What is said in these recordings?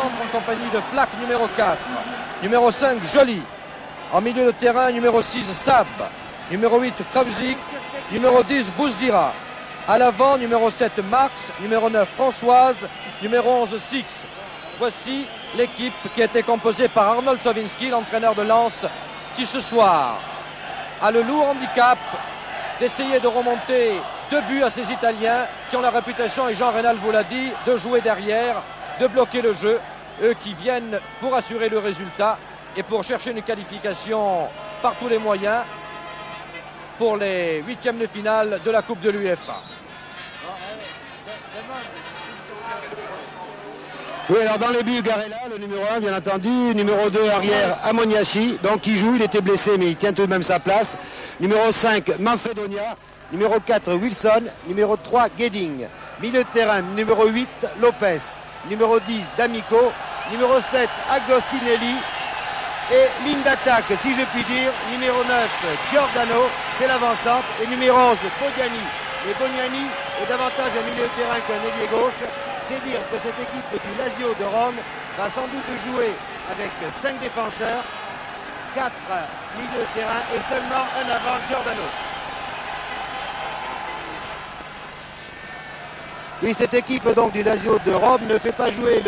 centre en compagnie de Flack, numéro 4. Numéro 5, Joly. En milieu de terrain, numéro 6, Sab. Numéro 8, Kravzik. Numéro 10, Bouzdira. À l'avant, numéro 7, Marx. Numéro 9, Françoise. Numéro 11, Six. Voici l'équipe qui a été composée par Arnold Sowinski, l'entraîneur de Lens, qui ce soir a le lourd handicap d'essayer de remonter 2 buts à ces Italiens qui ont la réputation, et Jean Rénal vous l'a dit, de jouer derrière, de bloquer le jeu. Eux qui viennent pour assurer le résultat et pour chercher une qualification par tous les moyens pour les 8e de finale de la Coupe de l'UEFA. Oui, alors dans les buts, Garella, le numéro 1, bien entendu. Numéro 2, arrière, Amoniachi. Donc il joue, il était blessé, mais il tient tout de même sa place. Numéro 5, Manfredonia. Numéro 4, Wilson. Numéro 3, Gueding. Milieu de terrain, numéro 8, Lopez. Numéro 10, D'Amico. Numéro 7, Agostinelli. Et ligne d'attaque, si je puis dire, numéro 9, Giordano, c'est l'avancante. Et numéro 11, Boniani. Et Boniani est davantage un milieu de terrain qu'un ailier gauche. C'est dire que cette équipe du Lazio de Rome va sans doute jouer avec 5 défenseurs, 4 milieux de terrain et seulement un avant, Giordano. Oui, cette équipe donc du Lazio de Rome ne fait pas jouer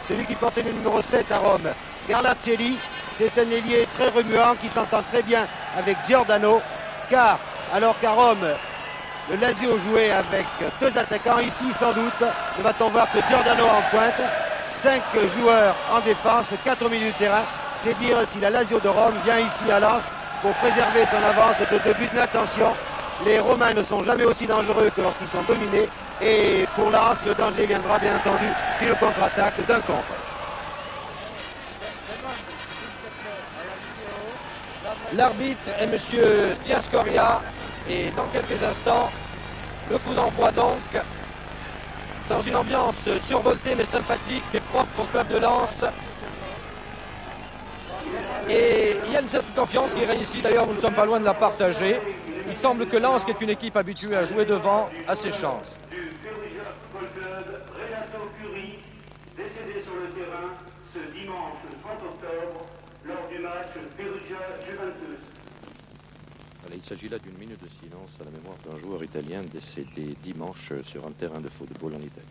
celui qui portait le numéro 7 à Rome, Garlacelli. C'est un ailier très remuant qui s'entend très bien avec Giordano, car alors qu'à Rome, le Lazio jouait avec 2 attaquants, ici sans doute ne va-t-on voir que Giordano en pointe, 5 joueurs en défense, 4 au milieu de terrain. C'est dire si la Lazio de Rome vient ici à Lens pour préserver son avance de 2 buts. Mais attention, les Romains ne sont jamais aussi dangereux que lorsqu'ils sont dominés. Et pour Lens, le danger viendra bien entendu d'une contre-attaque, d'un contre. L'arbitre est M. Diascoria. Et dans quelques instants, le coup d'envoi donc, dans une ambiance survoltée mais sympathique et propre au club de Lens. Et il y a une certaine confiance qui règne ici, d'ailleurs nous ne sommes pas loin de la partager. Il semble que Lens, qui est une équipe habituée à jouer devant, a ses chances. Décédé sur le terrain ce dimanche 30 octobre lors du match Perugia-Juventus. Il s'agit là d'une minute de silence à la mémoire d'un joueur italien décédé dimanche sur un terrain de football en Italie.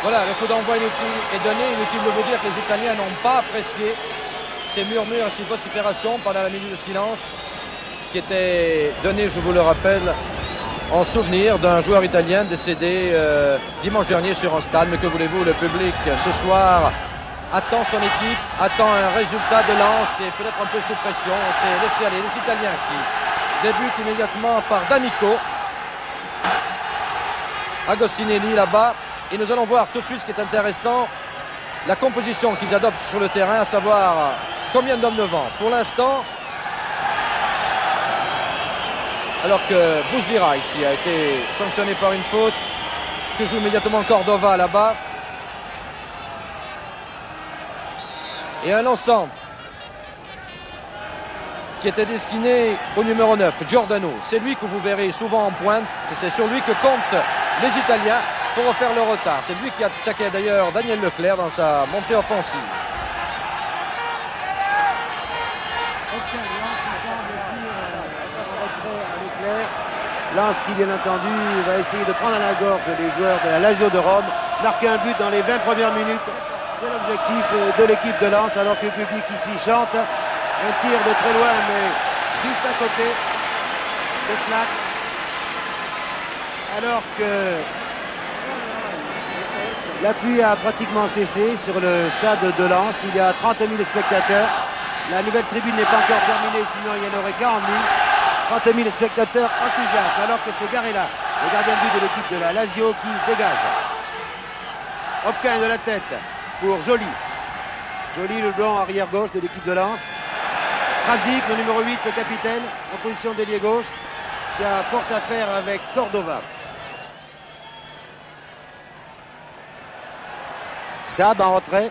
Voilà, le coup d'envoi est donné. Inutile de vous dire que les Italiens n'ont pas apprécié ces murmures et ces vociférations pendant la minute de silence qui était donnée, je vous le rappelle, en souvenir d'un joueur italien décédé dimanche dernier sur un stade. Mais que voulez-vous, le public ce soir attend son équipe, attend un résultat de Lens et peut-être un peu sous pression. C'est laissé aller les Italiens qui débutent immédiatement par D'Amico. Agostinelli là-bas. Et nous allons voir tout de suite ce qui est intéressant, la composition qu'ils adoptent sur le terrain, à savoir combien d'hommes devant. Pour l'instant, alors que Bouzdira ici a été sanctionné par une faute, que joue immédiatement Cordova là-bas. Et un ensemble qui était destiné au numéro 9, Giordano. C'est lui que vous verrez souvent en pointe, c'est sur lui que comptent les Italiens pour refaire le retard. C'est lui qui a attaqué d'ailleurs Daniel Leclerc dans sa montée offensive. Lens qui bien entendu va essayer de prendre à la gorge les joueurs de la Lazio de Rome, marquer un but dans les 20 premières minutes. C'est l'objectif de l'équipe de Lens, alors que le public ici chante. Un tir de très loin, mais juste à côté de Flack. Alors que la pluie a pratiquement cessé sur le stade de Lens. Il y a 30 000 spectateurs. La nouvelle tribune n'est pas encore terminée, sinon il y en aurait 40 000. 30 000 spectateurs enthousiastes, alors que c'est Garella, le gardien de but de l'équipe de la Lazio, qui dégage. Hopkins de la tête pour Joly. Joly, le blanc arrière gauche de l'équipe de Lens. Kravzik, le numéro 8, le capitaine, en position d'ailier gauche, qui a fort à faire avec Cordova. Sab en retrait.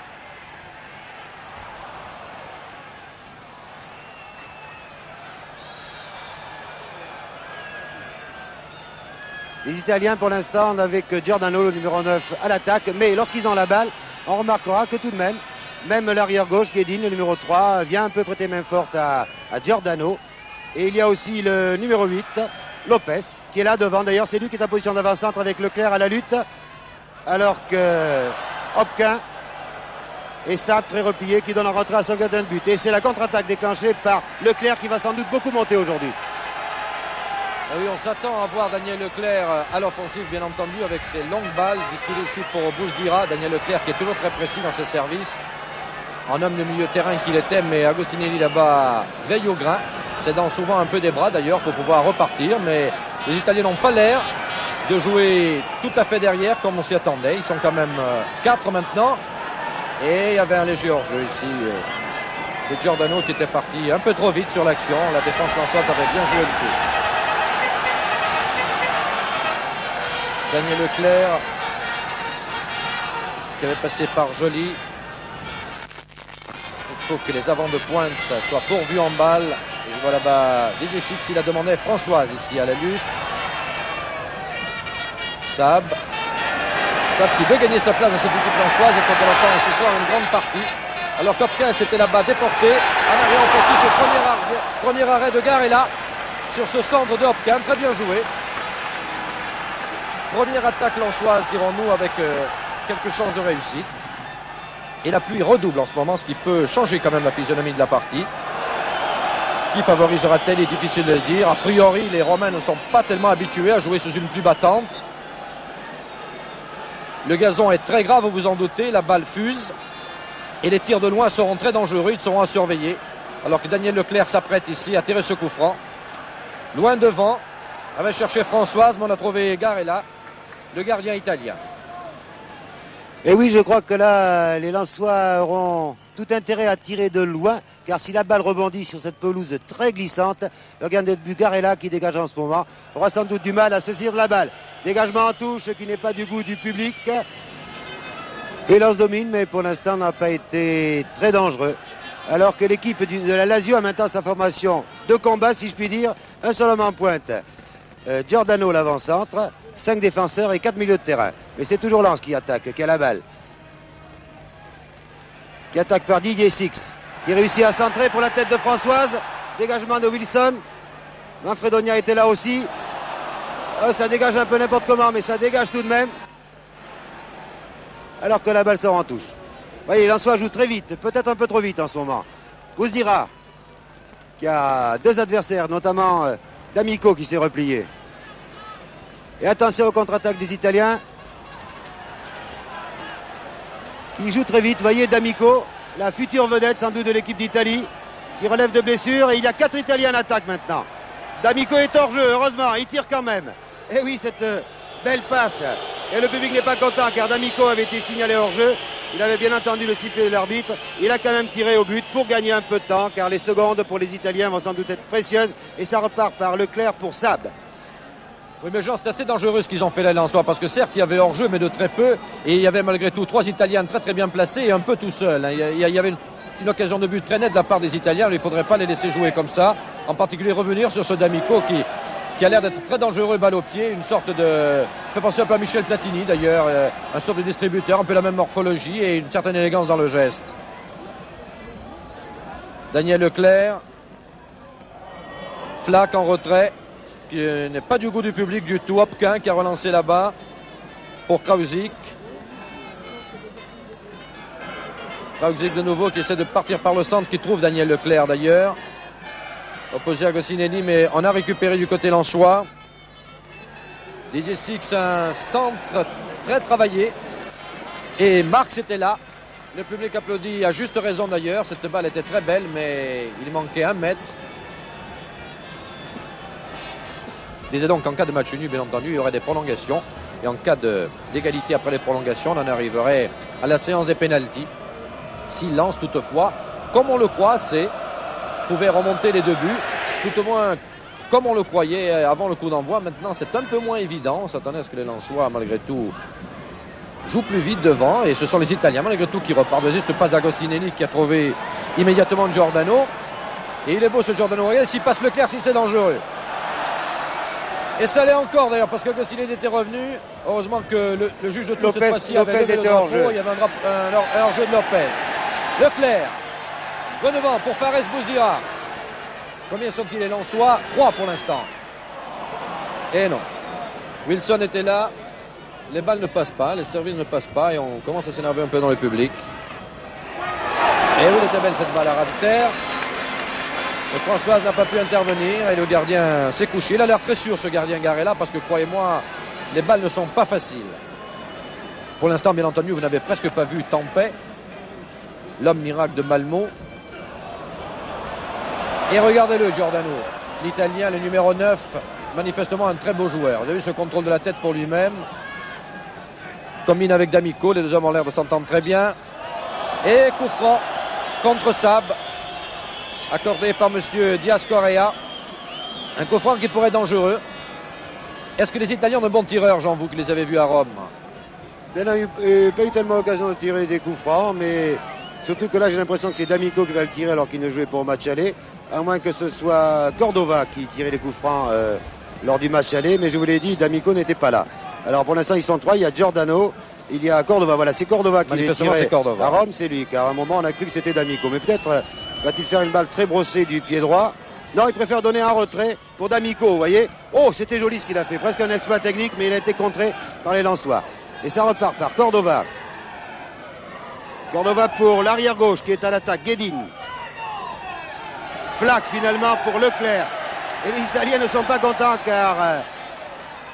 Les Italiens, pour l'instant, avec Giordano, le numéro 9, à l'attaque. Mais lorsqu'ils ont la balle, on remarquera que tout de même l'arrière gauche, Guedin, le numéro 3, vient un peu prêter main forte à Giordano. Et il y a aussi le numéro 8, Lopez, qui est là devant. D'ailleurs, c'est lui qui est en position d'avant-centre avec Leclerc à la lutte. Alors que Hopkins et Sab, très replié, qui donne en retrait à son gardien de but. Et c'est la contre-attaque déclenchée par Leclerc qui va sans doute beaucoup monter aujourd'hui. Oui, on s'attend à voir Daniel Leclerc à l'offensive, bien entendu, avec ses longues balles distillées ici pour Bousdira. Daniel Leclerc qui est toujours très précis dans ses services. En homme de milieu de terrain qu'il était, mais Agostinelli là-bas veille au grain, cédant souvent un peu des bras d'ailleurs pour pouvoir repartir. Mais les Italiens n'ont pas l'air de jouer tout à fait derrière comme on s'y attendait. Ils sont quand même 4 maintenant. Et il y avait un léger hors-jeu ici de Giordano qui était parti un peu trop vite sur l'action. La défense lensoise avait bien joué le coup. Daniel Leclerc qui avait passé par Joly. Il faut que les avants de pointe soient pourvus en balle. Et je vois là-bas Didier Six, il a demandé Françoise ici à la lutte. Sab qui veut gagner sa place dans cette équipe lançoise et quand elle entend ce soir une grande partie. Alors Hopkins était là-bas déporté. En arrière offensif, le premier arrêt de Garella sur ce centre de Hopkins. Très bien joué. Première attaque lançoise, dirons-nous, avec quelques chances de réussite. Et la pluie redouble en ce moment, ce qui peut changer quand même la physionomie de la partie. Qui favorisera-t-elle? Il est difficile de le dire. A priori, les Romains ne sont pas tellement habitués à jouer sous une pluie battante. Le gazon est très grave, vous vous en doutez. La balle fuse. Et les tirs de loin seront très dangereux. Ils seront à surveiller. Alors que Daniel Leclerc s'apprête ici à tirer ce coup franc. Loin devant. Avait cherché Françoise, mais on a trouvé Garella, le gardien italien. Et oui, je crois que là, les Lensois auront tout intérêt à tirer de loin, car si la balle rebondit sur cette pelouse très glissante, le gardien de but Garella, qui dégage en ce moment, aura sans doute du mal à saisir la balle. Dégagement en touche qui n'est pas du goût du public. Et Lens domine, mais pour l'instant n'a pas été très dangereux. Alors que l'équipe de la Lazio a maintenant sa formation de combat, si je puis dire, un seul homme en pointe. Giordano l'avant-centre, 5 défenseurs et 4 milieux de terrain. Mais c'est toujours Lens qui attaque, qui a la balle. Qui attaque par Didier Six, qui réussit à centrer pour la tête de Françoise. Dégagement de Wilson. Manfredonia était là aussi. Oh, ça dégage un peu n'importe comment, mais ça dégage tout de même. Alors que la balle sort en touche. Vous voyez, Lensois joue très vite, peut-être un peu trop vite en ce moment. Bousdira, qui a 2 adversaires, notamment D'Amico qui s'est replié. Et attention aux contre-attaques des Italiens, qui jouent très vite. Vous voyez D'Amico, la future vedette sans doute de l'équipe d'Italie, qui relève de blessure. Et il y a 4 Italiens en attaque maintenant. D'Amico est hors jeu, heureusement, il tire quand même. Et oui, cette belle passe. Et le public n'est pas content car D'Amico avait été signalé hors jeu. Il avait bien entendu le sifflet de l'arbitre. Il a quand même tiré au but pour gagner un peu de temps, car les secondes pour les Italiens vont sans doute être précieuses. Et ça repart par Leclerc pour Sab. Oui, mais Jean, c'est assez dangereux ce qu'ils ont fait là, Lensois, parce que certes, il y avait hors-jeu, mais de très peu. Et il y avait malgré tout 3 Italiens très très bien placés et un peu tout seul. Il y avait une occasion de but très nette de la part des Italiens. Il ne faudrait pas les laisser jouer comme ça. En particulier revenir sur ce D'Amico qui a l'air d'être très dangereux, balle au pied. Une sorte de... fait penser un peu à Michel Platini d'ailleurs. Un sorte de distributeur, un peu la même morphologie et une certaine élégance dans le geste. Daniel Leclerc. Flack en retrait. Qui n'est pas du goût du public du tout. Hopkins qui a relancé là-bas pour Kravzik. Kravzik de nouveau qui essaie de partir par le centre, qui trouve Daniel Leclerc d'ailleurs. Opposé à Goscinelli, mais on a récupéré du côté lensois. Didier Six, un centre très travaillé. Et Marx était là. Le public applaudit à juste raison d'ailleurs. Cette balle était très belle, mais il manquait 1 mètre. Je disais donc qu'en cas de match nul, bien entendu, il y aurait des prolongations. Et en cas d'égalité après les prolongations, on en arriverait à la séance des pénaltys. Si Lens, toutefois, comme on le croit, pouvait remonter les 2 buts, tout au moins comme on le croyait avant le coup d'envoi. Maintenant, c'est un peu moins évident. On s'attendait à ce que les Lensois, malgré tout, jouent plus vite devant. Et ce sont les Italiens, malgré tout, qui repartent. Juste pas Agostinelli qui a trouvé immédiatement Giordano. Et il est beau ce Giordano. Regardez s'il passe Leclerc, si c'est dangereux. Et ça l'est encore d'ailleurs, parce qu'Agostinelli était revenu. Heureusement que le juge de touche cette fois-ci avait levé le drapeau. Il y avait un hors-jeu de Lopez. Leclerc. Renevant pour Fares Bouzdira. Combien sont-ils les Lensois? 3 pour l'instant. Et non. Wilson était là. Les balles ne passent pas, les services ne passent pas et on commence à s'énerver un peu dans le public. Et oui, elle était belle cette balle à ras de terre. Et Françoise n'a pas pu intervenir et le gardien s'est couché. Il a l'air très sûr ce gardien Garella parce que croyez-moi, les balles ne sont pas faciles. Pour l'instant, bien entendu, vous n'avez presque pas vu Tempeh, l'homme miracle de Malmo. Et regardez-le, Giordano, l'Italien, le numéro 9, manifestement un très beau joueur. Vous avez vu ce contrôle de la tête pour lui-même. Combine avec D'Amico, les deux hommes ont l'air de s'entendre très bien. Et coup franc contre Sab, accordé par M. Diaz Correa. Un coup franc qui pourrait être dangereux. Est-ce que les Italiens ont de bons tireurs, Jean, vous qui les avez vus à Rome? Il n'a pas eu tellement l'occasion de tirer des coups francs, mais surtout que là j'ai l'impression que c'est D'Amico qui va le tirer alors qu'il ne jouait pas au match aller. À moins que ce soit Cordova qui tirait les coups francs lors du match aller. Mais je vous l'ai dit, D'Amico n'était pas là. Alors pour l'instant ils sont 3, il y a Giordano, il y a Cordova. Voilà, c'est Cordova qui les tirait à Rome, c'est lui. Car à un moment on a cru que c'était D'Amico. Mais peut-être va-t-il faire une balle très brossée du pied droit. Non, il préfère donner un retrait pour D'Amico, vous voyez. Oh, c'était joli ce qu'il a fait, presque un exploit technique, mais il a été contré par les Lensois. Et ça repart par Cordova. Cordova pour l'arrière gauche qui est à l'attaque, Guedin. Flack finalement pour Leclerc. Et les Italiens ne sont pas contents car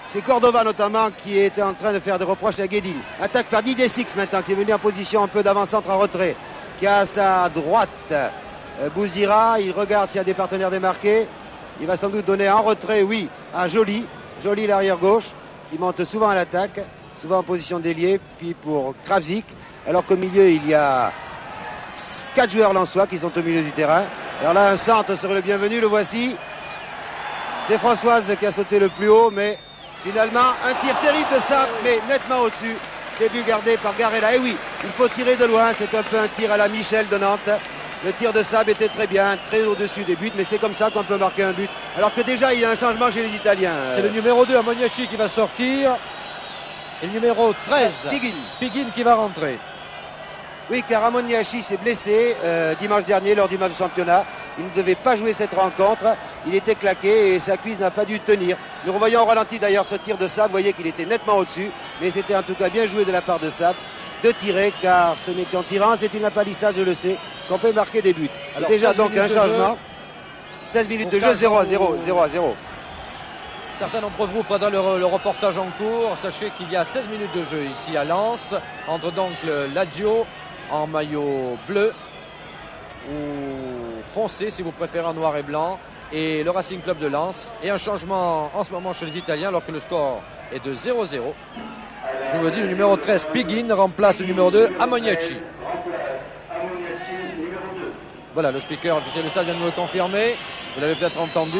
c'est Cordova notamment qui était en train de faire des reproches à Guedin. Attaque par Didier Six maintenant qui est venu en position un peu d'avant-centre en retrait. Qui a à sa droite Bouzdira. Il regarde s'il y a des partenaires démarqués. Il va sans doute donner en retrait, oui, à Joly. Joly l'arrière gauche qui monte souvent à l'attaque, souvent en position d'ailier. Puis pour Kravzik. Alors qu'au milieu il y a 4 joueurs lensois qui sont au milieu du terrain. Alors là, un centre serait le bienvenu, le voici. C'est Françoise qui a sauté le plus haut, mais finalement, un tir terrible de Sab, mais nettement au-dessus. Début gardé par Garella. Et oui, il faut tirer de loin, c'est un peu un tir à la Michel de Nantes. Le tir de Sab était très bien, très au-dessus des buts, mais c'est comme ça qu'on peut marquer un but. Alors que déjà, il y a un changement chez les Italiens. C'est le numéro 2, Amoniaci, qui va sortir. Et le numéro 13, Piguin qui va rentrer. Oui, car Amoniaci s'est blessé dimanche dernier lors du match de championnat. Il ne devait pas jouer cette rencontre. Il était claqué et sa cuisse n'a pas dû tenir. Nous revoyons au ralenti d'ailleurs ce tir de Sab. Vous voyez qu'il était nettement au-dessus. Mais c'était en tout cas bien joué de la part de Sab de tirer, car ce n'est qu'en tirant, c'est une palissade, je le sais, qu'on peut marquer des buts. Alors, déjà donc un changement. 16 minutes de jeu, 0-0. Certains d'entre vous, pendant le reportage en cours, sachez qu'il y a 16 minutes de jeu ici à Lens, entre donc le Lazio en maillot bleu ou foncé si vous préférez en noir et blanc et le Racing Club de Lens, et un changement en ce moment chez les Italiens alors que le score est de 0-0. Je vous le dis, le numéro 13 Piguin remplace le numéro 2 Amoniaci. Voilà, le speaker officiel du stade vient de nous le confirmer, vous l'avez peut-être entendu.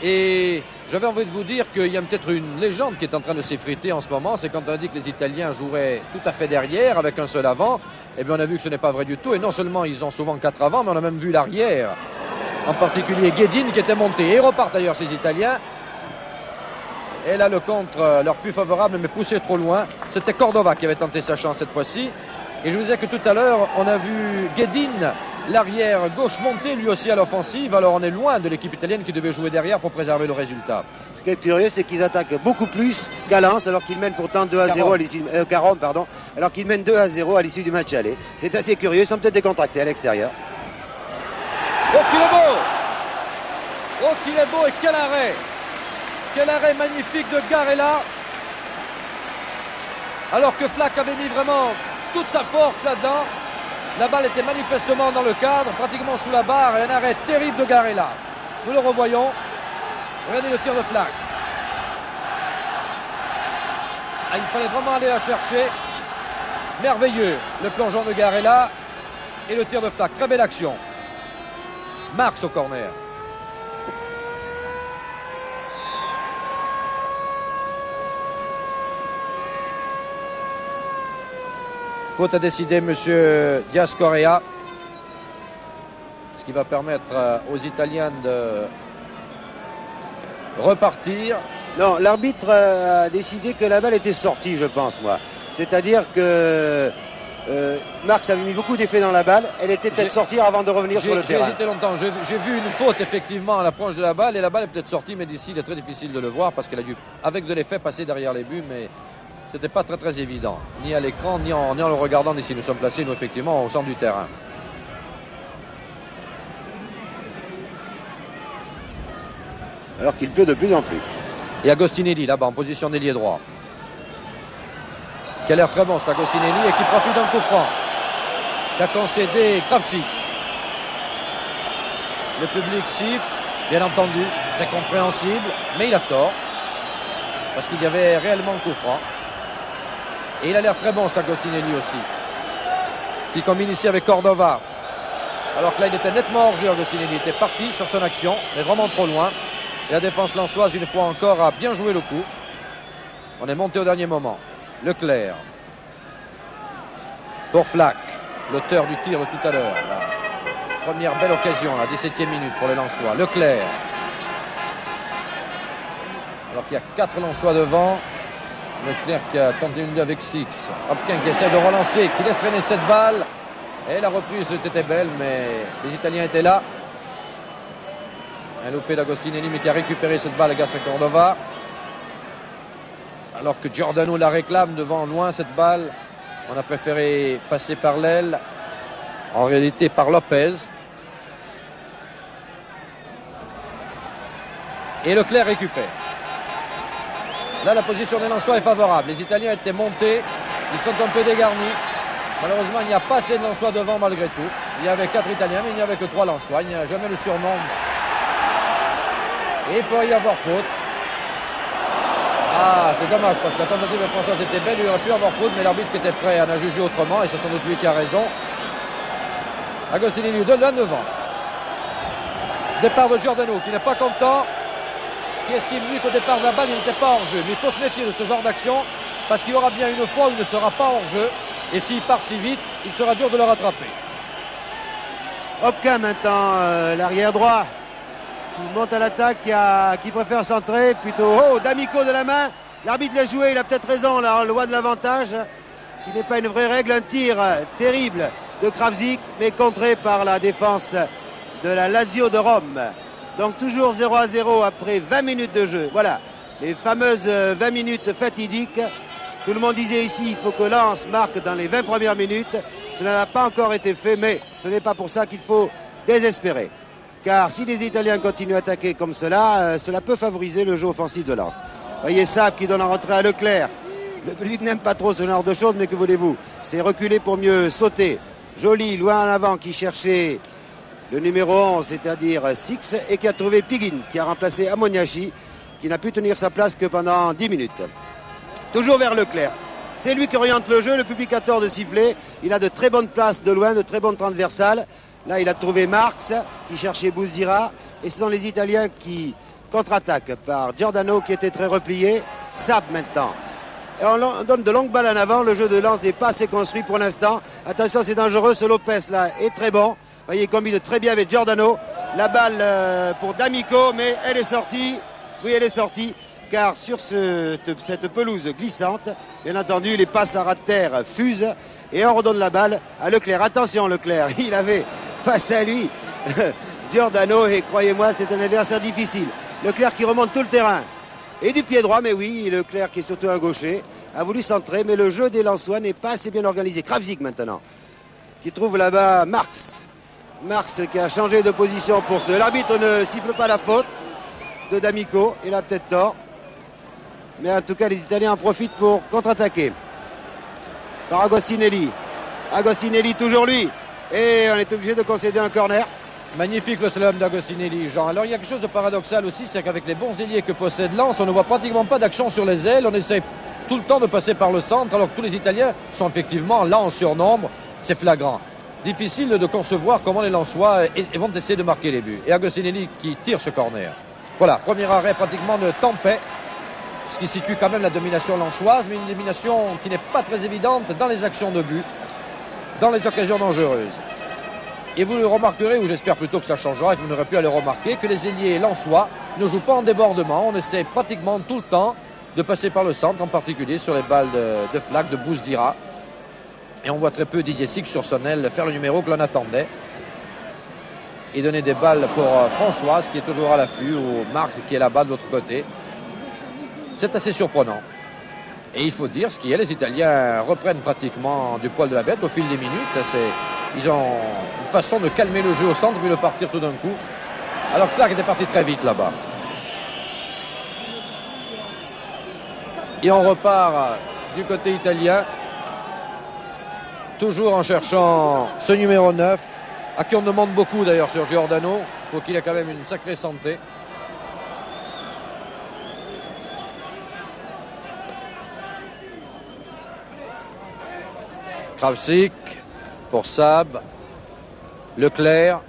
Et j'avais envie de vous dire qu'il y a peut-être une légende qui est en train de s'effriter en ce moment. C'est quand on a dit que les Italiens joueraient tout à fait derrière avec un seul avant. Eh bien on a vu que ce n'est pas vrai du tout. Et non seulement ils ont souvent 4 avant, mais on a même vu l'arrière. En particulier Guedin qui était monté. Et ils repartent d'ailleurs ces Italiens. Et là le contre leur fut favorable mais poussé trop loin. C'était Cordova qui avait tenté sa chance cette fois-ci. Et je vous disais que tout à l'heure on a vu Guedin, l'arrière gauche, monter lui aussi à l'offensive. Alors on est loin de l'équipe italienne qui devait jouer derrière pour préserver le résultat. Ce qui est curieux, c'est qu'ils attaquent beaucoup plus qu'à Lens, alors qu'ils mènent pourtant 2-0 à l'issue alors qu'ils mènent 2-0 à l'issue du match aller. C'est assez curieux, ils sont peut-être décontractés à l'extérieur. Oh qu'il est beau! Oh qu'il est beau, et quel arrêt! Quel arrêt magnifique de Garella! Alors que Flack avait mis vraiment toute sa force là-dedans. La balle était manifestement dans le cadre, pratiquement sous la barre, et un arrêt terrible de Garella. Nous le revoyons. Regardez le tir de Flack. Ah, il fallait vraiment aller la chercher. Merveilleux, le plongeon de Garella et le tir de Flack. Très belle action. Marx au corner. Faute à décider monsieur Diaz Correa. Ce qui va permettre aux Italiens de repartir. Non, l'arbitre a décidé que la balle était sortie, je pense, moi. C'est-à-dire que Marx avait mis beaucoup d'effet dans la balle. Elle était peut-être sortie avant de revenir sur le terrain. J'ai hésité longtemps. J'ai vu une faute, effectivement, à l'approche de la balle. Et la balle est peut-être sortie, mais d'ici, il est très difficile de le voir parce qu'elle a dû, avec de l'effet, passer derrière les buts. Mais c'était pas très, très évident. Ni à l'écran, ni en le regardant d'ici. Nous sommes placés, nous, effectivement, au centre du terrain. Alors qu'il pleut de plus en plus. Et Agostinelli, là-bas, en position d'ailier droit. Qui a l'air très bon, c'est Agostinelli, et qui profite d'un coup franc. Qu'a concédé Kravtsik. Le public siffle, bien entendu, c'est compréhensible, mais il a tort. Parce qu'il y avait réellement un coup franc. Et il a l'air très bon, cet Agostinelli aussi. Qui combine ici avec Cordova. Alors que là, il était nettement hors jeu, Agostinelli. Il était parti sur son action, mais vraiment trop loin. Et la défense lensoise, une fois encore, a bien joué le coup. On est monté au dernier moment. Leclerc. Pour Flack, l'auteur du tir de tout à l'heure. Première belle occasion, la 17e minute pour les Lensois. Leclerc. Alors qu'il y a 4 Lensois devant. Leclerc qui a tenté une 2 avec Six. Hopkins qui essaie de relancer, qui laisse traîner cette balle. Et la reprise était belle, mais les Italiens étaient là. Un loupé d'Agostinelli, mais qui a récupéré cette balle grâce à Cordova. Alors que Giordano la réclame devant loin cette balle. On a préféré passer par l'aile. En réalité par Lopez. Et Leclerc récupère. Là, la position des Lensois est favorable. Les Italiens étaient montés. Ils sont un peu dégarnis. Malheureusement, il n'y a pas assez de Lensois devant malgré tout. Il y avait 4 Italiens, mais il n'y avait que 3 Lensois. Il n'y a jamais le surnombre. Et il peut y avoir faute. Ah, c'est dommage parce que la tentative de François était belle. Il aurait pu avoir faute, mais l'arbitre qui était prêt en a jugé autrement. Et c'est sans doute lui qui a raison. Agostinelli de là devant. Départ de Giordano qui n'est pas content. Qui estime lui qu'au départ de la balle, il n'était pas hors jeu. Mais il faut se méfier de ce genre d'action parce qu'il y aura bien une fois où il ne sera pas hors jeu. Et s'il part si vite, il sera dur de le rattraper. Hopkins maintenant, l'arrière droit. Qui monte à l'attaque, qui préfère centrer plutôt. Oh, D'Amico de la main. L'arbitre l'a joué, il a peut-être raison, la loi de l'avantage, qui n'est pas une vraie règle. Un tir terrible de Kravtsik, mais contré par la défense de la Lazio de Rome. Donc toujours 0-0 après 20 minutes de jeu. Voilà, les fameuses 20 minutes fatidiques. Tout le monde disait ici, il faut que Lens marque dans les 20 premières minutes. Cela n'a pas encore été fait, mais ce n'est pas pour ça qu'il faut désespérer. Car si les Italiens continuent à attaquer comme cela, cela peut favoriser le jeu offensif de Lens. Voyez Saab qui donne en retrait à Leclerc. Le public n'aime pas trop ce genre de choses, mais que voulez-vous? C'est reculer pour mieux sauter. Joly, loin en avant, qui cherchait le numéro 11, c'est-à-dire Six, et qui a trouvé Piguin, qui a remplacé Amoniachi, qui n'a pu tenir sa place que pendant 10 minutes. Toujours vers Leclerc. C'est lui qui oriente le jeu, le public a tort de siffler. Il a de très bonnes places de loin, de très bonnes transversales. Là, il a trouvé Marx, qui cherchait Bouzdira. Et ce sont les Italiens qui contre-attaquent par Giordano, qui était très replié. Saab maintenant. Et on donne de longues balles en avant. Le jeu de Lens n'est pas assez construit pour l'instant. Attention, c'est dangereux. Ce Lopez, là, est très bon. Vous voyez, il combine très bien avec Giordano. La balle pour D'Amico, mais elle est sortie. Oui, elle est sortie. Car sur cette pelouse glissante, bien entendu, les passes à ras de terre fusent. Et on redonne la balle à Leclerc. Attention, Leclerc, il avait face à lui Giordano. Et croyez-moi, c'est un adversaire difficile. Leclerc qui remonte tout le terrain. Et du pied droit, mais oui, Leclerc qui est surtout un gaucher, a voulu centrer. Mais le jeu des Lensois n'est pas assez bien organisé. Kravtsik maintenant, qui trouve là-bas Marx. Marx qui a changé de position pour ce. L'arbitre ne siffle pas la faute de D'Amico. Il a peut-être tort. Mais en tout cas, les Italiens en profitent pour contre-attaquer. Par Agostinelli. Agostinelli, toujours lui. Et on est obligé de concéder un corner. Magnifique le slalom d'Agostinelli, Jean. Alors il y a quelque chose de paradoxal aussi, c'est qu'avec les bons ailiers que possède Lens, on ne voit pratiquement pas d'action sur les ailes. On essaie tout le temps de passer par le centre, alors que tous les Italiens sont effectivement là en surnombre. C'est flagrant. Difficile de concevoir comment les Lensois vont essayer de marquer les buts. Et Agostinelli qui tire ce corner. Voilà, premier arrêt pratiquement de Tempet, ce qui situe quand même la domination lensoise, mais une domination qui n'est pas très évidente dans les actions de but, dans les occasions dangereuses. Et vous le remarquerez, ou j'espère plutôt que ça changera et que vous n'aurez plus à le remarquer, que les ailiers lensois ne jouent pas en débordement. On essaie pratiquement tout le temps de passer par le centre, en particulier sur les balles de Flack, de Bouzdira. Et on voit très peu Didier Six sur son aile faire le numéro que l'on attendait. Et donner des balles pour Françoise qui est toujours à l'affût, ou Marx qui est là-bas de l'autre côté. C'est assez surprenant. Et il faut dire ce qui est, les Italiens reprennent pratiquement du poil de la bête au fil des minutes. Ils ont une façon de calmer le jeu au centre, puis de partir tout d'un coup. Alors que Flack était parti très vite là-bas. Et on repart du côté italien. Toujours en cherchant ce numéro 9, à qui on demande beaucoup d'ailleurs sur Giordano. Il faut qu'il ait quand même une sacrée santé. Kravsik pour Sab, Leclerc.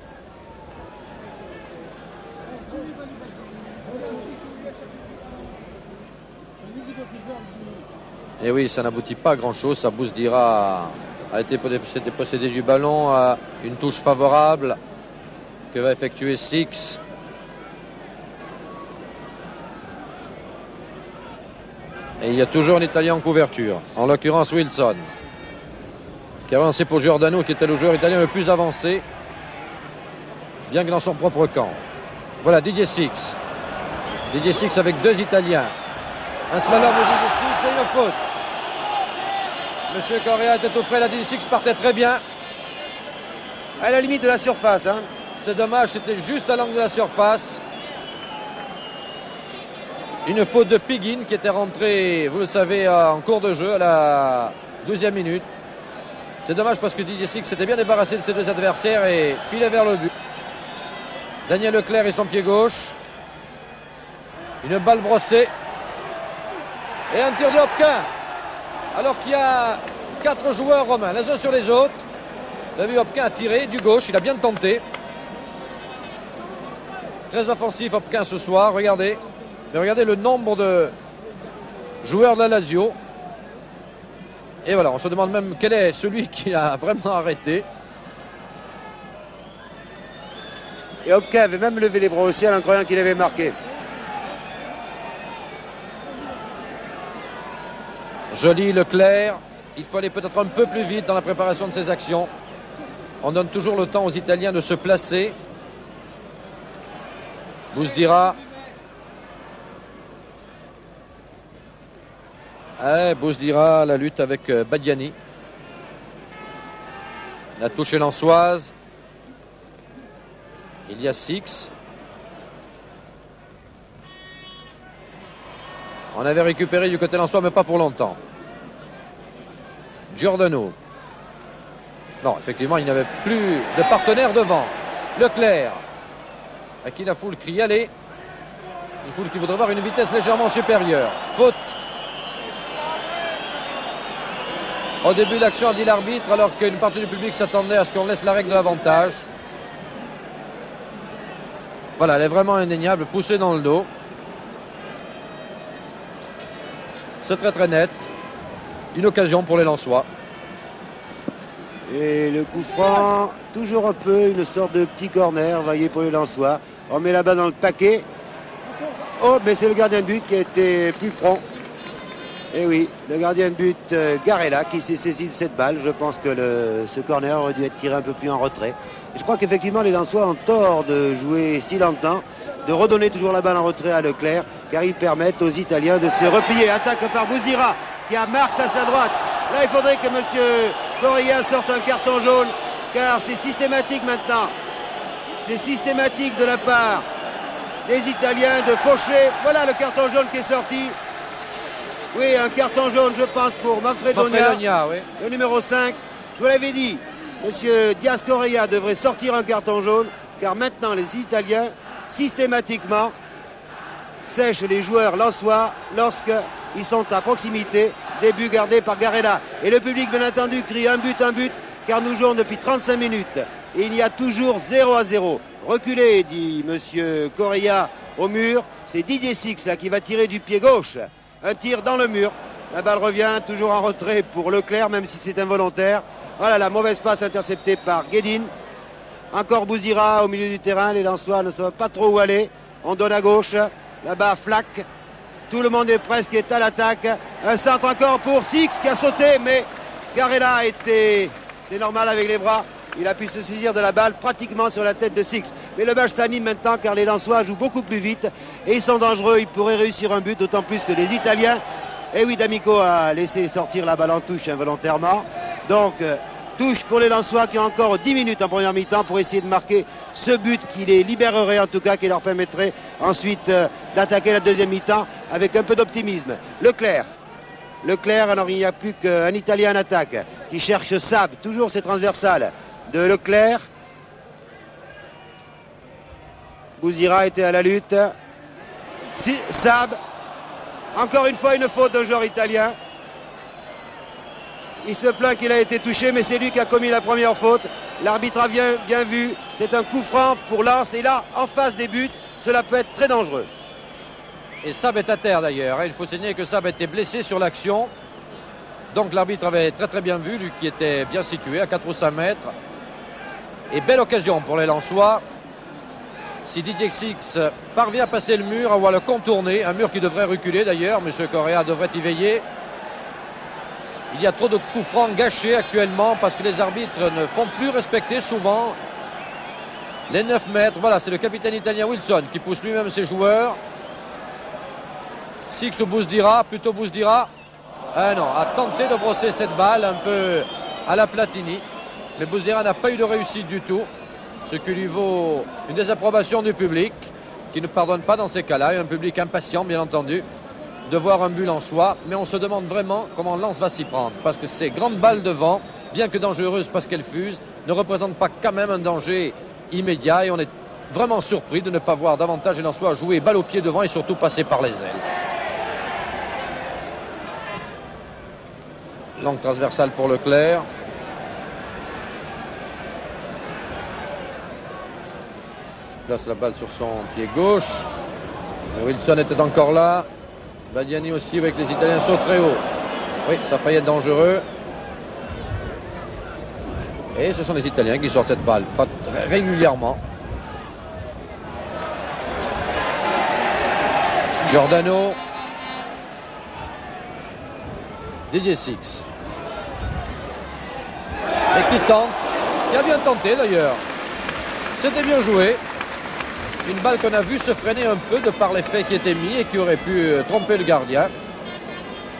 Et oui, ça n'aboutit pas à grand-chose. Ça Bouzdira a été possédé du ballon, à une touche favorable que va effectuer Six. Et il y a toujours un Italien en couverture, en l'occurrence Wilson, qui a avancé pour Giordano, qui était le joueur italien le plus avancé, bien que dans son propre camp. Voilà Didier Six. Didier Six avec deux Italiens. Un slalom de Didier Six et une faute. Monsieur Correa était tout près, la Didier Six partait très bien. À la limite de la surface. Hein. C'est dommage, c'était juste à l'angle de la surface. Une faute de Piguin qui était rentré, vous le savez, en cours de jeu à la 12e minute. C'est dommage parce que Didier Six s'était bien débarrassé de ses deux adversaires et filait vers le but. Daniel Leclerc et son pied gauche. Une balle brossée. Et un tir de Hopquin. Alors qu'il y a 4 joueurs romains, les uns sur les autres. Vous avez vu, Hopquin a tiré du gauche, il a bien tenté. Très offensif Hopquin ce soir, regardez. Mais regardez le nombre de joueurs de la Lazio. Et voilà, on se demande même quel est celui qui a vraiment arrêté. Et Hopquin avait même levé les bras au ciel en croyant qu'il avait marqué. Joli Leclerc. Il faut aller peut-être un peu plus vite dans la préparation de ses actions. On donne toujours le temps aux Italiens de se placer. Bouzdira. Bouzdira, la lutte avec Badiani. La touche est lensoise. Il y a Six. On avait récupéré du côté lensois, mais pas pour longtemps. Giordano. Non, effectivement, il n'y avait plus de partenaire devant. Leclerc. À qui la foule crie allez. Une foule qui voudrait avoir une vitesse légèrement supérieure. Faute. Au début de l'action, a dit l'arbitre, alors qu'une partie du public s'attendait à ce qu'on laisse la règle de l'avantage. Voilà, elle est vraiment indéniable, poussée dans le dos. C'est très très net. Une occasion pour les Lensois. Et le coup franc, toujours un peu une sorte de petit corner, voyez, pour les Lensois. On met la balle dans le paquet. Oh, mais c'est le gardien de but qui a été plus prompt. Et oui, le gardien de but Garella qui s'est saisi de cette balle. Je pense que ce corner aurait dû être tiré un peu plus en retrait. Et je crois qu'effectivement les Lensois ont tort de jouer si longtemps, de redonner toujours la balle en retrait à Leclerc, car ils permettent aux Italiens de se replier. Attaque par Bouzdira qui a Marx à sa droite. Là, il faudrait que M. Correa sorte un carton jaune, car c'est systématique maintenant. C'est systématique de la part des Italiens de faucher. Voilà le carton jaune qui est sorti. Oui, un carton jaune, je pense, pour Manfredonia, Oui. le numéro 5. Je vous l'avais dit, Monsieur Diaz Correa devrait sortir un carton jaune, car maintenant les Italiens, systématiquement, sèchent les joueurs lensois lorsqu'ils sont à proximité des buts gardés par Garella. Et le public, bien entendu, crie un but, car nous jouons depuis 35 minutes. Et il y a toujours 0-0. Reculé, dit monsieur Correa au mur. C'est Didier Six là qui va tirer du pied gauche. Un tir dans le mur. La balle revient, toujours en retrait pour Leclerc, même si c'est involontaire. Voilà la mauvaise passe interceptée par Guédine. Encore Bouzdira au milieu du terrain. Les Lensois ne savent pas trop où aller. On donne à gauche. Là-bas, Flack. Tout le monde est presque à l'attaque. Un centre encore pour Six qui a sauté, mais Garella a été... C'est normal avec les bras. Il a pu se saisir de la balle pratiquement sur la tête de Six. Mais le match s'anime maintenant car les Lensois jouent beaucoup plus vite. Et ils sont dangereux. Ils pourraient réussir un but, d'autant plus que les Italiens... Et oui, D'Amico a laissé sortir la balle en touche involontairement. Donc, touche pour les Lensois qui ont encore 10 minutes en première mi-temps pour essayer de marquer ce but qui les libérerait en tout cas, qui leur permettrait ensuite d'attaquer la deuxième mi-temps avec un peu d'optimisme. Leclerc, alors il n'y a plus qu'un Italien en attaque qui cherche Sab, toujours ces transversales de Leclerc. Bouzdira était à la lutte. Sab, encore une fois une faute d'un joueur italien. Il se plaint qu'il a été touché, mais c'est lui qui a commis la première faute. L'arbitre a bien vu. C'est un coup franc pour Lens. Et là, en face des buts, cela peut être très dangereux. Et Sab est à terre d'ailleurs. Il faut signaler que Sab était blessé sur l'action. Donc l'arbitre avait très bien vu, lui qui était bien situé à 4 ou 5 mètres. Et belle occasion pour les Lensois. Si Didier Six parvient à passer le mur, ou à le contourner, un mur qui devrait reculer d'ailleurs, M. Correa devrait y veiller. Il y a trop de coups francs gâchés actuellement parce que les arbitres ne font plus respecter souvent les 9 mètres. Voilà, c'est le capitaine italien Wilson qui pousse lui-même ses joueurs. Six ou Bouzdira, plutôt Bouzdira. Ah non, a tenté de brosser cette balle un peu à la Platini. Mais Bouzdira n'a pas eu de réussite du tout. Ce qui lui vaut une désapprobation du public qui ne pardonne pas dans ces cas-là. Et un public impatient, bien entendu, de voir un but lensois, mais on se demande vraiment comment Lens va s'y prendre, parce que ces grandes balles devant, bien que dangereuses parce qu'elles fusent, ne représentent pas quand même un danger immédiat, et on est vraiment surpris de ne pas voir davantage les Lensois jouer balle au pied devant et surtout passer par les ailes. Longue transversale pour Leclerc. Place la balle sur son pied gauche. Wilson était encore là. Badiani aussi avec les Italiens sautent très haut. Oui, ça faillit être dangereux. Et ce sont les Italiens qui sortent cette balle régulièrement. Giordano. Didier Six. Et qui tente. Qui a bien tenté d'ailleurs. C'était bien joué. Une balle qu'on a vu se freiner un peu de par l'effet qui était mis et qui aurait pu tromper le gardien.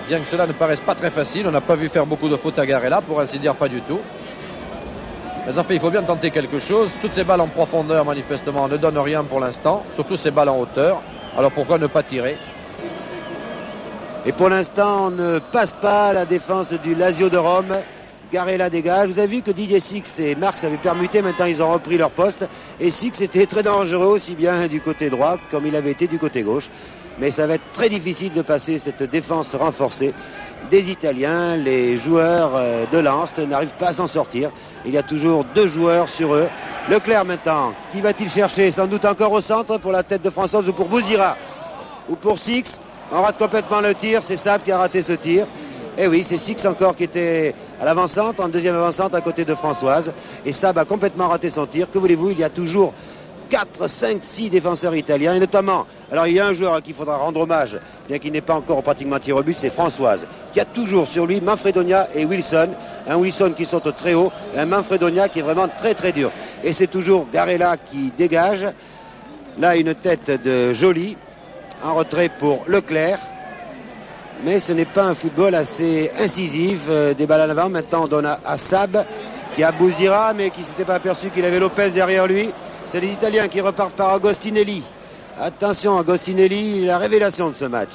Bien que cela ne paraisse pas très facile, on n'a pas vu faire beaucoup de fautes à Garella, pour ainsi dire pas du tout. Mais enfin, il faut bien tenter quelque chose. Toutes ces balles en profondeur, manifestement, ne donnent rien pour l'instant, surtout ces balles en hauteur. Alors pourquoi ne pas tirer? Et pour l'instant, on ne passe pas la défense du Lazio de Rome. Garella dégage. Vous avez vu que Didier Six et Marx avaient permuté, maintenant ils ont repris leur poste. Et Six était très dangereux aussi bien du côté droit comme il avait été du côté gauche. Mais ça va être très difficile de passer cette défense renforcée des Italiens. Les joueurs de Lens n'arrivent pas à s'en sortir. Il y a toujours 2 joueurs sur eux. Leclerc maintenant, qui va-t-il chercher? Sans doute encore au centre pour la tête de Françoise ou pour Bouzdira ou pour Six. On rate complètement le tir, c'est Sab qui a raté ce tir. Et oui, c'est Six encore qui était à l'avant-centre, en deuxième avant-centre à côté de Françoise. Et Sab a complètement raté son tir. Que voulez-vous, il y a toujours 4, 5, 6 défenseurs italiens. Et notamment, alors il y a un joueur à qui il faudra rendre hommage, bien qu'il n'est pas encore pratiquement tir au but, c'est Françoise, qui a toujours sur lui Manfredonia et Wilson. Un Wilson qui saute très haut, et un Manfredonia qui est vraiment très dur. Et c'est toujours Garella qui dégage. Là, une tête de Joly, en retrait pour Leclerc. Mais ce n'est pas un football assez incisif. Des balles à l'avant. Maintenant, on donne à Sab, qui a Bouzdira, mais qui ne s'était pas aperçu qu'il avait Lopez derrière lui. C'est les Italiens qui repartent par Agostinelli. Attention, Agostinelli, la révélation de ce match.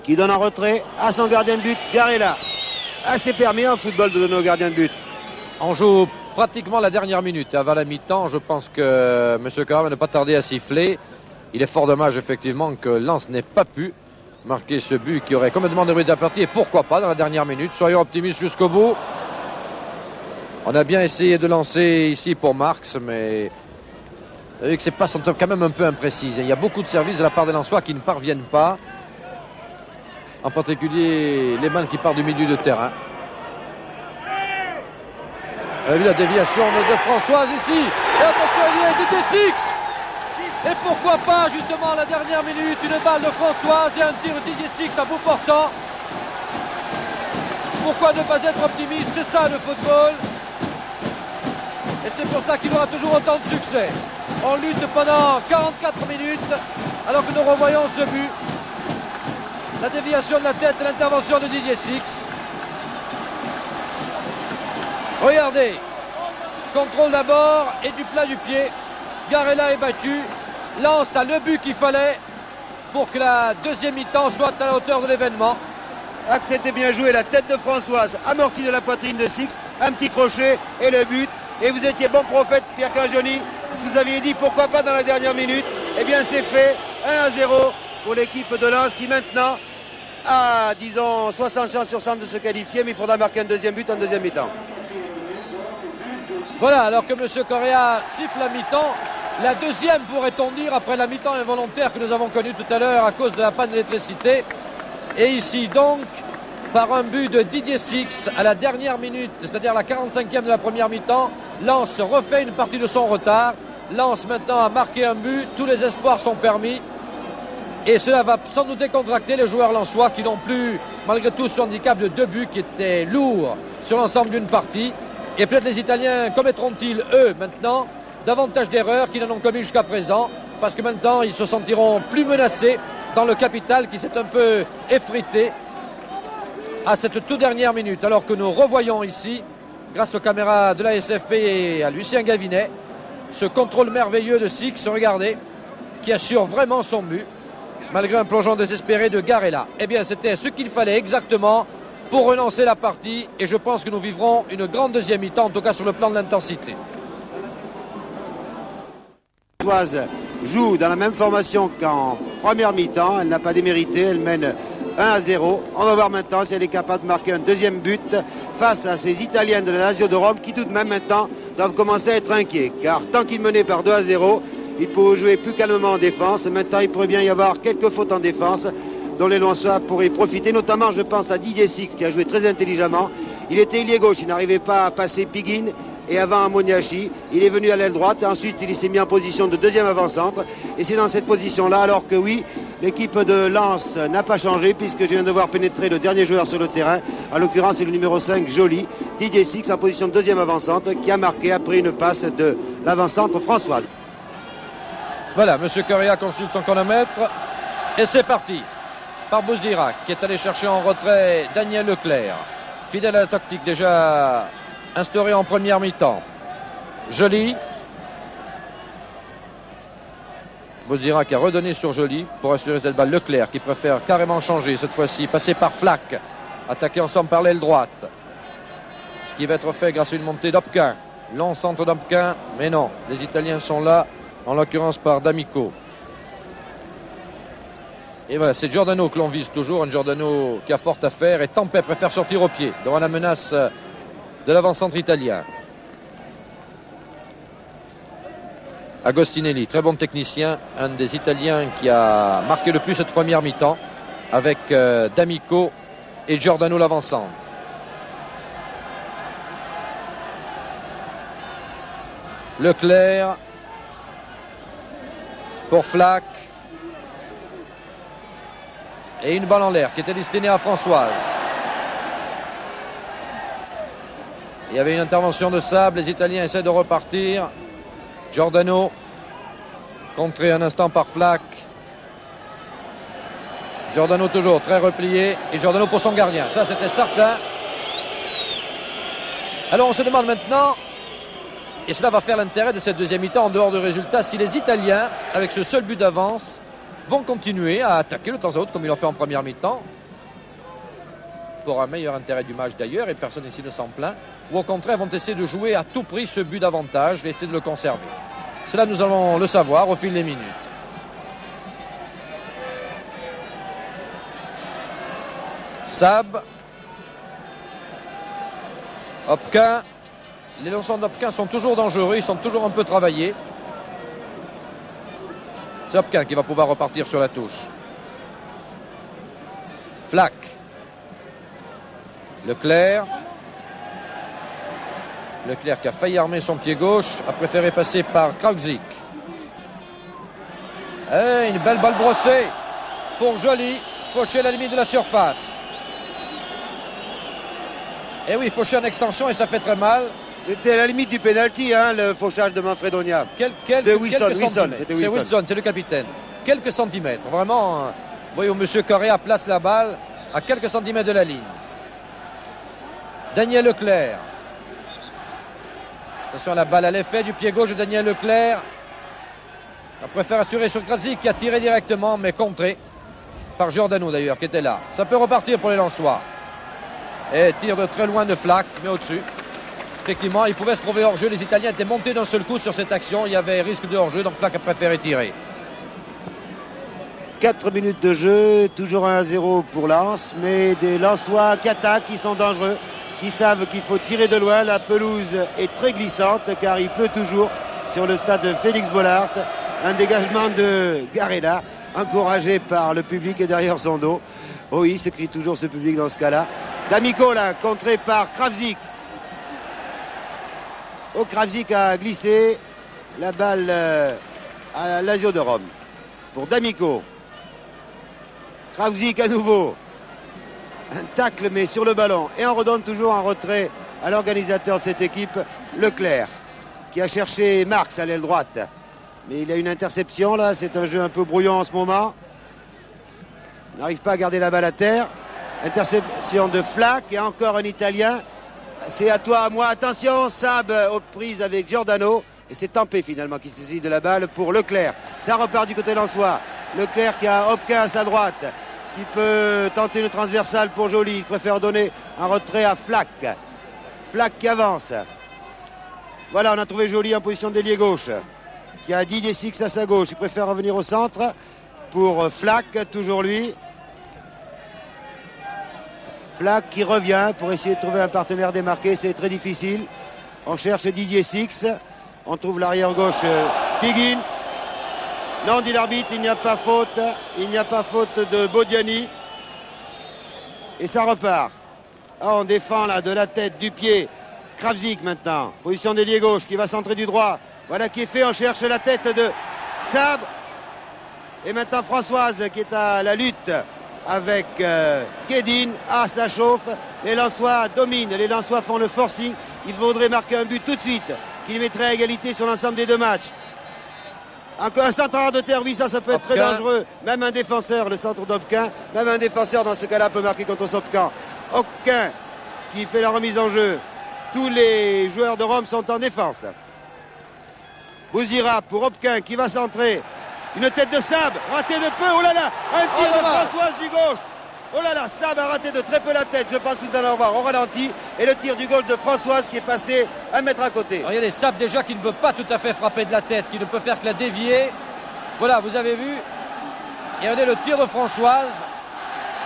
Qui donne en retrait à son gardien de but, Garella. Assez permis en football de donner au gardien de but. On joue pratiquement la dernière minute. Avant la mi-temps, je pense que M. Carré va ne pas tarder à siffler. Il est fort dommage effectivement que Lens n'ait pas pu marquer ce but qui aurait complètement débridé la partie. Et pourquoi pas dans la dernière minute. Soyons optimistes jusqu'au bout. On a bien essayé de lancer ici pour Marx, mais vous voyez que ces passes sont quand même un peu imprécises. Il y a beaucoup de services de la part des Lensois qui ne parviennent pas. En particulier les balles qui partent du milieu de terrain. On a vu la déviation de Françoise ici. Et attention, il y a Didier Six. Et pourquoi pas justement à la dernière minute une balle de Françoise et un tir de Didier Six à bout portant. Pourquoi ne pas être optimiste? C'est ça le football. Et c'est pour ça qu'il aura toujours autant de succès. On lutte pendant 44 minutes alors que nous revoyons ce but. La déviation de la tête et l'intervention de Didier Six. Regardez. Contrôle d'abord et du plat du pied. Garella est battu. Lens a le but qu'il fallait pour que la deuxième mi-temps soit à la hauteur de l'événement. Ah, que c'était bien joué, la tête de Françoise, amortie de la poitrine de Six, un petit crochet et le but. Et vous étiez bon prophète, Pierre Cangioni. Si vous aviez dit pourquoi pas dans la dernière minute, eh bien c'est fait. 1-0 pour l'équipe de Lens qui maintenant a, disons, 60 chances sur 100 de se qualifier, mais il faudra marquer un deuxième but en deuxième mi-temps. Voilà, alors que M. Correa siffle la mi-temps. La deuxième, pourrait-on dire, après la mi-temps involontaire que nous avons connue tout à l'heure à cause de la panne d'électricité. Et ici donc, par un but de Didier Six à la dernière minute, c'est-à-dire la 45e de la première mi-temps, Lens refait une partie de son retard. Lens maintenant a marqué un but, tous les espoirs sont permis. Et cela va sans doute décontracter les joueurs lensois qui n'ont plus, malgré tout, ce handicap de 2 buts qui était lourd sur l'ensemble d'une partie. Et peut-être les Italiens commettront-ils, eux, maintenant, davantage d'erreurs qu'ils n'en ont commis jusqu'à présent, parce que maintenant, ils se sentiront plus menacés dans le capital qui s'est un peu effrité à cette toute dernière minute. Alors que nous revoyons ici, grâce aux caméras de la SFP et à Lucien Gavinet, ce contrôle merveilleux de Six, regardez, qui assure vraiment son but, malgré un plongeon désespéré de Garella. Eh bien, c'était ce qu'il fallait exactement pour relancer la partie, et je pense que nous vivrons une grande deuxième mi-temps, en tout cas sur le plan de l'intensité. Françoise joue dans la même formation qu'en première mi-temps, elle n'a pas démérité, elle mène 1-0. On va voir maintenant si elle est capable de marquer un deuxième but face à ces Italiens de la Lazio de Rome qui tout de même maintenant doivent commencer à être inquiets. Car tant qu'ils menaient par 2-0, ils pouvaient jouer plus calmement en défense. Maintenant, il pourrait bien y avoir quelques fautes en défense dont les Lensois pourraient profiter. Notamment, je pense à Didier Six qui a joué très intelligemment. Il était ailier gauche, il n'arrivait pas à passer Piguin. Et avant Amoniachi, il est venu à l'aile droite, ensuite il s'est mis en position de deuxième avant-centre. Et c'est dans cette position-là, alors que oui, l'équipe de Lens n'a pas changé, puisque je viens de voir pénétrer le dernier joueur sur le terrain. En l'occurrence, c'est le numéro 5, Joly, Didier Six, en position de deuxième avant-centre, qui a marqué après une passe de l'avant-centre Françoise. Voilà, M. Correa consulte son chronomètre. Et c'est parti. Par Bouzdira, qui est allé chercher en retrait Daniel Leclerc. Fidèle à la tactique déjà instauré en première mi-temps. Joly. Bouzdira qui a redonné sur Joly pour assurer cette balle. Leclerc qui préfère carrément changer cette fois-ci, passer par Flack, attaquer ensemble par l'aile droite. Ce qui va être fait grâce à une montée d'Opquin. Long centre d'Opquin, mais non, les Italiens sont là, en l'occurrence par D'Amico. Et voilà, c'est Giordano que l'on vise toujours, un Giordano qui a fort à faire, et Tempeh préfère sortir au pied devant la menace de l'avant-centre italien. Agostinelli, très bon technicien, un des Italiens qui a marqué le plus cette première mi-temps, avec D'Amico et Giordano l'avant-centre. Leclerc pour Flack. Et une balle en l'air qui était destinée à Françoise. Il y avait une intervention de Sable, les Italiens essaient de repartir. Giordano, contré un instant par Flack. Giordano toujours très replié, et Giordano pour son gardien, ça c'était certain. Alors on se demande maintenant, et cela va faire l'intérêt de cette deuxième mi-temps en dehors de résultats, si les Italiens, avec ce seul but d'avance, vont continuer à attaquer de temps à autre comme ils l'ont fait en première mi-temps. pour un meilleur intérêt du match d'ailleurs, et personne ici ne s'en plaint, ou au contraire vont essayer de jouer à tout prix ce but d'avantage et essayer de le conserver. Cela, nous allons le savoir au fil des minutes. Sab. Hopquin. Les lanceurs d'Hopquin sont toujours dangereux, ils sont toujours un peu travaillés. C'est Hopquin qui va pouvoir repartir sur la touche. Flack. Leclerc. Leclerc qui a failli armer son pied gauche, a préféré passer par Krautzik. Et une belle balle brossée pour Joly. Fauché à la limite de la surface. Et oui, fauché en extension et ça fait très mal. C'était à la limite du pénalty, hein, le fauchage de Manfredonia. De Wilson, c'est Wilson, c'est le capitaine. Quelques centimètres, vraiment. Vous voyez où M. Correa place la balle à quelques centimètres de la ligne. Daniel Leclerc. Attention à la balle à l'effet du pied gauche de Daniel Leclerc. On préfère assurer sur Krautzik qui a tiré directement, mais contré par Giordano d'ailleurs, qui était là. Ça peut repartir pour les Lensois. Et tir de très loin de Flack, mais au-dessus. Effectivement, il pouvait se trouver hors-jeu. Les Italiens étaient montés d'un seul coup sur cette action. Il y avait risque de hors-jeu, donc Flack a préféré tirer. 4 minutes de jeu, toujours 1-0 pour Lens, mais des Lensois qui attaquent, qui sont dangereux, qui savent qu'il faut tirer de loin. La pelouse est très glissante car il pleut toujours sur le stade de Félix Bollaert. Un dégagement de Garella, encouragé par le public et derrière son dos. Oh oui, se crie toujours ce public dans ce cas-là. D'Amico là, contré par Krautzik. Oh, Krautzik a glissé la balle à Lazio de Rome pour D'Amico. Krautzik à nouveau. Un tacle mais sur le ballon. Et on redonne toujours un retrait à l'organisateur de cette équipe, Leclerc, qui a cherché Marx à l'aile droite. Mais il a une interception là, c'est un jeu un peu brouillon en ce moment. Il n'arrive pas à garder la balle à terre. Interception de Flack et encore un Italien. C'est à toi, à moi. Attention, Sab aux prises avec Giordano. Et c'est Tempé finalement qui saisit de la balle pour Leclerc. Ça repart du côté lensois. Leclerc qui a Hopquin à sa droite, qui peut tenter une transversale pour Joly. Il préfère donner un retrait à Flack. Flack qui avance. Voilà, on a trouvé Joly en position d'ailier gauche, qui a Didier Six à sa gauche. Il préfère revenir au centre pour Flack, toujours lui. Flack qui revient pour essayer de trouver un partenaire démarqué, c'est très difficile. On cherche Didier Six, on trouve l'arrière gauche Piguin. Non, dit l'arbitre, il n'y a pas faute. Il n'y a pas faute de Bodiani. Et ça repart. Ah, on défend là de la tête, du pied. Krautzik maintenant, position d'ailier gauche qui va centrer du droit. Voilà qui est fait, on cherche la tête de Sab. Et maintenant Françoise qui est à la lutte avec Guedin. Ah, ça chauffe. Les Lensois dominent, les Lensois font le forcing. Il faudrait marquer un but tout de suite qui mettrait à égalité sur l'ensemble des deux matchs. Encore un centre de terre, oui, ça peut être très dangereux. Même un défenseur, le centre d'Hopquin, même un défenseur dans ce cas-là peut marquer contre son Hopquin. Hopquin qui fait la remise en jeu. Tous les joueurs de Rome sont en défense. Bouzira pour Hopquin qui va centrer. Une tête de Sab, raté de peu, oh là là, un tir de Françoise du gauche. Oh là là, Sab a raté de très peu la tête, je pense que vous allez en voir au ralenti. Et le tir du gauche de Françoise qui est passé un mètre à côté. Alors, regardez, Sab déjà qui ne peut pas tout à fait frapper de la tête, qui ne peut faire que la dévier. Voilà, vous avez vu. Et regardez le tir de Françoise,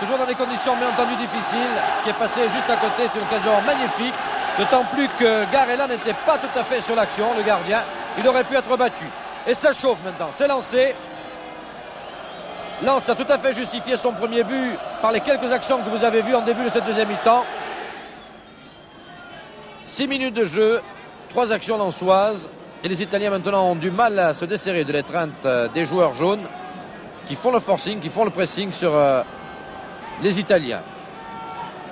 toujours dans des conditions bien entendu difficiles, qui est passé juste à côté, c'est une occasion magnifique. D'autant plus que Garella n'était pas tout à fait sur l'action, le gardien. Il aurait pu être battu. Et ça chauffe maintenant, c'est lancé. Lens a tout à fait justifié son premier but par les quelques actions que vous avez vues en début de cette deuxième mi-temps. 6 minutes de jeu, 3 actions lensoises. Et les Italiens maintenant ont du mal à se desserrer de l'étreinte des joueurs jaunes qui font le forcing, qui font le pressing sur les Italiens.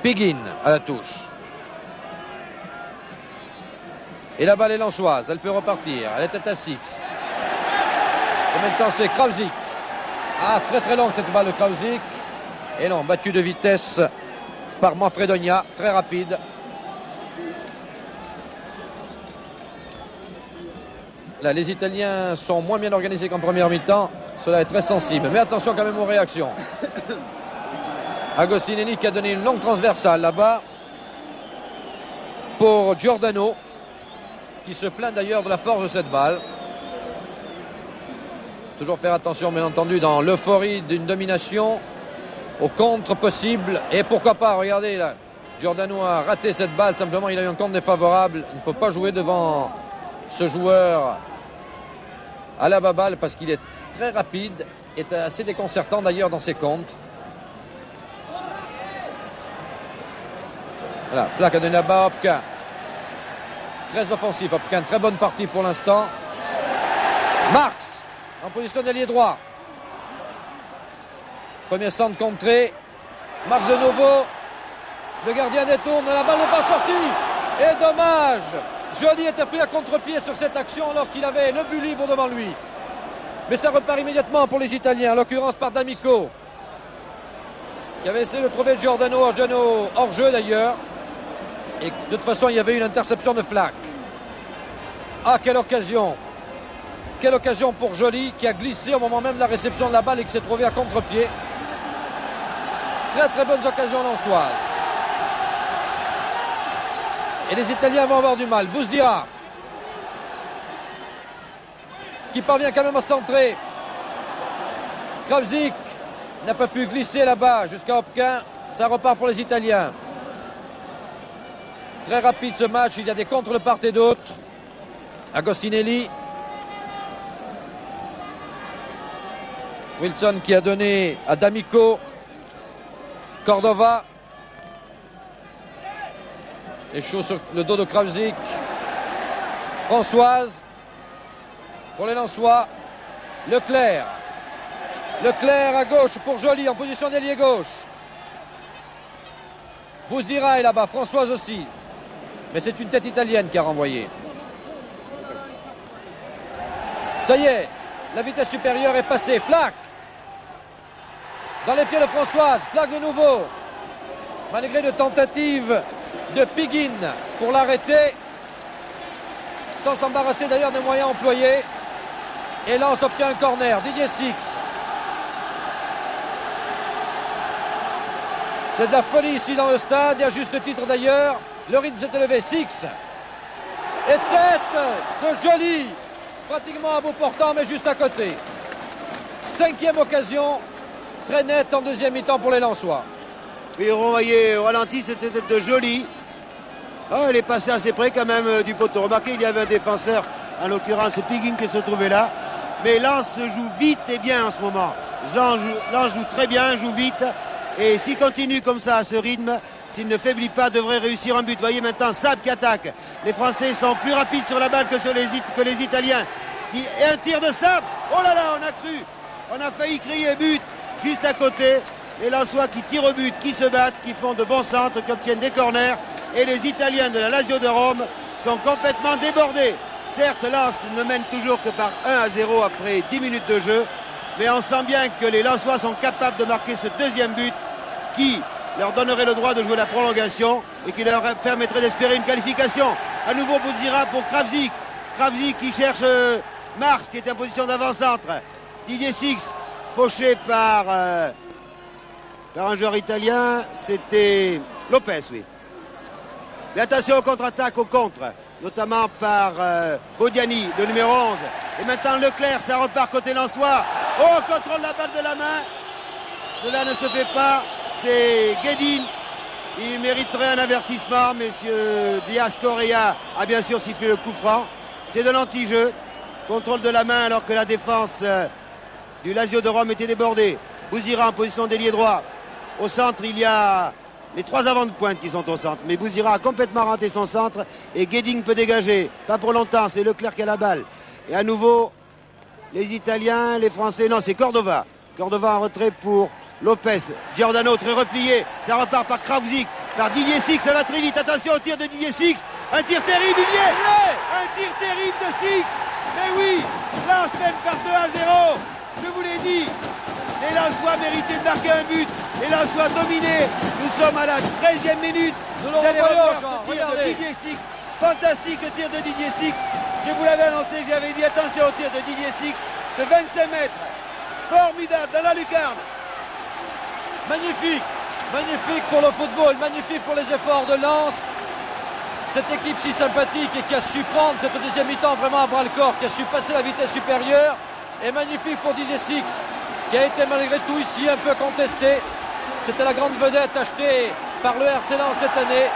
Piguin à la touche. Et la balle est lensoise, elle peut repartir. Elle était à 6. Et maintenant c'est Krautzik. Ah, très très longue cette balle de Krautzik. Et non, battu de vitesse par Manfredonia, très rapide. Là, les Italiens sont moins bien organisés qu'en première mi-temps. Cela est très sensible. Mais attention quand même aux réactions. Agostinelli qui a donné une longue transversale là-bas pour Giordano, qui se plaint d'ailleurs de la force de cette balle. Toujours faire attention, bien entendu, dans l'euphorie d'une domination, au contre possible. Et pourquoi pas, regardez là, Giordano a raté cette balle, simplement il a eu un contre défavorable. Il ne faut pas jouer devant ce joueur à la baballe parce qu'il est très rapide, est assez déconcertant d'ailleurs dans ses contres. Voilà, Flack a donné là-bas, Hopkin. Très offensif, Hopkin, très bonne partie pour l'instant. Marx, en position d'ailier droit. Premier centre contré. Marx de nouveau. Le gardien détourne, la balle n'est pas sortie. Et dommage. Joly était pris à contre-pied sur cette action alors qu'il avait le but libre devant lui. Mais ça repart immédiatement pour les Italiens, en l'occurrence par D'Amico, qui avait essayé de trouver Giordano hors jeu d'ailleurs. Et de toute façon, il y avait une interception de Flack. Ah, quelle occasion! Quelle occasion pour Joly, qui a glissé au moment même de la réception de la balle et qui s'est trouvé à contre-pied. Très très bonnes occasions lensoises. Et les Italiens vont avoir du mal. Bouzdira, qui parvient quand même à centrer. Kravzik n'a pas pu glisser là-bas jusqu'à Hopkin. Ça repart pour les Italiens. Très rapide ce match, il y a des contres de part et d'autre. Agostinelli. Wilson qui a donné à D'Amico. Cordova. Et chaud sur le dos de Kravzik. Françoise. Pour les Lensois. Leclerc. Leclerc à gauche pour Joly en position d'ailier gauche. Bouzdira est là-bas, Françoise aussi. Mais c'est une tête italienne qui a renvoyé. Ça y est, la vitesse supérieure est passée. Flack. Dans les pieds de Françoise. Flack de nouveau. Malgré de tentatives de Piguin pour l'arrêter. Sans s'embarrasser d'ailleurs des moyens employés. Et Lens obtient un corner. Didier Six. C'est de la folie ici dans le stade. Et à juste titre d'ailleurs. Le rythme s'est élevé. Six. Et tête de Joly. Pratiquement à bout portant, mais juste à côté. 5e occasion. Très nette en deuxième mi-temps pour les Lensois. Oui, on voyait au ralenti, c'était tête de Joly. Oh, elle est passée assez près quand même du poteau. Remarquez, il y avait un défenseur, en l'occurrence Piguin, qui se trouvait là. Mais Lens joue vite et bien en ce moment. Lens joue très bien, joue vite. Et s'il continue comme ça à ce rythme, s'il ne faiblit pas, devrait réussir un but. Vous voyez maintenant Sab qui attaque. Les Français sont plus rapides sur la balle que les Italiens. Et un tir de Sab. Oh là là, on a cru. On a failli crier but juste à côté. Les Lensois qui tirent au but, qui se battent, qui font de bons centres, qui obtiennent des corners. Et les Italiens de la Lazio de Rome sont complètement débordés. Certes, Lens ne mène toujours que par 1-0 après 10 minutes de jeu. Mais on sent bien que les Lensois sont capables de marquer ce deuxième but qui leur donnerait le droit de jouer la prolongation et qui leur permettrait d'espérer une qualification. À nouveau Bouzdira pour Kravzik. Kravzik qui cherche Marx qui est en position d'avant-centre. Didier Six, fauché par un joueur italien, c'était Lopez, oui. Mais attention au contre-attaque, au contre, notamment par Bodiani, le numéro 11. Et maintenant Leclerc, ça repart côté lensois. Oh, contrôle la balle de la main. Cela ne se fait pas. C'est Guedin. Il mériterait un avertissement. Messieurs Diaz Correa a bien sûr sifflé le coup franc. C'est de l'anti-jeu. Contrôle de la main alors que la défense du Lazio de Rome était débordée. Bouzdira en position d'ailier droit. Au centre, il y a les 3 avants de pointe qui sont au centre. Mais Bouzdira a complètement raté son centre. Et Guedin peut dégager. Pas pour longtemps. C'est Leclerc qui a la balle. Et à nouveau, les Italiens, les Français. Non, c'est Cordova. Cordova en retrait pour Lopez. Giordano très replié. Ça repart par Kravzik. Par Didier Six. Ça va très vite. Attention au tir de Didier Six. Un tir terrible. Il y est. Un tir terrible de Six. Mais oui. Lens mène par 2-0. Je vous l'ai dit. Les Lensois méritaient de marquer un but. Les Lensois dominés. Nous sommes à la 13e minute. Vous allez revoir ce tir de Didier Six. Fantastique tir de Didier Six. Je vous l'avais annoncé, j'avais dit attention au tir de Didier Six de 25 mètres. Formidable dans la lucarne. Magnifique. Magnifique pour le football, magnifique pour les efforts de Lens. Cette équipe si sympathique et qui a su prendre cette deuxième mi-temps vraiment à bras-le-corps, qui a su passer la vitesse supérieure. Et magnifique pour Didier Six, qui a été malgré tout ici un peu contesté. C'était la grande vedette achetée par le RC Lens cette année.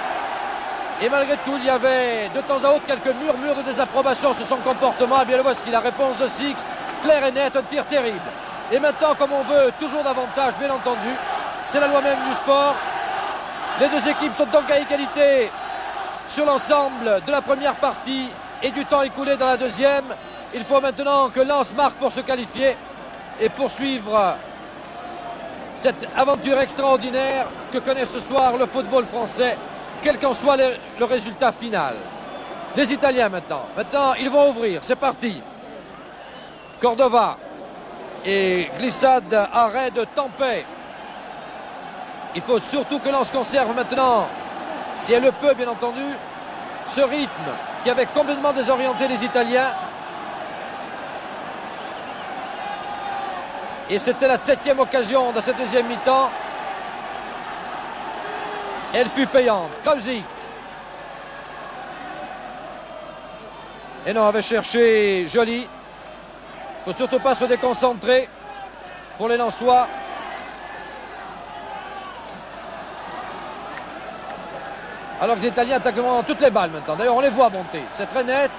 Et malgré tout, il y avait de temps à autre quelques murmures de désapprobation sur son comportement. Et bien le voici, la réponse de Six, claire et nette, un tir terrible. Et maintenant, comme on veut toujours davantage, bien entendu, c'est la loi même du sport. Les deux équipes sont donc à égalité sur l'ensemble de la première partie et du temps écoulé dans la deuxième. Il faut maintenant que Lens marque pour se qualifier et poursuivre cette aventure extraordinaire que connaît ce soir le football français, quel qu'en soit le résultat final. Les Italiens maintenant. Maintenant, ils vont ouvrir. C'est parti. Cordova et glissade arrêt de Tempeh. Il faut surtout que Lens conserve maintenant, si elle le peut bien entendu, ce rythme qui avait complètement désorienté les Italiens. Et c'était la 7e occasion de cette deuxième mi-temps. Elle fut payante. Krauzik. Et non, on avait cherché Joly. Il ne faut surtout pas se déconcentrer pour les Lensois. Alors que les Italiens attaquent vraiment toutes les balles maintenant. D'ailleurs, on les voit monter. C'est très net.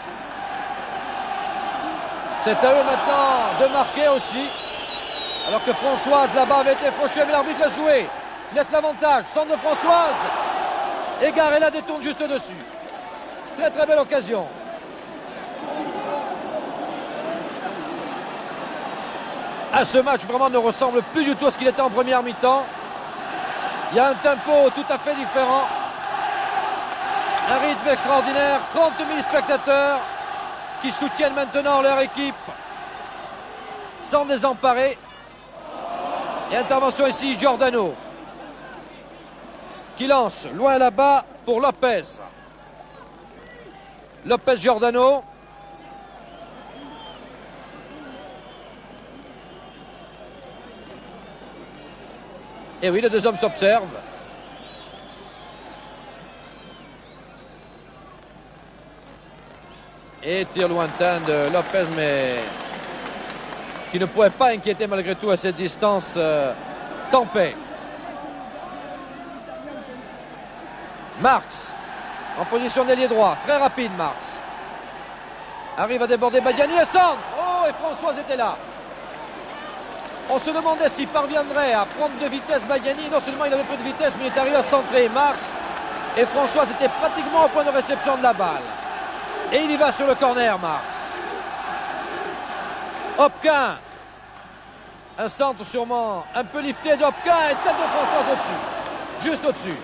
C'est à eux maintenant de marquer aussi. Alors que Françoise là-bas avait été fauchée, mais l'arbitre l'a joué. Il laisse l'avantage. Centre de Françoise. Et Garella détourne juste dessus. Très très belle occasion. Ah, ce match vraiment ne ressemble plus du tout à ce qu'il était en première mi-temps. Il y a un tempo tout à fait différent. Un rythme extraordinaire. 30 000 spectateurs qui soutiennent maintenant leur équipe sans désemparer. Et intervention ici, Giordano qui lance loin là-bas pour Lopez. Lopez Giordano. Et oui, les deux hommes s'observent. Et tir lointain de Lopez, mais qui ne pouvait pas inquiéter malgré tout à cette distance Tempeh. Marx en position d'ailier droit, très rapide Marx. Arrive à déborder Badiani et centre. Oh, et Françoise était là. On se demandait s'il parviendrait à prendre de vitesse Badiani. Non seulement il avait pris de vitesse, mais il est arrivé à centrer Marx. Et Françoise était pratiquement au point de réception de la balle. Et il y va sur le corner, Marx. Hopquin. Un centre sûrement un peu lifté d'Hopquin et tête de Françoise au-dessus. Juste au-dessus.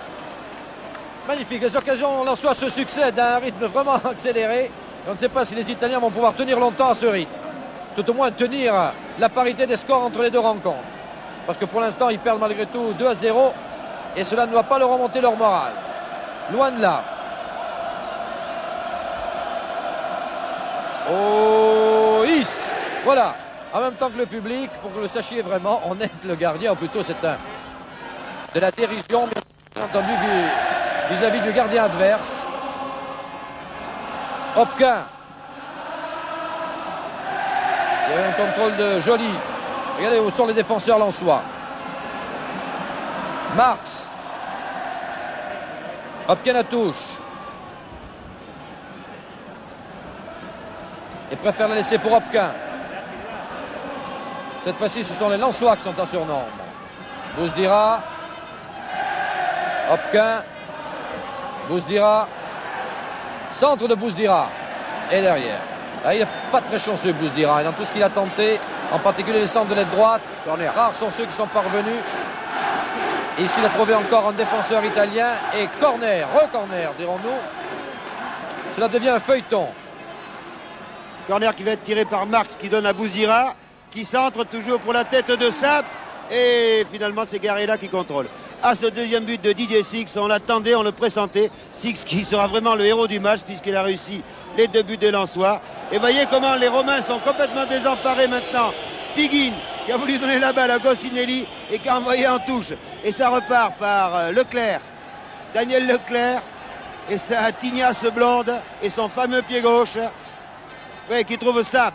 Magnifique. Les occasions lensois se succèdent à un rythme vraiment accéléré. On ne sait pas si les Italiens vont pouvoir tenir longtemps à ce rythme. Tout au moins tenir la parité des scores entre les deux rencontres. Parce que pour l'instant, ils perdent malgré tout 2-0. Et cela ne va pas leur remonter leur morale. Loin de là. Oh, Is. Voilà. En même temps que le public, pour que vous le sachiez vraiment, on aide le gardien, ou plutôt c'est de la dérision, bien entendu, vis-à-vis du gardien adverse. Hopquin. Il y a eu un contrôle de Joly. Regardez où sont les défenseurs lensois. Marx. Hopquin à touche. Et préfère la laisser pour Hopquin. Cette fois-ci, ce sont les Lensois qui sont en surnombre. Bouzdira. Hopquin. Bouzdira. Centre de Bouzdira. Et derrière. Ah, il n'est pas très chanceux, Bouzdira. Et dans tout ce qu'il a tenté, en particulier les centres de l'aile droite, corner. Rares sont ceux qui sont parvenus. Et ici, il a trouvé encore un défenseur italien. Et corner, re-corner, dirons-nous. Cela devient un feuilleton. Corner qui va être tiré par Marx, qui donne à Bouzdira, qui centre toujours pour la tête de Sap. Et finalement, c'est Garella qui contrôle. À ce deuxième but de Didier Six, on l'attendait, on le pressentait. Six qui sera vraiment le héros du match puisqu'il a réussi les deux buts des Lensois. Et voyez comment les Romains sont complètement désemparés maintenant. Figuin qui a voulu donner la balle à Gostinelli et qui a envoyé en touche. Et ça repart par Leclerc, Daniel Leclerc, et sa tignasse blonde et son fameux pied gauche, oui, qui trouve Sab.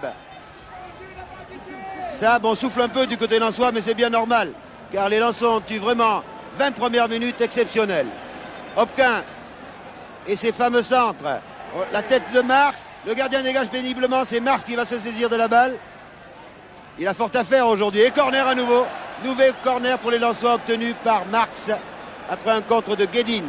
Sab, on souffle un peu du côté lensois, mais c'est bien normal, car les Lensois ont eu vraiment 20 premières minutes exceptionnelles. Hopquin et ses fameux centres. La tête de Marx, le gardien dégage péniblement, c'est Marx qui va se saisir de la balle. Il a fort à faire aujourd'hui. Et corner à nouveau. Nouvel corner pour les Lensois obtenu par Marx après un contre de Guédin.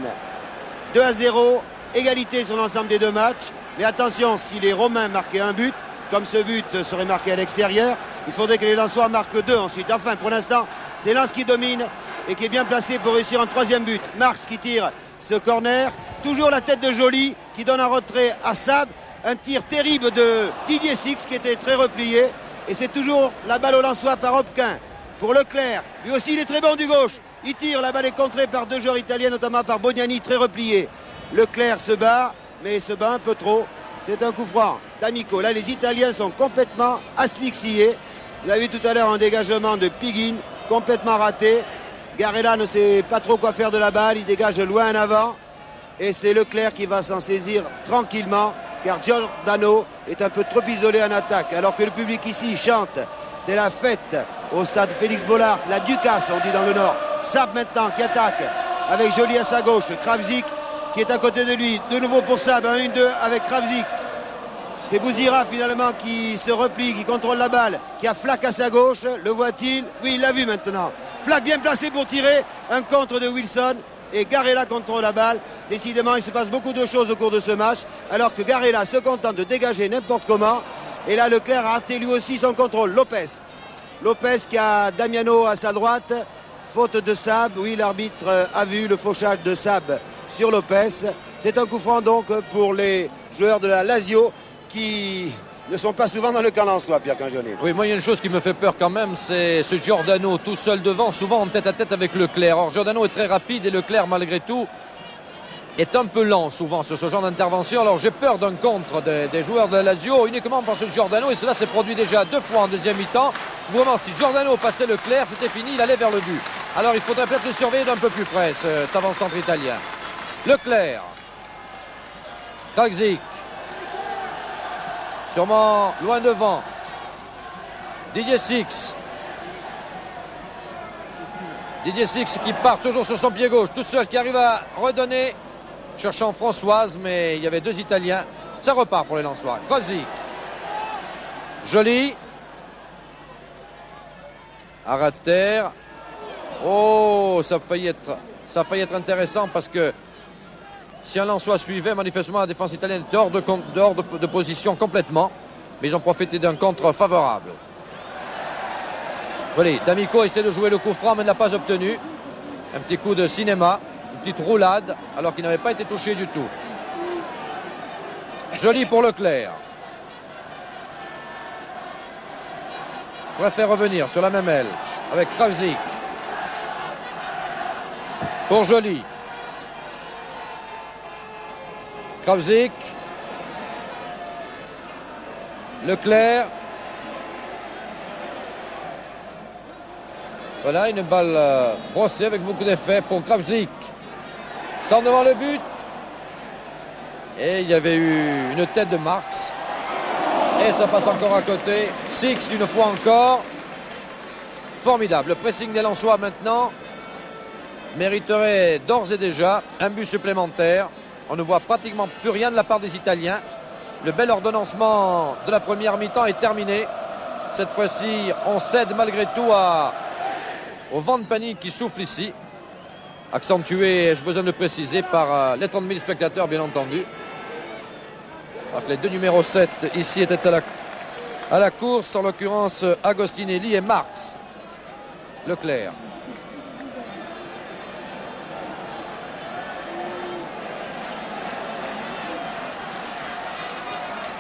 2-0, égalité sur l'ensemble des deux matchs. Mais attention, si les Romains marquaient un but, comme ce but serait marqué à l'extérieur, il faudrait que les Lensois marquent 2 ensuite. Enfin, pour l'instant, c'est Lens qui domine et qui est bien placé pour réussir un 3e but. Marx qui tire ce corner. Toujours la tête de Joly qui donne un retrait à Sab. Un tir terrible de Didier Six qui était très replié. Et c'est toujours la balle au Lensois par Hopquin. Pour Leclerc, lui aussi il est très bon du gauche. Il tire, la balle est contrée par 2 joueurs italiens, notamment par Bognani, très replié. Leclerc se bat, mais il se bat un peu trop. C'est un coup franc d'Amico. Là, les Italiens sont complètement asphyxiés. Vous avez vu tout à l'heure un dégagement de Piguin, complètement raté. Garella ne sait pas trop quoi faire de la balle, il dégage loin en avant. Et c'est Leclerc qui va s'en saisir tranquillement, car Giordano est un peu trop isolé en attaque. Alors que le public ici chante, c'est la fête au stade Félix Bollard, la Ducasse, on dit dans le Nord. Sab maintenant qui attaque avec Joly à sa gauche, Kravzik qui est à côté de lui. De nouveau pour Sab, un 1-2 avec Kravzik. C'est Bouzira finalement qui se replie, qui contrôle la balle, qui a Flack à sa gauche. Le voit-il? Oui, il l'a vu maintenant. Flack bien placé pour tirer. Un contre de Wilson. Et Garella contrôle la balle. Décidément, il se passe beaucoup de choses au cours de ce match. Alors que Garella se contente de dégager n'importe comment. Et là, Leclerc a raté lui aussi son contrôle. Lopez qui a Damiano à sa droite. Faute de Sab. Oui, l'arbitre a vu le fauchage de Sab sur Lopez. C'est un coup franc donc pour les joueurs de la Lazio qui ne sont pas souvent dans le camp lensois, Pierre Canjonnet. Oui, moi il y a une chose qui me fait peur quand même, c'est ce Giordano tout seul devant, souvent en tête à tête avec Leclerc. Or Giordano est très rapide et Leclerc malgré tout est un peu lent souvent sur ce genre d'intervention. Alors j'ai peur d'un contre des joueurs de la Lazio uniquement parce que Giordano, et cela s'est produit déjà 2 fois en deuxième mi-temps. Vraiment, si Giordano passait Leclerc, c'était fini, il allait vers le but. Alors il faudrait peut-être le surveiller d'un peu plus près, cet avant-centre italien. Leclerc, Kravzik, sûrement loin devant. Didier Six. Didier Six qui part toujours sur son pied gauche, tout seul, qui arrive à redonner, cherchant Françoise, mais il y avait 2 Italiens. Ça repart pour les Lensois. Kravzik. Joly. Arrêt de terre. Oh, ça a failli être intéressant parce que si un Lensois suivait, manifestement la défense italienne était hors de position complètement. Mais ils ont profité d'un contre favorable. Voilà, D'Amico essaie de jouer le coup franc mais ne l'a pas obtenu. Un petit coup de cinéma, une petite roulade alors qu'il n'avait pas été touché du tout. Joly pour Leclerc. Préfère revenir sur la même aile avec Kravzik. Pour Joly. Kravzik. Leclerc. Voilà, une balle brossée avec beaucoup d'effet pour Kravzik. Sans devant le but. Et il y avait eu une tête de Marx. Et ça passe encore à côté. Six une fois encore. Formidable. Le pressing des Lensois maintenant mériterait d'ores et déjà un but supplémentaire. On ne voit pratiquement plus rien de la part des Italiens. Le bel ordonnancement de la première mi-temps est terminé. Cette fois-ci, on cède malgré tout au vent de panique qui souffle ici. Accentué, ai-je besoin de préciser, par les 30 000 spectateurs, bien entendu. Alors que les 2 numéros 7 ici étaient à la course, en l'occurrence Agostinelli et Marx. Leclerc.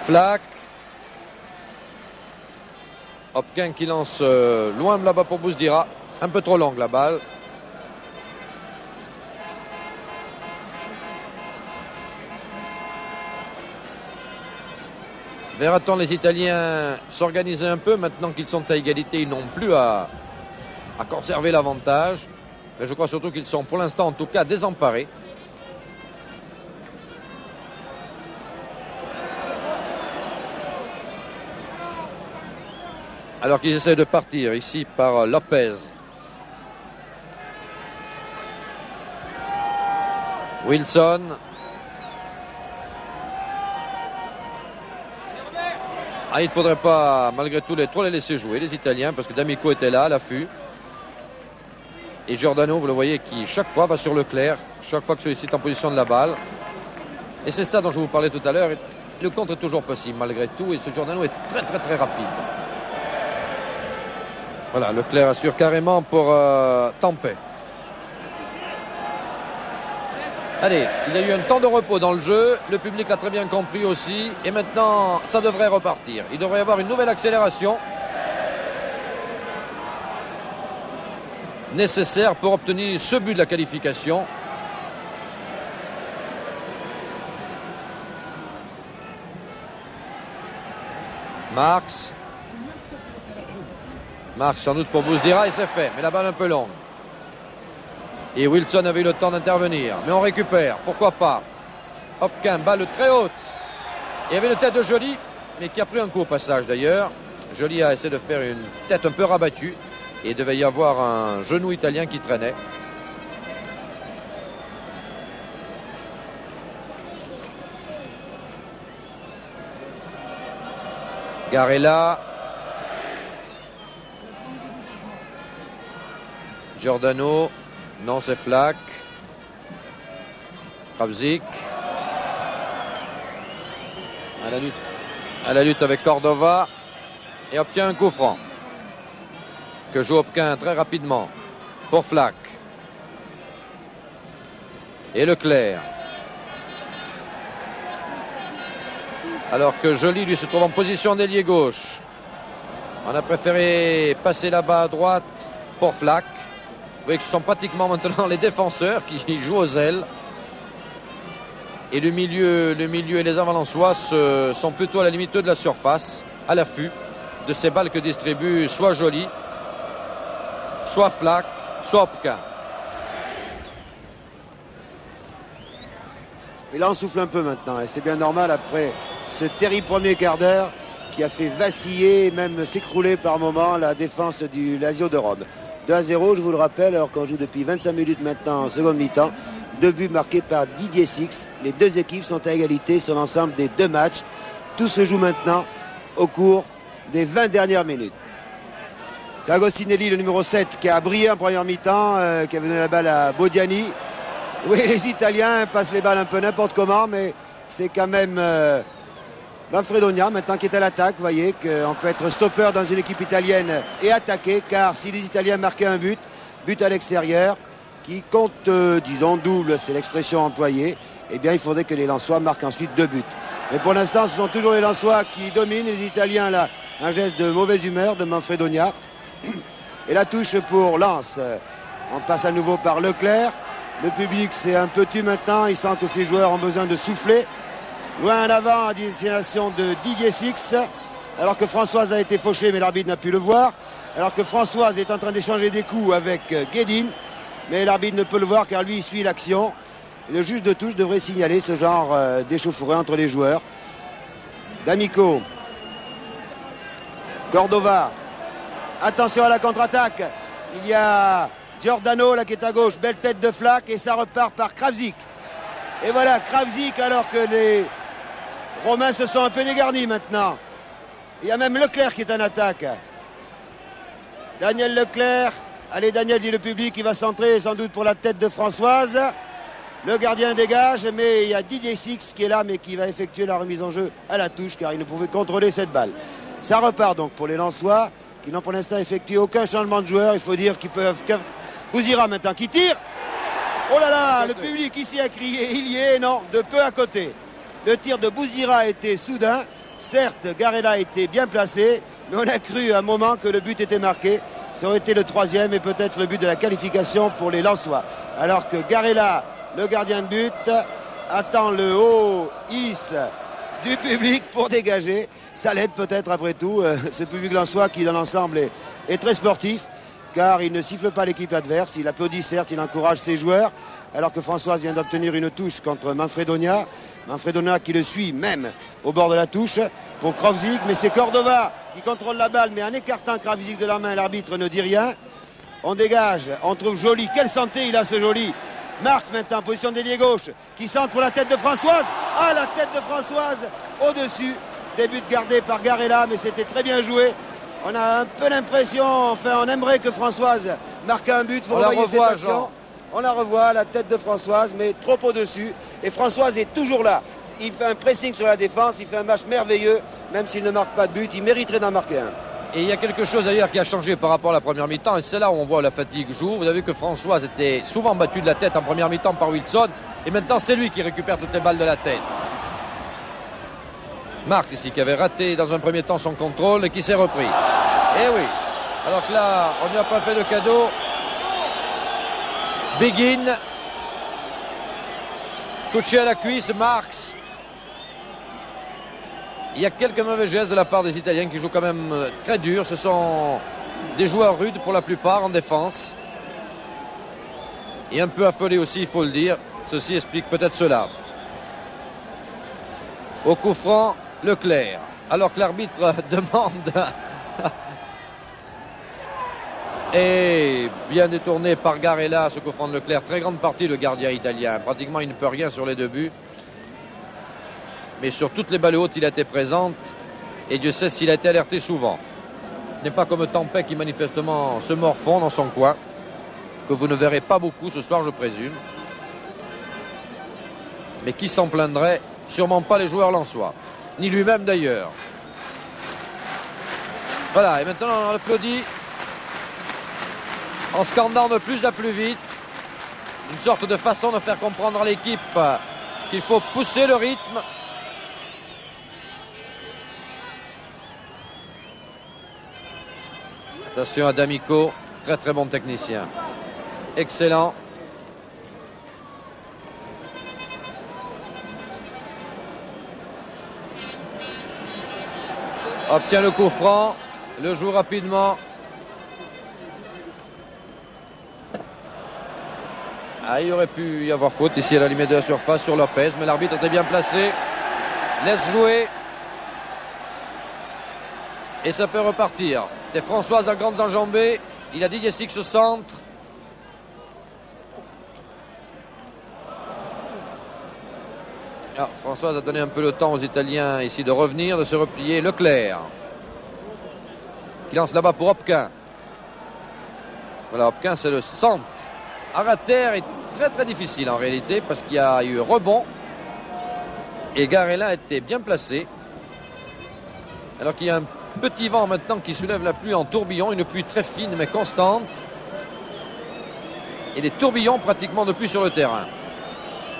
Flack. Hopquin qui lance loin là-bas pour Bouzdira. Un peu trop longue la balle. Verra-t-on les Italiens s'organiser un peu maintenant qu'ils sont à égalité, ils n'ont plus à conserver l'avantage. Mais je crois surtout qu'ils sont pour l'instant en tout cas désemparés. Alors qu'ils essaient de partir ici par Lopez. Wilson. Ah, il ne faudrait pas, malgré tout, trop les laisser jouer, les Italiens, parce que D'Amico était là, à l'affût. Et Giordano, vous le voyez, qui chaque fois va sur Leclerc, chaque fois que celui-ci est en position de la balle. Et c'est ça dont je vous parlais tout à l'heure. Le contre est toujours possible, malgré tout, et ce Giordano est très très très rapide. Voilà, Leclerc assure carrément pour Tempeh. Allez, il y a eu un temps de repos dans le jeu, le public l'a très bien compris aussi, et maintenant ça devrait repartir. Il devrait y avoir une nouvelle accélération nécessaire pour obtenir ce but de la qualification. Marx sans doute pour Bouzdira, et c'est fait, mais la balle un peu longue. Et Wilson avait eu le temps d'intervenir. Mais on récupère, pourquoi pas. Hopkin, balle très haute. Il y avait une tête de Joly, mais qui a pris un coup au passage d'ailleurs. Joly a essayé de faire une tête un peu rabattue. Et il devait y avoir un genou italien qui traînait. Garella. Giordano. Non, c'est Flack. Kravzik. À la lutte avec Cordova. Et obtient un coup franc. Que joue Hopkin très rapidement. Pour Flack. Et Leclerc. Alors que Joly, lui, se trouve en position d'ailier gauche. On a préféré passer là-bas à droite pour Flack. Vous voyez que ce sont pratiquement maintenant les défenseurs qui jouent aux ailes. Et le milieu et les avalançois sont plutôt à la limite de la surface, à l'affût de ces balles que distribue soit Joly, soit Flack, soit Hopkin. Et là on souffle un peu maintenant, et c'est bien normal après ce terrible premier quart d'heure qui a fait vaciller, même s'écrouler par moments la défense du Lazio de Rome. 2-0, je vous le rappelle, alors qu'on joue depuis 25 minutes maintenant en seconde mi-temps. 2 buts marqués par Didier Six. Les deux équipes sont à égalité sur l'ensemble des 2 matchs. Tout se joue maintenant au cours des 20 dernières minutes. C'est Agostinelli, le numéro 7, qui a brillé en première mi-temps, qui avait donné la balle à Bodiani. Oui, les Italiens passent les balles un peu n'importe comment, mais c'est quand même Manfredonia maintenant qui est à l'attaque. Vous voyez qu'on peut être stopper dans une équipe italienne et attaquer, car si les Italiens marquaient un but à l'extérieur, qui compte, disons, double, c'est l'expression employée, eh bien il faudrait que les Lensois marquent ensuite 2 buts. Mais pour l'instant, ce sont toujours les Lensois qui dominent. Les Italiens, là, un geste de mauvaise humeur de Manfredonia. Et la touche pour Lens. On passe à nouveau par Leclerc. Le public s'est un peu tu maintenant. Il sent que ses joueurs ont besoin de souffler. Loin en avant à destination de Didier Six. Alors que Françoise a été fauchée, mais l'arbitre n'a pu le voir. Alors que Françoise est en train d'échanger des coups avec Guédine. Mais l'arbitre ne peut le voir car lui il suit l'action. Le juge de touche devrait signaler ce genre d'échauffourée entre les joueurs. D'Amico. Cordova. Attention à la contre-attaque. Il y a Giordano là qui est à gauche. Belle tête de Flack et ça repart par Kravzik. Et voilà Kravzik alors que les Romains se sont un peu dégarnis maintenant. Il y a même Leclerc qui est en attaque. Daniel Leclerc. Allez Daniel, dit le public, il va centrer sans doute pour la tête de Françoise. Le gardien dégage, mais il y a Didier Six qui est là, mais qui va effectuer la remise en jeu à la touche, car il ne pouvait contrôler cette balle. Ça repart donc pour les Lensois, qui n'ont pour l'instant effectué aucun changement de joueur. Il faut dire qu'ils peuvent... Bouzdira maintenant qui tire. Oh là là, le public ici a crié, il y est, non, de peu à côté. Le tir de Bouzdira a été soudain. Certes, Garella était bien placé, mais on a cru à un moment que le but était marqué. Ça aurait été le 3e et peut-être le but de la qualification pour les Lensois. Alors que Garella, le gardien de but, attend le haut hisse du public pour dégager. Ça l'aide peut-être après tout, ce public lensois qui dans l'ensemble est très sportif. car il ne siffle pas l'équipe adverse. Il applaudit certes, il encourage ses joueurs, alors que Françoise vient d'obtenir une touche contre Manfredonia. Manfredonia qui le suit même au bord de la touche pour Kravzik, mais c'est Cordova qui contrôle la balle, mais en écartant Kravzik de la main, l'arbitre ne dit rien. On dégage, on trouve Joly. Quelle santé il a, ce Joly. Marx maintenant, position d'ailier gauche, qui centre pour la tête de Françoise. Ah, la tête de Françoise au-dessus. Début gardé par Garella, mais c'était très bien joué. On a un peu l'impression, enfin on aimerait que Françoise marque un but. Vous revoyez cette action. On la revoit, la tête de Françoise, mais trop au-dessus. Et Françoise est toujours là. Il fait un pressing sur la défense, il fait un match merveilleux. Même s'il ne marque pas de but, il mériterait d'en marquer un. Et il y a quelque chose d'ailleurs qui a changé par rapport à la première mi-temps, et c'est là où on voit la fatigue joue. Vous avez vu que Françoise était souvent battue de la tête en première mi-temps par Wilson, et maintenant c'est lui qui récupère toutes les balles de la tête. Marx ici qui avait raté dans un premier temps son contrôle et qui s'est repris. Et oui, alors que là on ne lui a pas fait de cadeau. Begin, touché à la cuisse, Marx. Il y a quelques mauvais gestes de la part des Italiens qui jouent quand même très dur. Ce sont des joueurs rudes pour la plupart en défense. Et un peu affolés aussi, il faut le dire. Ceci explique peut-être cela. Au coup franc, Leclerc. Alors que l'arbitre demande... Et bien détourné par Garella, ce coup franc de Leclerc. Très grande partie le gardien italien. Pratiquement, il ne peut rien sur les deux buts. Mais sur toutes les balles hautes, il a été présent. Et Dieu sait s'il a été alerté souvent. Ce n'est pas comme Tempeh qui manifestement se morfond dans son coin. Que vous ne verrez pas beaucoup ce soir, je présume. Mais qui s'en plaindrait? Sûrement pas les joueurs lensois. Ni lui-même d'ailleurs. Voilà, et maintenant on applaudit. En scandant de plus à plus vite. Une sorte de façon de faire comprendre à l'équipe qu'il faut pousser le rythme. Attention à D'Amico, très très bon technicien. Excellent. Obtient le coup franc, le joue rapidement. Ah, il aurait pu y avoir faute ici à la limite de la surface sur Lopez, mais l'arbitre était bien placé. Laisse jouer. Et ça peut repartir. C'est Françoise à grandes enjambées. Il a Didier Six au centre. Ah, Françoise a donné un peu le temps aux Italiens ici de revenir, de se replier. Leclerc qui lance là-bas pour Hopquin. Voilà, Hopquin c'est le centre. Arrêt à terre est très très difficile en réalité parce qu'il y a eu rebond. Et Garella était bien placé. Alors qu'il y a un petit vent maintenant qui soulève la pluie en tourbillon, une pluie très fine mais constante. Et des tourbillons pratiquement depuis sur le terrain.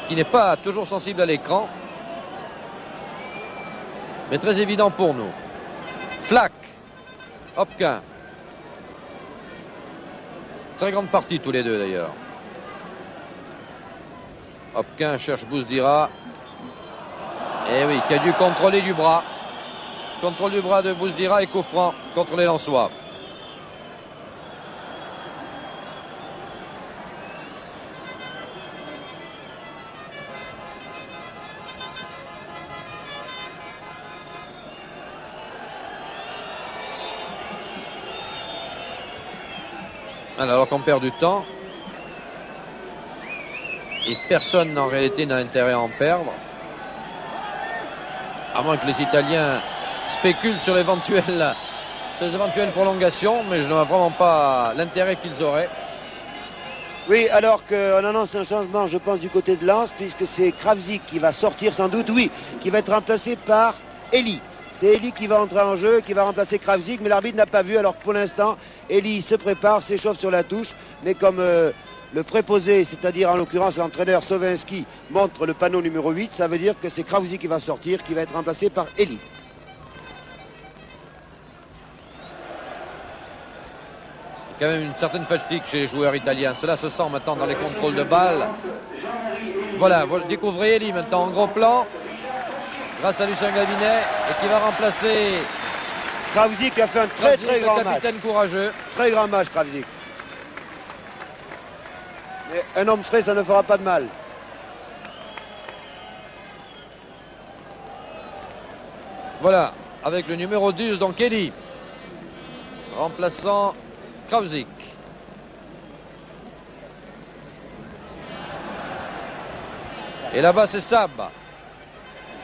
Qui n'est pas toujours sensible à l'écran. Mais très évident pour nous. Flack. Hopquin. Très grande partie tous les deux d'ailleurs. Hopquin cherche Bouzdira. Et oui, qui a dû contrôler du bras. Contrôle du bras de Bouzdira et coup franc contre les Lensois. Alors qu'on perd du temps. Et personne en réalité n'a intérêt à en perdre. À moins que les Italiens spéculent sur l'éventuelle prolongation, mais je ne vois vraiment pas l'intérêt qu'ils auraient. Oui, alors qu'on annonce un changement, je pense, du côté de Lens, puisque c'est Kravzik qui va sortir sans doute, oui, qui va être remplacé par Elie. C'est Elie qui va entrer en jeu, qui va remplacer Kravzik, mais l'arbitre n'a pas vu, alors que pour l'instant, Elie se prépare, s'échauffe sur la touche, mais comme le préposé, c'est-à-dire en l'occurrence l'entraîneur Sovinski, montre le panneau numéro 8, ça veut dire que c'est Kravzik qui va sortir, qui va être remplacé par Elie. Quand même une certaine fatigue chez les joueurs italiens. Cela se sent maintenant dans les contrôles de balles. Voilà, vous découvrez Elie maintenant en gros plan. Grâce à Lucien Gabinet et qui va remplacer Kravzik qui a fait un très grand match. Capitaine courageux. Très grand match Kravzik. Mais un homme frais, ça ne fera pas de mal. Voilà, avec le numéro 10, donc Kelly, remplaçant Krausik. Et là-bas, c'est Sab.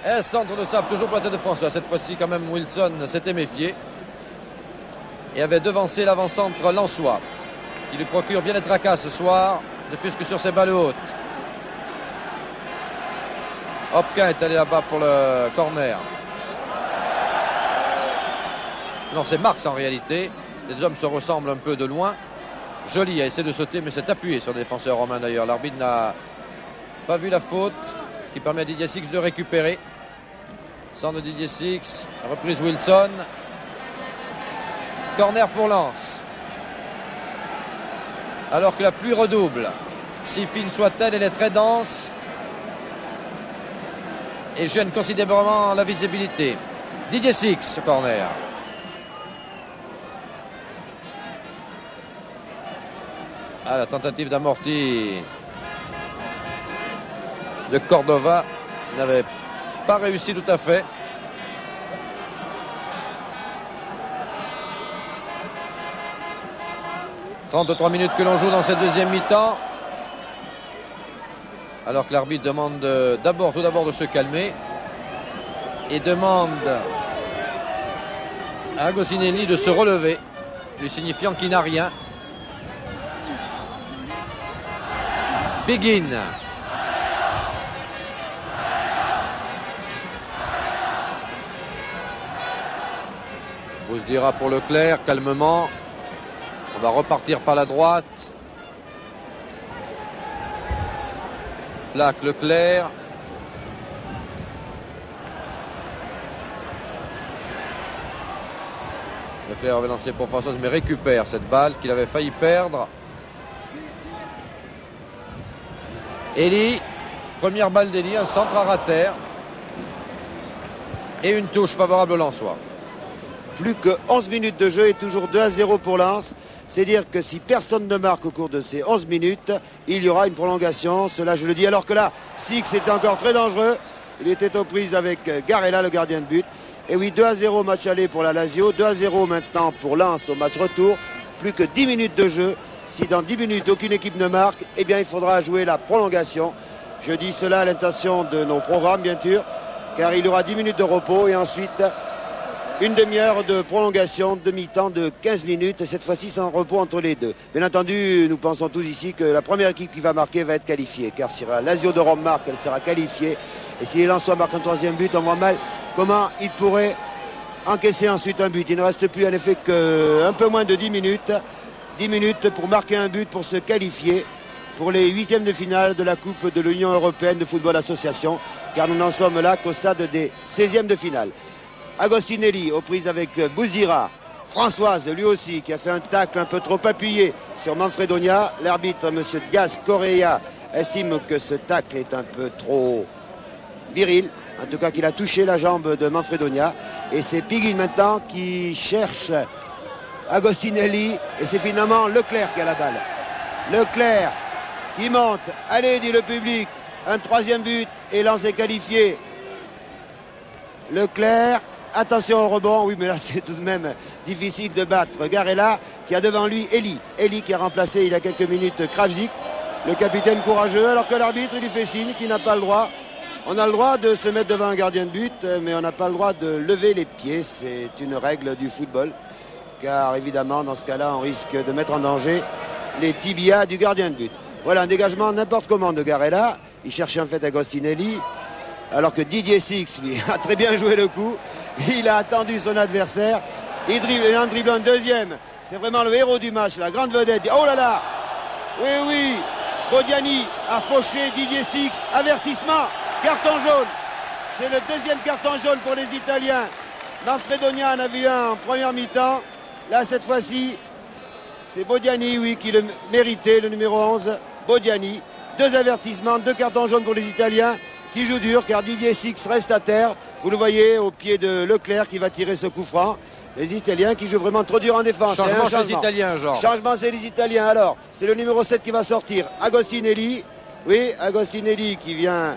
Et centre de Sab, toujours pour la tête de François. Cette fois-ci, quand même, Wilson s'était méfié et avait devancé l'avant-centre lensois, qui lui procure bien des tracas ce soir, ne fût-ce que sur ses balles hautes. Hopquin est allé là-bas pour le corner. Non, c'est Marx en réalité. Les deux hommes se ressemblent un peu de loin. Joly a essayé de sauter, mais s'est appuyé sur le défenseur romain d'ailleurs. L'arbitre n'a pas vu la faute, ce qui permet à Didier Six de récupérer. Centre de Didier Six, reprise Wilson. Corner pour Lens. Alors que la pluie redouble. Si fine soit-elle, elle est très dense et gêne considérablement la visibilité. Didier Six, corner. Ah, la tentative d'amorti de Cordova n'avait pas réussi tout à fait. « 33 minutes que l'on joue dans cette deuxième mi-temps. » Alors que l'arbitre demande tout d'abord de se calmer. Et demande à Agostinelli de se relever, lui signifiant qu'il n'a rien. Begin. Bousdira pour Leclerc, calmement. On va repartir par la droite. Flac, Leclerc. Leclerc avait lancé pour Françoise, mais récupère cette balle qu'il avait failli perdre. Elie, première balle d'Elie, un centre à terre. Et une touche favorable au Lensois. Plus que 11 minutes de jeu et toujours 2-0 pour Lens. C'est dire que si personne ne marque au cours de ces 11 minutes, il y aura une prolongation. Cela, je le dis. Alors que là, Six était encore très dangereux. Il était aux prises avec Garella, le gardien de but. Et oui, 2-0 match aller pour la Lazio. 2-0 maintenant pour Lens au match retour. Plus que 10 minutes de jeu. Si dans 10 minutes, aucune équipe ne marque, eh bien, il faudra jouer la prolongation. Je dis cela à l'intention de nos programmes, bien sûr, car il y aura 10 minutes de repos et ensuite une demi-heure de prolongation, demi-temps de 15 minutes, et cette fois-ci sans repos entre les deux. Bien entendu, nous pensons tous ici que la première équipe qui va marquer va être qualifiée, car si la Lazio de Rome marque, elle sera qualifiée. Et si les Lensois marquent un troisième but, on voit mal comment ils pourraient encaisser ensuite un but. Il ne reste plus en effet qu'un peu moins de 10 minutes. 10 minutes pour marquer un but pour se qualifier pour les huitièmes de finale de la Coupe de l'Union Européenne de Football Association, car nous n'en sommes là qu'au stade des 16e de finale. Agostinelli aux prises avec Bouzira. Françoise, lui aussi, qui a fait un tacle un peu trop appuyé sur Manfredonia. L'arbitre, M. Diaz Correa, estime que ce tacle est un peu trop viril. En tout cas, qu'il a touché la jambe de Manfredonia. Et c'est Piguin maintenant qui cherche Agostinelli. Et c'est finalement Leclerc qui a la balle. Leclerc qui monte. Allez, dit le public. Un troisième but et Lens est qualifié. Leclerc. Attention au rebond, oui mais là c'est tout de même difficile de battre Garella qui a devant lui Elie. Elie qui a remplacé il y a quelques minutes Krausik, le capitaine courageux, alors que l'arbitre lui fait signe qu'il n'a pas le droit. On a le droit de se mettre devant un gardien de but, mais on n'a pas le droit de lever les pieds, c'est une règle du football. Car évidemment dans ce cas-là on risque de mettre en danger les tibias du gardien de but. Voilà un dégagement n'importe comment de Garella, il cherchait en fait Agostinelli, alors que Didier Six lui a très bien joué le coup. Il a attendu son adversaire. Il dribble, il en dribble un deuxième. C'est vraiment le héros du match, la grande vedette. Oh là là! Oui, oui! Bodiani a fauché Didier Six. Avertissement. Carton jaune. C'est le deuxième carton jaune pour les Italiens. Manfredonia en a vu un en première mi-temps. Là, cette fois-ci, c'est Bodiani, oui, qui le méritait, le numéro 11. Bodiani. 2 avertissements, 2 cartons jaunes pour les Italiens qui jouent dur car Didier Six reste à terre. Vous le voyez au pied de Leclerc qui va tirer ce coup franc. Les Italiens qui jouent vraiment trop dur en défense. Changement chez les Changement. Italiens, genre. Changement, c'est les Italiens. Alors, c'est le numéro 7 qui va sortir. Agostinelli. Oui, Agostinelli qui a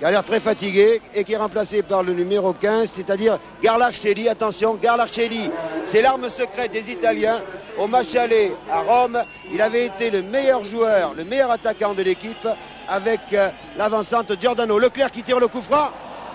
l'air très fatigué et qui est remplacé par le numéro 15, c'est-à-dire Garlachelli. Attention, Garlachelli, c'est l'arme secrète des Italiens. Au match aller à Rome, il avait été le meilleur joueur, le meilleur attaquant de l'équipe avec l'avancante Giordano. Leclerc qui tire le coup franc.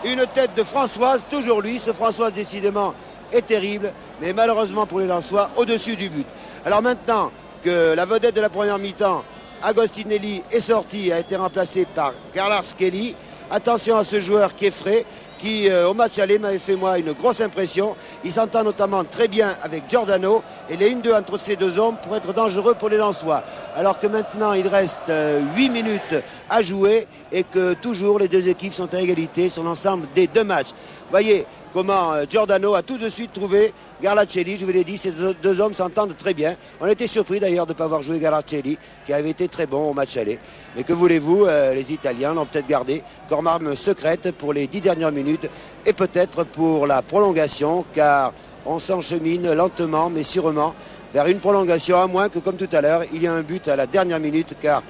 Une tête de Françoise, toujours lui. Ce Françoise, décidément, est terrible, mais malheureusement pour les Lensois, au-dessus du but. Alors maintenant que la vedette de la première mi-temps, Agostinelli, est sorti, a été remplacé par Garlachelli. Attention à ce joueur qui est frais, qui au match aller m'avait fait moi une grosse impression. Il s'entend notamment très bien avec Giordano et les 1-2 entre ces deux hommes pour être dangereux pour les Lensois. Alors que maintenant il reste 8 minutes à jouer et que toujours les deux équipes sont à égalité sur l'ensemble des deux matchs. Voyez comment Giordano a tout de suite trouvé Garlachelli. Je vous l'ai dit, ces deux hommes s'entendent très bien. On était surpris d'ailleurs de ne pas avoir joué Garlachelli, qui avait été très bon au match aller. Mais que voulez-vous, les Italiens l'ont peut-être gardé comme arme secrète pour les 10 dernières minutes et peut-être pour la prolongation, car on s'enchemine lentement mais sûrement vers une prolongation, à moins que, comme tout à l'heure, il y ait un but à la dernière minute, car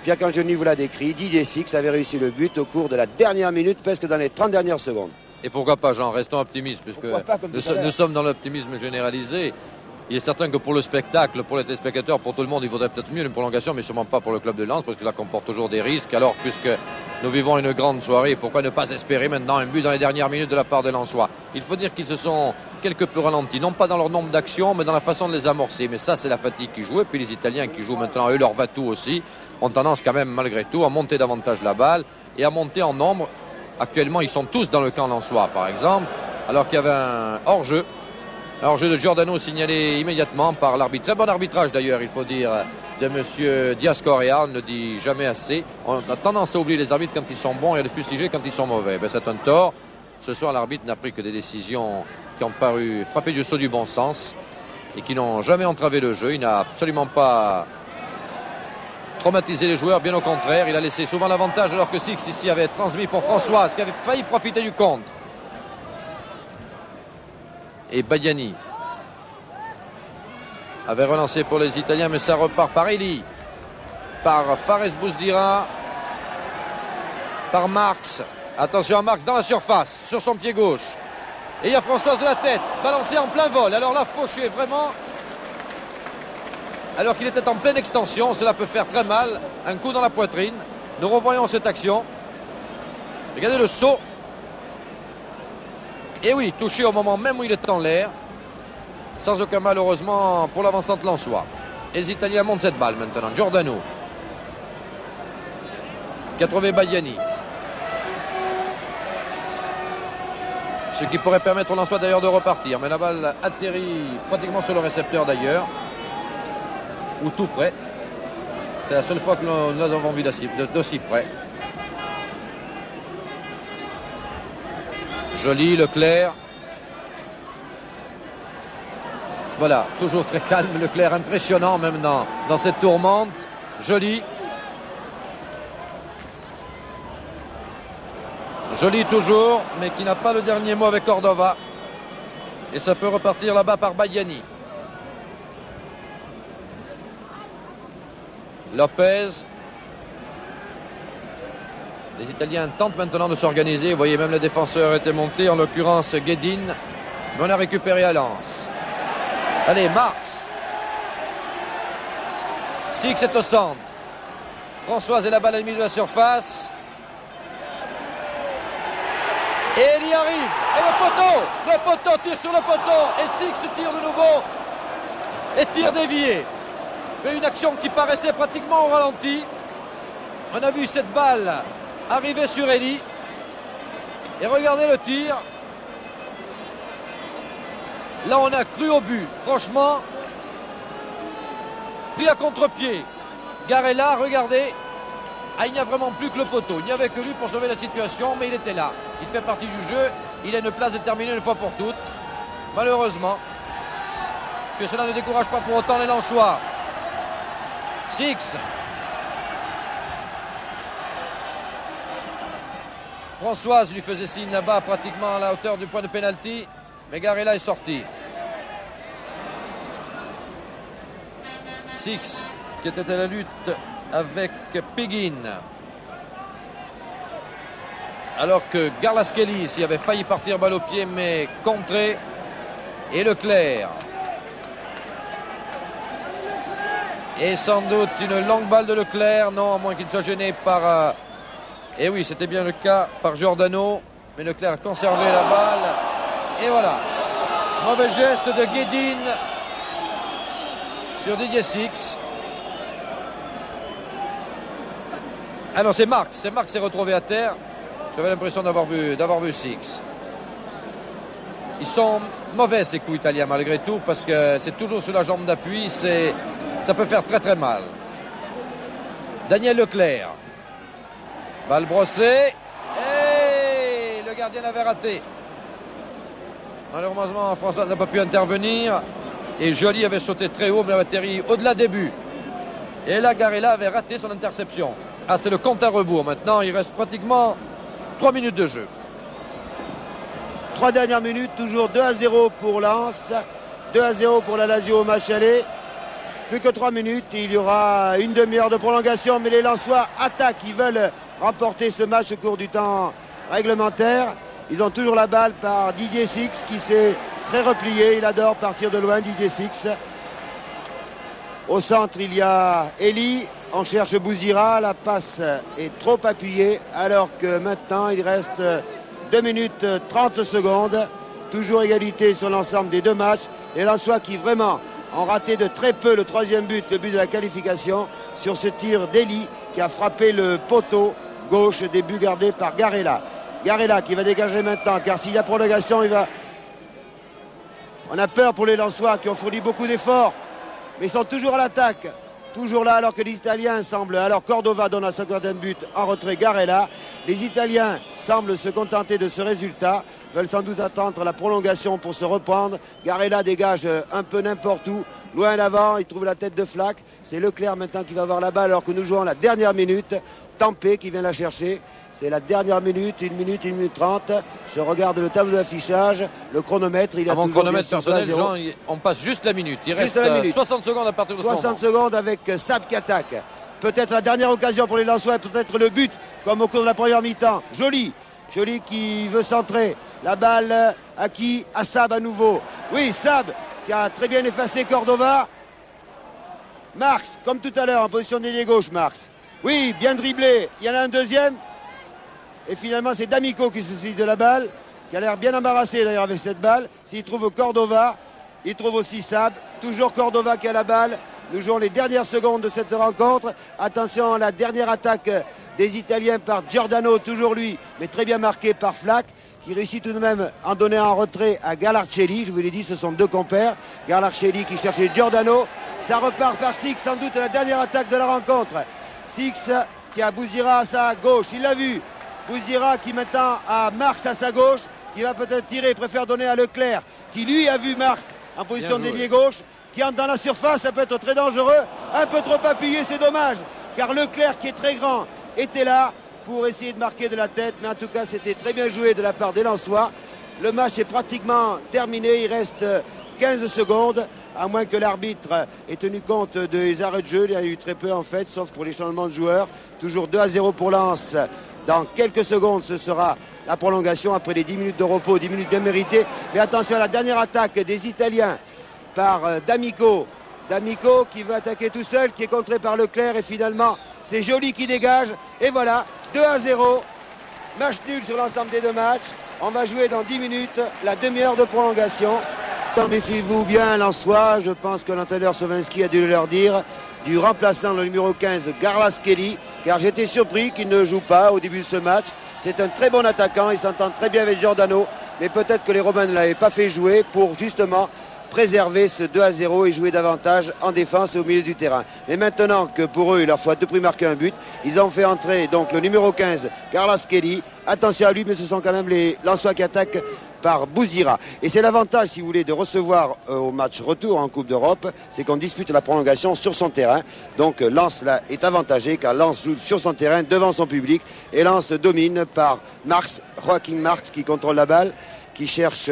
Pierre Cangioni vous l'a décrit, Didier Six avait réussi le but au cours de la dernière minute, presque dans les 30 dernières secondes. Et pourquoi pas, Jean, restons optimistes, puisque Pas, nous sommes dans l'optimisme généralisé. Il est certain que pour le spectacle, pour les téléspectateurs, pour tout le monde, il vaudrait peut-être mieux une prolongation, mais sûrement pas pour le club de Lens, parce que ça comporte toujours des risques. Alors, puisque nous vivons une grande soirée, pourquoi ne pas espérer maintenant un but dans les dernières minutes de la part des Lensois? Il faut dire qu'ils se sont quelque peu ralentis, non pas dans leur nombre d'actions, mais dans la façon de les amorcer. Mais ça, c'est la fatigue qui joue. Et puis les Italiens qui jouent maintenant, eux, leur va-tout aussi, ont tendance quand même, malgré tout, à monter davantage la balle et à monter en nombre. Actuellement, ils sont tous dans le camp lensois, par exemple, alors qu'il y avait un hors-jeu. Un hors-jeu de Giordano signalé immédiatement par l'arbitre. Très bon arbitrage d'ailleurs, il faut dire, de M. Diaz-Correa. On ne le dit jamais assez. On a tendance à oublier les arbitres quand ils sont bons et à les fustiger quand ils sont mauvais. Ben, c'est un tort. Ce soir, l'arbitre n'a pris que des décisions qui ont paru frapper du saut du bon sens et qui n'ont jamais entravé le jeu. Il n'a absolument pas traumatiser les joueurs, bien au contraire. Il a laissé souvent l'avantage alors que Six ici avait transmis pour Françoise qui avait failli profiter du compte. Et Badiani avait relancé pour les Italiens, mais ça repart par Eli, par Fares Bouzdira, par Marx. Attention à Marx dans la surface, sur son pied gauche. Et il y a Françoise de la tête, balancée en plein vol. Alors là, Fauché vraiment... Alors qu'il était en pleine extension, cela peut faire très mal. Un coup dans la poitrine. Nous revoyons cette action. Regardez le saut. Et oui, touché au moment même où il est en l'air. Sans aucun mal, heureusement, pour l'avancante lensois. Et les Italiens montent cette balle maintenant. Giordano. Qui a trouvé Badiani. Ce qui pourrait permettre aux Lensois d'ailleurs de repartir. Mais la balle atterrit pratiquement sur le récepteur d'ailleurs. Ou tout près. C'est la seule fois que nous avons vu d'aussi près. Joli, Leclerc. Voilà, toujours très calme, Leclerc, impressionnant même dans cette tourmente. Joli. Joli toujours, mais qui n'a pas le dernier mot avec Cordova. Et ça peut repartir là-bas par Badiani. Lopez. Les Italiens tentent maintenant de s'organiser. Vous voyez, même le défenseur était monté, en l'occurrence Guedin. Mais on a récupéré à Lens. Allez, Marx. Six est au centre. Françoise et la balle à la milieu de la surface. Et il y arrive. Et le poteau tire sur le poteau. Et Six tire de nouveau. Et tire dévié. Mais une action qui paraissait pratiquement au ralenti. On a vu cette balle arriver sur Eli. Et regardez le tir. Là, on a cru au but. Franchement, pris à contre-pied. Garella, regardez. Ah, il n'y a vraiment plus que le poteau. Il n'y avait que lui pour sauver la situation, mais il était là. Il fait partie du jeu. Il a une place déterminée une fois pour toutes. Malheureusement, que cela ne décourage pas pour autant les Lensois. Six. Françoise lui faisait signe là-bas, pratiquement à la hauteur du point de pénalty. Mais Garella est sorti. Six qui était à la lutte avec Piguin. Alors que Garlaskelis y avait failli partir balle au pied, mais contré. Et Leclerc. Et sans doute une longue balle de Leclerc. Non, à moins qu'il soit gêné par... Et oui, c'était bien le cas par Giordano. Mais Leclerc a conservé la balle. Et voilà. Mauvais geste de Guédine sur Didier Six. Ah non, c'est Marx. C'est Marx qui s'est retrouvé à terre. J'avais l'impression d'avoir vu Six. Ils sont mauvais ces coups italiens malgré tout parce que c'est toujours sur la jambe d'appui. Ça peut faire très très mal. Daniel Leclerc. Balle brossée. Et le gardien l'avait raté. Malheureusement, François n'a pas pu intervenir. Et Joly avait sauté très haut mais avait atterri au-delà des buts. Et là, Garella avait raté son interception. Ah, c'est le compte à rebours. Maintenant, il reste pratiquement 3 minutes de jeu. 3 dernières minutes, toujours 2-0 pour Lens, 2-0 pour la Lazio au match aller. Plus que 3 minutes, il y aura une demi-heure de prolongation, mais les Lensois attaquent, ils veulent remporter ce match au cours du temps réglementaire. Ils ont toujours la balle par Didier Six qui s'est très replié, il adore partir de loin, Didier Six. Au centre, il y a Elie, on cherche Bouzira, la passe est trop appuyée, alors que maintenant il reste 2 minutes 30 secondes, toujours égalité sur l'ensemble des deux matchs. Les Lensois qui vraiment ont raté de très peu le troisième but, le but de la qualification, sur ce tir d'Elie qui a frappé le poteau gauche des buts gardés par Garella. Garella qui va dégager maintenant, car s'il y a prolongation, il va... On a peur pour les Lensois qui ont fourni beaucoup d'efforts, mais ils sont toujours à l'attaque. Toujours là alors que les Italiens semblent... Alors Cordova donne à 50 buts en retrait Garella. Les Italiens semblent se contenter de ce résultat. Veulent sans doute attendre la prolongation pour se reprendre. Garella dégage un peu n'importe où. Loin d'avant, il trouve la tête de Flack. C'est Leclerc maintenant qui va avoir la balle alors que nous jouons la dernière minute. Tempé qui vient la chercher. C'est la dernière minute, 1 minute 30. Je regarde le tableau d'affichage, le chronomètre. Il a mon chronomètre personnel, Jean, on passe juste la minute. Il reste 60 secondes à partir de ce moment. 60 secondes avec Sab qui attaque. Peut-être la dernière occasion pour les Lensois, peut-être le but, comme au cours de la première mi-temps. Joly qui veut centrer. La balle à qui? À Sab à nouveau. Oui, Sab qui a très bien effacé Cordova. Marx, comme tout à l'heure, en position d'ailier gauche, Marx. Oui, bien dribblé. Il y en a un deuxième. Et finalement, c'est D'Amico qui se saisit de la balle, qui a l'air bien embarrassé d'ailleurs avec cette balle. S'il trouve Cordova, il trouve aussi Sab. Toujours Cordova qui a la balle. Nous jouons les dernières secondes de cette rencontre. Attention à la dernière attaque des Italiens par Giordano, toujours lui, mais très bien marqué par Flack, qui réussit tout de même à en donner un retrait à Galarcelli. Je vous l'ai dit, ce sont deux compères. Galarcelli qui cherchait Giordano. Ça repart par Six, sans doute la dernière attaque de la rencontre. Six qui a Bouzira à sa gauche, il l'a vu. Bouzira qui maintenant a Marx à sa gauche, qui va peut-être tirer, préfère donner à Leclerc, qui lui a vu Marx en position d'ailier gauche, qui entre dans la surface, ça peut être très dangereux, un peu trop appuyé, c'est dommage, car Leclerc qui est très grand était là pour essayer de marquer de la tête, mais en tout cas c'était très bien joué de la part des Lensois. Le match est pratiquement terminé, il reste 15 secondes, à moins que l'arbitre ait tenu compte des arrêts de jeu, il y a eu très peu en fait, sauf pour les changements de joueurs, toujours 2-0 pour Lens. Dans quelques secondes, ce sera la prolongation après les 10 minutes de repos, 10 minutes bien méritées. Mais attention à la dernière attaque des Italiens par D'Amico. D'Amico qui veut attaquer tout seul, qui est contré par Leclerc. Et finalement, c'est Joly qui dégage. Et voilà, 2-0. Match nul sur l'ensemble des deux matchs. On va jouer dans 10 minutes la demi-heure de prolongation. Méfiez-vous bien, Lensois. Je pense que l'entraîneur Sovinski a dû leur dire. Du remplaçant, le numéro 15, Garlaskelis, car j'étais surpris qu'il ne joue pas au début de ce match. C'est un très bon attaquant, il s'entend très bien avec Giordano, mais peut-être que les Romains ne l'avaient pas fait jouer pour justement préserver ce 2-0 et jouer davantage en défense et au milieu du terrain. Mais maintenant que pour eux, il leur faut à tout prix marquer un but, ils ont fait entrer donc le numéro 15, Garlaskelis. Attention à lui, mais ce sont quand même les Lensois qui attaquent par Bouzira. Et c'est l'avantage, si vous voulez, de recevoir au match retour en Coupe d'Europe, c'est qu'on dispute la prolongation sur son terrain. Donc Lens là est avantagé car Lens joue sur son terrain devant son public et Lens domine par Marx, Joachim Marx qui contrôle la balle, qui cherche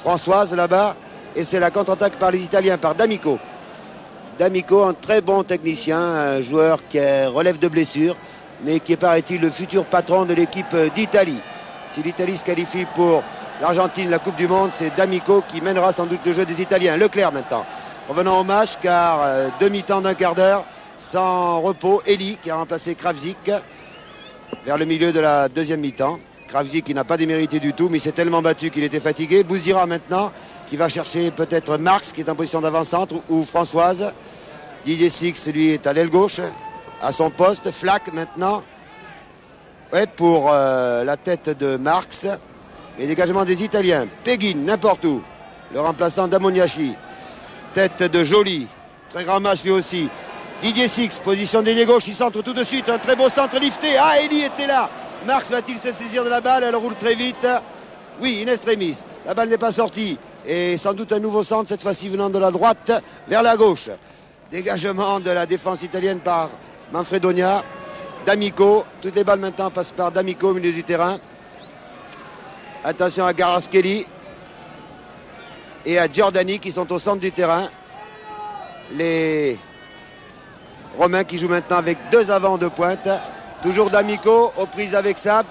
Françoise là-bas. Et c'est la contre-attaque par les Italiens, par D'Amico. D'Amico, un très bon technicien, un joueur qui relève de blessure, mais qui est, paraît-il, le futur patron de l'équipe d'Italie. Si l'Italie se qualifie pour l'Argentine, la Coupe du Monde, c'est D'Amico qui mènera sans doute le jeu des Italiens. Leclerc maintenant. Revenons au match, car demi-temps d'un quart d'heure, sans repos. Elie qui a remplacé Kravzik vers le milieu de la deuxième mi-temps. Kravzik qui n'a pas démérité du tout, mais il s'est tellement battu qu'il était fatigué. Bouzira maintenant, qui va chercher peut-être Marx, qui est en position d'avant-centre, ou Françoise. Didier Six, lui, est à l'aile gauche, à son poste. Flack maintenant, ouais, pour la tête de Marx. Et dégagement des Italiens. Peguin, n'importe où. Le remplaçant d'Amoniachi. Tête de Joly. Très grand match lui aussi. Didier Six, position d'ailier gauche. Il centre tout de suite. Un très beau centre lifté. Ah, Elie était là. Marx va-t-il se saisir de la balle? Elle roule très vite. Oui, in extremis. La balle n'est pas sortie. Et sans doute un nouveau centre, cette fois-ci venant de la droite vers la gauche. Dégagement de la défense italienne par Manfredonia. D'Amico. Toutes les balles maintenant passent par D'Amico au milieu du terrain. Attention à Garaschelli et à Giordani qui sont au centre du terrain. Les Romains qui jouent maintenant avec deux avants de pointe. Toujours D'Amico aux prises avec Sab.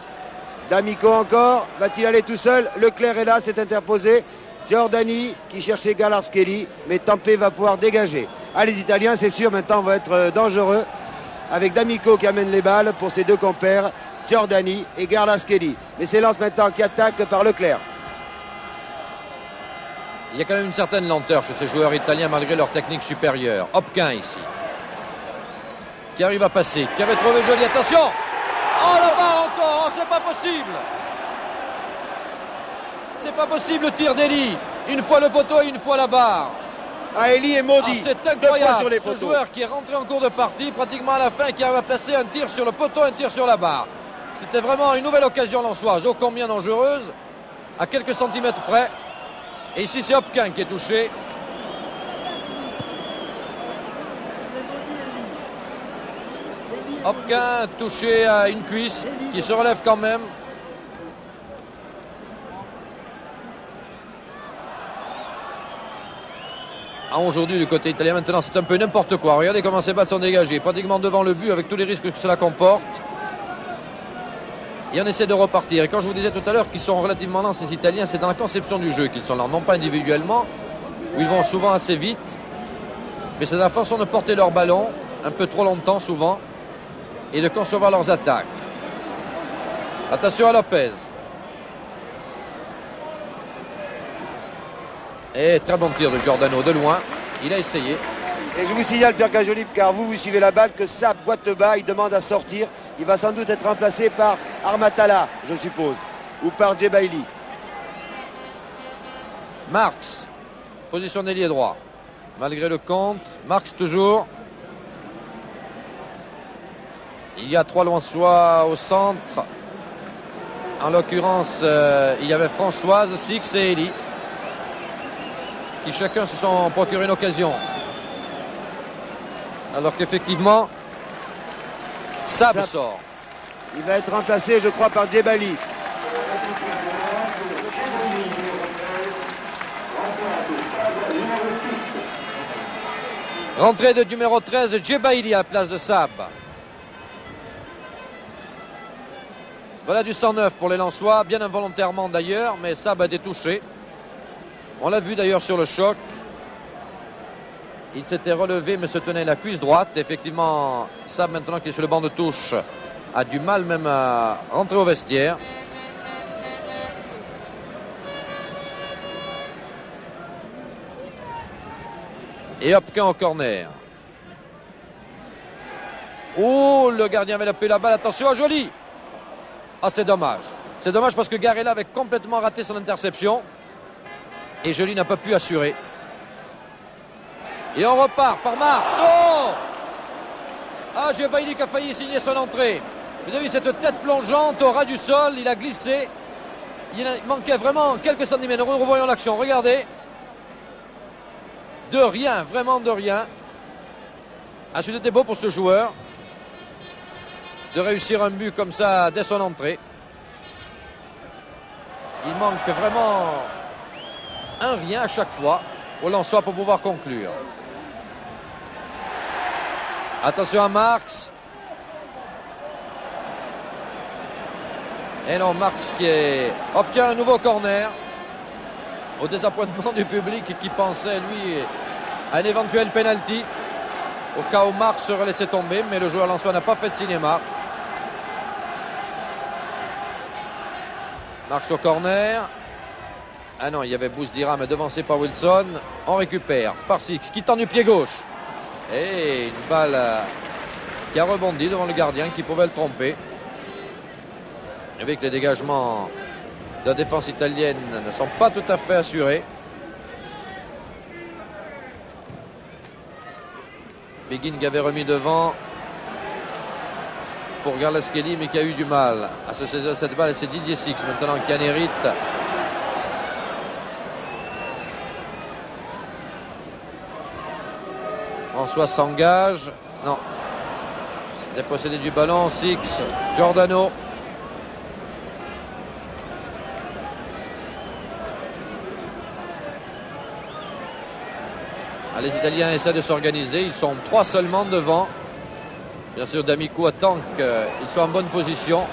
D'Amico encore. Va-t-il aller tout seul? Leclerc est là, s'est interposé. Giordani qui cherchait Garaschelli. Mais Tempé va pouvoir dégager. Ah, les Italiens, c'est sûr, maintenant vont être dangereux. Avec D'Amico qui amène les balles pour ses deux compères. Giordani et Garaschelli. Mais c'est Lens maintenant qui attaque par Leclerc. Il y a quand même une certaine lenteur chez ces joueurs italiens malgré leur technique supérieure. Hopquin ici. Qui arrive à passer. Qui avait trouvé Joly. Attention. Oh, la barre encore. Oh, c'est pas possible. C'est pas possible le tir d'Elie. Une fois le poteau et une fois la barre. Ah, Elie est maudit. C'est incroyable. Sur les ce poteaux. joueur qui est rentré en cours de partie pratiquement à la fin, qui arrive à placer un tir sur le poteau, un tir sur la barre. C'était vraiment une nouvelle occasion lensoise, ô combien dangereuse, à quelques centimètres près. Et ici, c'est Hopquin qui est touché. Hopquin touché à une cuisse, qui se relève quand même. Ah, aujourd'hui, du côté italien, maintenant, c'est un peu n'importe quoi. Regardez comment ces balles sont dégagées, pratiquement devant le but, avec tous les risques que cela comporte. Et on essaie de repartir. Et quand je vous disais tout à l'heure qu'ils sont relativement lents, ces Italiens, c'est dans la conception du jeu qu'ils sont lents. Non pas individuellement, où ils vont souvent assez vite, mais c'est dans la façon de porter leur ballon, un peu trop longtemps souvent, et de concevoir leurs attaques. Attention à Lopez. Et très bon tir de Giordano de loin. Il a essayé. Et je vous signale, Pierre Cajolib, car vous suivez la balle, que Sab boite bas, il demande à sortir. Il va sans doute être remplacé par Armatala, je suppose, ou par Djebaili. Marx, position d'ailier droit. Malgré le contre, Marx toujours. Il y a trois Lensois au centre. En l'occurrence, il y avait Françoise, Six et Elie, qui chacun se sont procuré une occasion. Alors qu'effectivement, Sab sort. Il va être remplacé, je crois, par Djebali. Rentrée de numéro 13, Djebaili à la place de Sab. Voilà du 109 pour les Lensois, bien involontairement d'ailleurs, mais Sab a été touché. On l'a vu d'ailleurs sur le choc. Il s'était relevé mais se tenait la cuisse droite. Effectivement, Sab maintenant qui est sur le banc de touche a du mal même à rentrer au vestiaire. Et Hopquin au corner. Oh, le gardien avait appelé la balle. Attention à Joly. Ah, c'est dommage. C'est dommage parce que Garella avait complètement raté son interception. Et Joly n'a pas pu assurer. Et on repart par Marx. Oh! Ah, Djebaili qui a failli signer son entrée. Vous avez vu cette tête plongeante au ras du sol. Il a glissé. Il manquait vraiment quelques centimètres. Nous revoyons l'action. Regardez. De rien, vraiment de rien. Ah, c'était beau pour ce joueur de réussir un but comme ça dès son entrée. Il manque vraiment un rien à chaque fois au Lensois pour pouvoir conclure. Attention à Marx. Et non, Marx qui obtient un nouveau corner. Au désappointement du public qui pensait, lui, à un éventuel penalty. Au cas où Marx serait laissé tomber, mais le joueur lensois n'a pas fait de cinéma. Marx au corner. Ah non, il y avait Bouzdira, mais devancé par Wilson. On récupère par Six, qui tend du pied gauche. Et une balle qui a rebondi devant le gardien, qui pouvait le tromper. Avec les dégagements de la défense italienne ne sont pas tout à fait assurés. Begin qui avait remis devant pour Garlaschelli, mais qui a eu du mal à se saisir cette balle. Et c'est Didier Six maintenant qui en hérite. François s'engage. Non. Dépossédé du ballon. Six. Giordano. Les Italiens essaient de s'organiser. Ils sont 3 seulement devant. Bien sûr, D'Amico attend qu'ils soient en bonne position.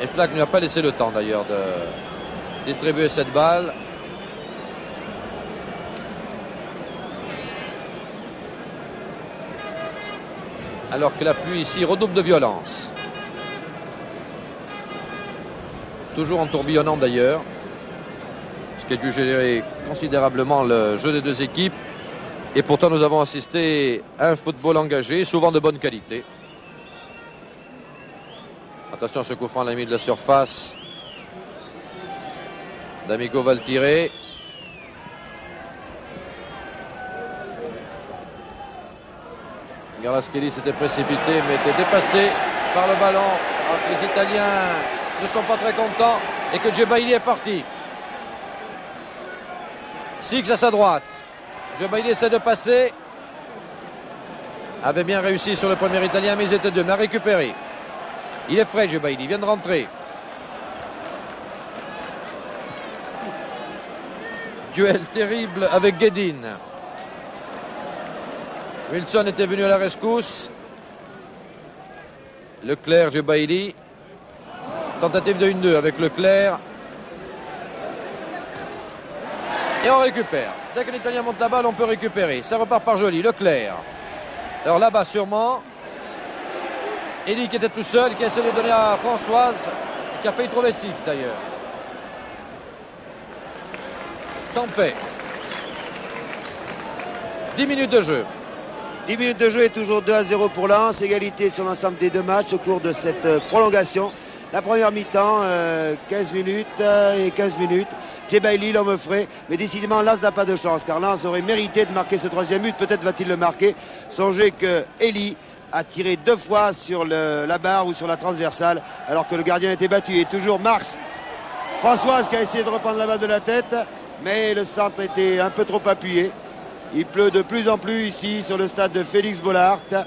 Et Flack ne lui a pas laissé le temps d'ailleurs de distribuer cette balle. Alors que la pluie ici redouble de violence. Toujours en tourbillonnant d'ailleurs. Ce qui a dû générer considérablement le jeu des deux équipes. Et pourtant, nous avons assisté à un football engagé, souvent de bonne qualité. Attention à ce coup franc à la limite de la surface. D'Amico va le tirer. Garlaschelli s'était précipité, mais était dépassé par le ballon. Alors que les Italiens ne sont pas très contents et que Djebaili est parti. Six à sa droite. Djebaili essaie de passer. Avait bien réussi sur le premier Italien, mais ils étaient deux. Mais a récupéré. Il est frais, Djebaili. Il vient de rentrer. Duel terrible avec Guedin. Wilson était venu à la rescousse. Leclerc, Djebaili. Tentative de 1-2 avec Leclerc. Et on récupère. Dès que l'Italien monte la balle, on peut récupérer. Ça repart par Joly, Leclerc. Alors là-bas, sûrement. Elie qui était tout seul, qui essaie de donner à Françoise, qui a failli trouver Six d'ailleurs. Tempête. 10 minutes de jeu. 10 minutes de jeu et toujours 2-0 pour Lens. Égalité sur l'ensemble des deux matchs au cours de cette prolongation. La première mi-temps, 15 minutes et 15 minutes. Djebaili, l'homme frais. Mais décidément, Lens n'a pas de chance, car Lens aurait mérité de marquer ce troisième but. Peut-être va-t-il le marquer. Songez que Elie a tiré 2 fois sur la barre ou sur la transversale, alors que le gardien était battu. Et toujours Marx. Françoise qui a essayé de reprendre la balle de la tête, mais le centre était un peu trop appuyé. Il pleut de plus en plus ici sur le stade de Félix Bollaert.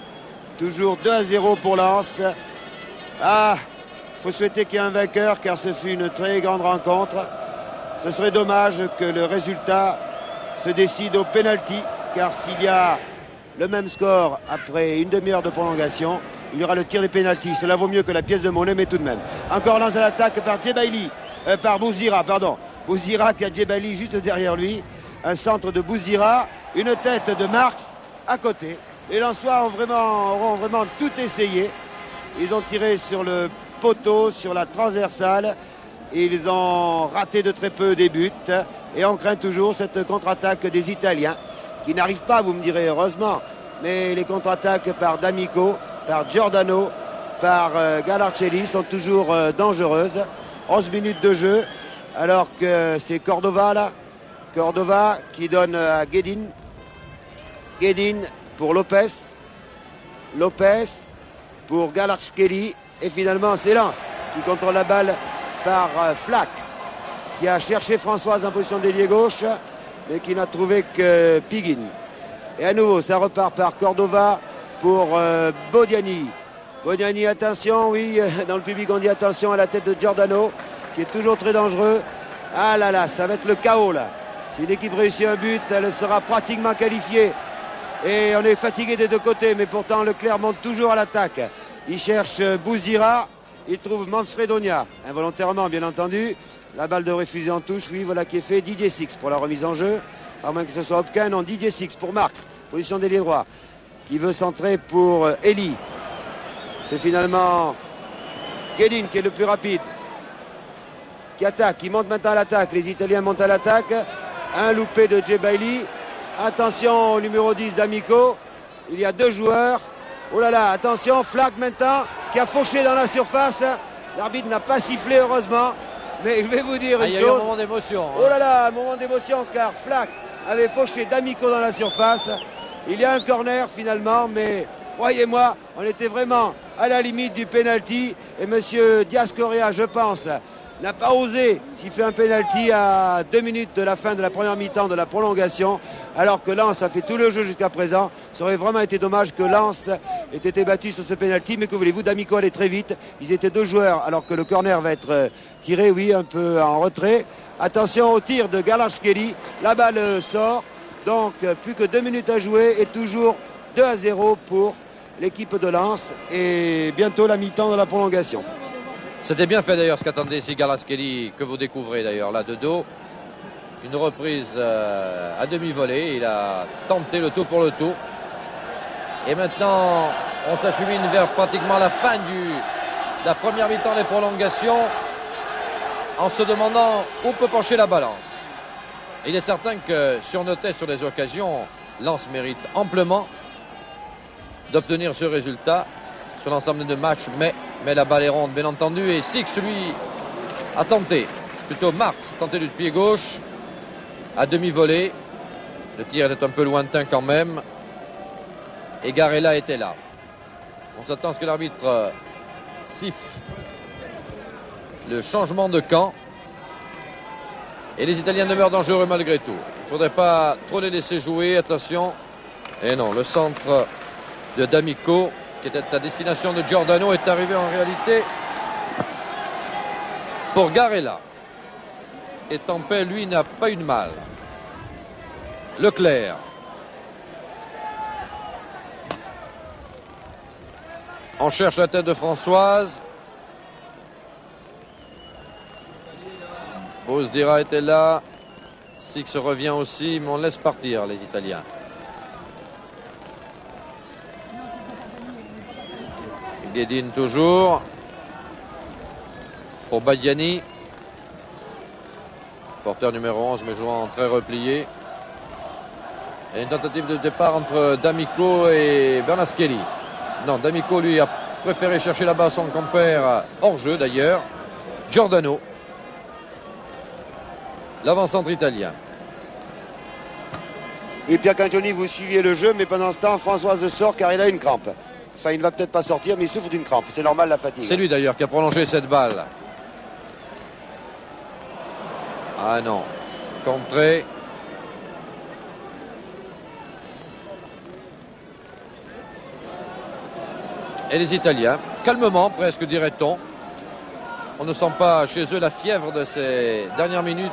Toujours 2-0 pour Lens. Ah, il faut souhaiter qu'il y ait un vainqueur, car ce fut une très grande rencontre. Ce serait dommage que le résultat se décide au pénalty, car s'il y a le même score après une demi-heure de prolongation, il y aura le tir des pénaltys. Cela vaut mieux que la pièce de monnaie, mais tout de même. Encore Lens à l'attaque par Djebaili, par Bouzdira, pardon. Bouzdira qui a Djebaili juste derrière lui. Un centre de Bouzdira, une tête de Marx à côté. Les Lensois auront vraiment tout essayé. Ils ont tiré sur le poteau, sur la transversale. Ils ont raté de très peu des buts. Et on craint toujours cette contre-attaque des Italiens, qui n'arrive pas, vous me direz, heureusement. Mais les contre-attaques par D'Amico, par Giordano, par Garlaschelli sont toujours dangereuses. 11 minutes de jeu, alors que c'est Cordova là. Cordova qui donne à Guedin. Guedin pour Lopez. Lopez pour Garlaschelli. Et finalement, c'est Lens qui contrôle la balle par Flack, qui a cherché Françoise en position d'ailier gauche, mais qui n'a trouvé que Piguin. Et à nouveau, ça repart par Cordova pour Bodiani. Bodiani, attention, oui, dans le public on dit attention à la tête de Giordano. qui est toujours très dangereux. Ah là là, ça va être le chaos là. Si une équipe réussit un but, elle sera pratiquement qualifiée. Et on est fatigué des deux côtés, mais pourtant Leclerc monte toujours à l'attaque. Il cherche Bouzira, il trouve Manfredonia, involontairement bien entendu. La balle devrait fuser en touche, oui, voilà qui est fait. Didier Six pour la remise en jeu. À moins que ce soit Hopkin, non, Didier Six pour Marx, position d'ailier droit. Qui veut centrer pour Eli. C'est finalement Guedin qui est le plus rapide. Qui attaque, qui monte maintenant à l'attaque. Les Italiens montent à l'attaque. Un loupé de Djebaili. Attention au numéro 10 d'Amico. Il y a deux joueurs. Oh là là, attention, Flack maintenant qui a fauché dans la surface. L'arbitre n'a pas sifflé heureusement. Mais je vais vous dire une il y a chose. eu un moment d'émotion. Oh là là, un moment d'émotion car Flack avait fauché d'Amico dans la surface. Il y a un corner finalement, mais croyez-moi, on était vraiment à la limite du penalty. Et monsieur Diaz-Correa, je pense, n'a pas osé siffler un penalty à 2 minutes de la fin de la première mi-temps de la prolongation, alors que Lens a fait tout le jeu jusqu'à présent. Ça aurait vraiment été dommage que Lens ait été battu sur ce penalty, mais que voulez-vous, d'Amico allait très vite. Ils étaient deux joueurs, alors que le corner va être tiré, oui, un peu en retrait. Attention au tir de Galashkeli, la balle sort, donc plus que 2 minutes à jouer et toujours 2-0 pour l'équipe de Lens et bientôt la mi-temps de la prolongation. C'était bien fait d'ailleurs ce qu'attendait ici Galashkeli, que vous découvrez d'ailleurs là de dos. Une reprise à demi-volée, il a tenté le tout pour le tout. Et maintenant, on s'achemine vers pratiquement la fin de la première mi-temps des prolongations, en se demandant où peut pencher la balance. Il est certain que si on notait sur les occasions, Lens mérite amplement d'obtenir ce résultat sur l'ensemble de matchs, mais la balle est ronde bien entendu, et Six lui a tenté, plutôt Marx tenté du pied gauche à demi-volée. Le tir était un peu lointain quand même, et Garella était là. On s'attend à ce que l'arbitre siffle le changement de camp, et les Italiens demeurent dangereux malgré tout. Il ne faudrait pas trop les laisser jouer, attention. Et non, le centre de D'Amico, qui était à destination de Giordano, est arrivé en réalité pour Garella. Et Tempeh, lui, n'a pas eu de mal. Leclerc. On cherche la tête de Françoise. Bozdira était là. Six revient aussi, mais on laisse partir les Italiens. Guedin toujours. Pour Badiani. Porteur numéro 11, mais jouant très replié. Et une tentative de départ entre D'Amico et Bernaschelli. Non, D'Amico, lui, a préféré chercher là-bas son compère hors jeu d'ailleurs. Giordano. L'avant-centre italien. Et Pierre Cangioni, vous suiviez le jeu, mais pendant ce temps, Françoise sort car il a une crampe. Enfin, il ne va peut-être pas sortir, mais il souffre d'une crampe. C'est normal, la fatigue. C'est lui d'ailleurs qui a prolongé cette balle. Ah non. Contré. Et les Italiens, calmement presque dirait-on. On ne sent pas chez eux la fièvre de ces dernières minutes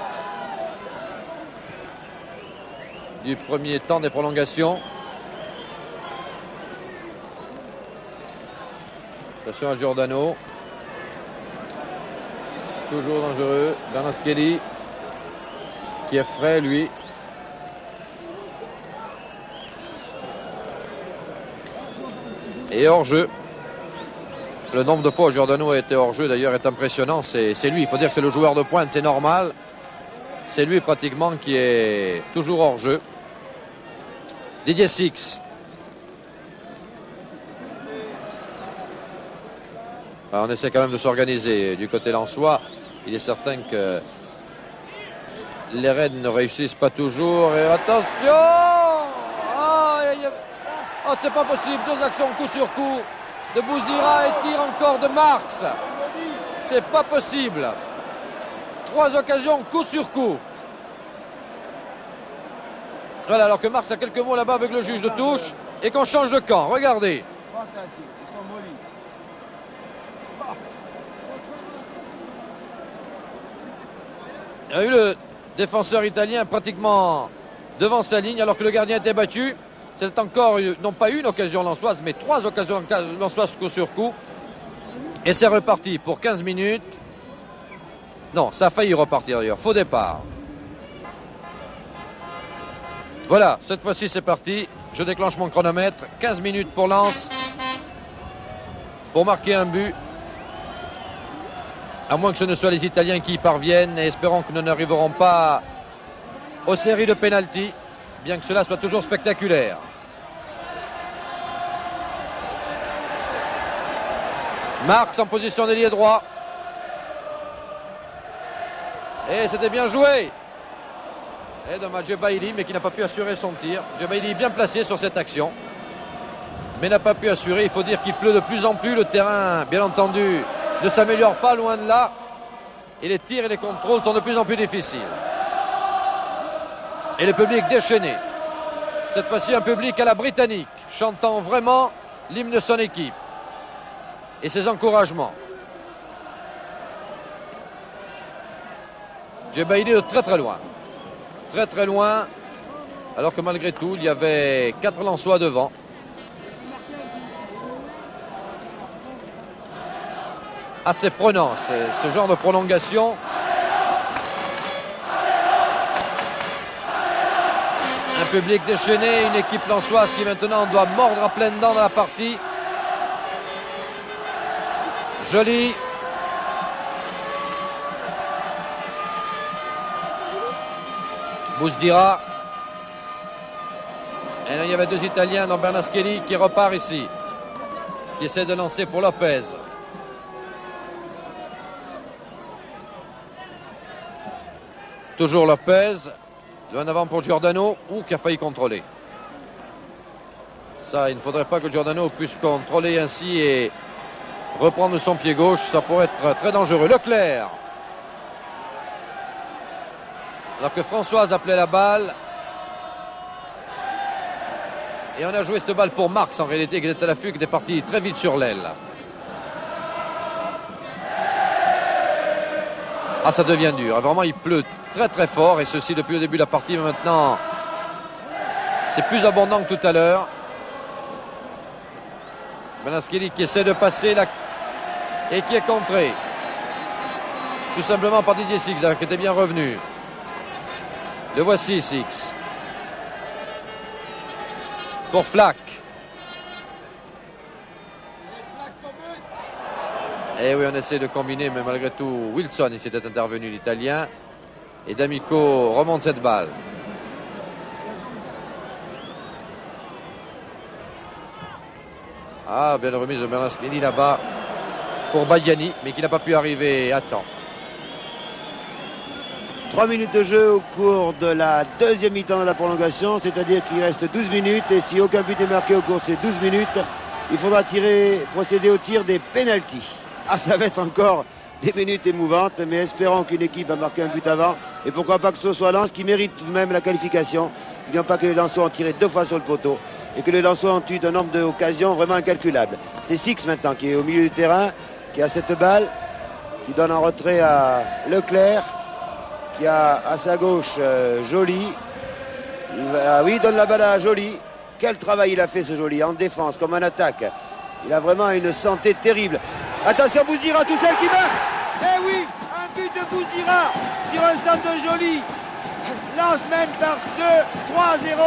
du premier temps des prolongations. Attention à Giordano. Toujours dangereux. Bernaschelli qui est frais lui. Et hors jeu. Le nombre de fois où Giordano a été hors jeu d'ailleurs est impressionnant. C'est lui, il faut dire que c'est le joueur de pointe, c'est normal. C'est lui pratiquement qui est toujours hors jeu. Didier Six. Alors on essaie quand même de s'organiser du côté lensois. Il est certain que les Reds ne réussissent pas toujours. Et attention! Oh, c'est pas possible. Deux actions coup sur coup de Bozdira et tir encore de Marx. C'est pas possible. Trois occasions coup sur coup. Voilà, alors que Marx a quelques mots là-bas avec le juge de touche et qu'on change de camp. Regardez. Il y a eu le défenseur italien pratiquement devant sa ligne alors que le gardien était battu. C'est encore, non pas une occasion lensoise, mais 3 occasions lensoises coup sur coup. Et c'est reparti pour 15 minutes. Non, ça a failli repartir d'ailleurs. Faux départ. Voilà, cette fois-ci c'est parti. Je déclenche mon chronomètre. 15 minutes pour Lens. Pour marquer un but. À moins que ce ne soit les Italiens qui y parviennent. Et espérons que nous n'arriverons pas aux séries de pénalty. Bien que cela soit toujours spectaculaire. Marx en position d'ailier droit. Et c'était bien joué. Et dommage Djebaili, mais qui n'a pas pu assurer son tir. Djebaili bien placé sur cette action, mais n'a pas pu assurer. Il faut dire qu'il pleut de plus en plus. Le terrain, bien entendu, ne s'améliore pas, loin de là. Et les tirs et les contrôles sont de plus en plus difficiles. Et le public déchaîné. Cette fois-ci, un public à la britannique, chantant vraiment l'hymne de son équipe. Et ses encouragements. Djebaili de très très loin. Très très loin. Alors que malgré tout, il y avait 4 Lensois devant. Assez prenant, ce genre de prolongation. Un public déchaîné, une équipe lensoise qui maintenant doit mordre à pleines dents dans la partie. Joli. Bousdira. Et là, il y avait 2 Italiens dans Bernaschelli qui repart ici. Qui essaie de lancer pour Lopez. Toujours Lopez. Loin avant pour Giordano. Ou qui a failli contrôler. Ça, il ne faudrait pas que Giordano puisse contrôler ainsi et reprendre son pied gauche. Ça pourrait être très dangereux. Leclerc. Alors que Françoise appelait la balle. Et on a joué cette balle pour Marx en réalité, qui était à la fugue, qui était parti très vite sur l'aile. Ah, ça devient dur. Vraiment, il pleut très très fort. Et ceci depuis le début de la partie. Mais maintenant, c'est plus abondant que tout à l'heure. Bernaschelli qui essaie de passer là et qui est contré. Tout simplement par Didier Six, qui était bien revenu. Le voici, Six. Pour Flack. Et oui, on essaie de combiner, mais malgré tout, Wilson, il s'était intervenu, l'Italien. Et D'Amico remonte cette balle. Ah, bien remise de Bernaschelli là-bas pour Badiani, mais qui n'a pas pu arriver à temps. 3 minutes de jeu au cours de la deuxième mi-temps de la prolongation, c'est-à-dire qu'il reste 12 minutes et si aucun but n'est marqué au cours de ces 12 minutes, il faudra procéder au tir des pénaltys. Ah, ça va être encore des minutes émouvantes, mais espérons qu'une équipe a marqué un but avant et pourquoi pas que ce soit Lens qui mérite tout de même la qualification. N'oublions pas que les Lensois ont tiré 2 fois sur le poteau et que les Lensois ont eu un nombre d'occasions vraiment incalculable. C'est Six maintenant qui est au milieu du terrain, qui a cette balle, qui donne un retrait à Leclerc, qui a à sa gauche Joly. Il donne la balle à Joly. Quel travail il a fait ce Joly, en défense comme en attaque. Il a vraiment une santé terrible. Attention, Bousdira, tout seul qui marque. Eh oui, un but de Bousdira sur un centre de Joly. Lens mène par 2-3-0.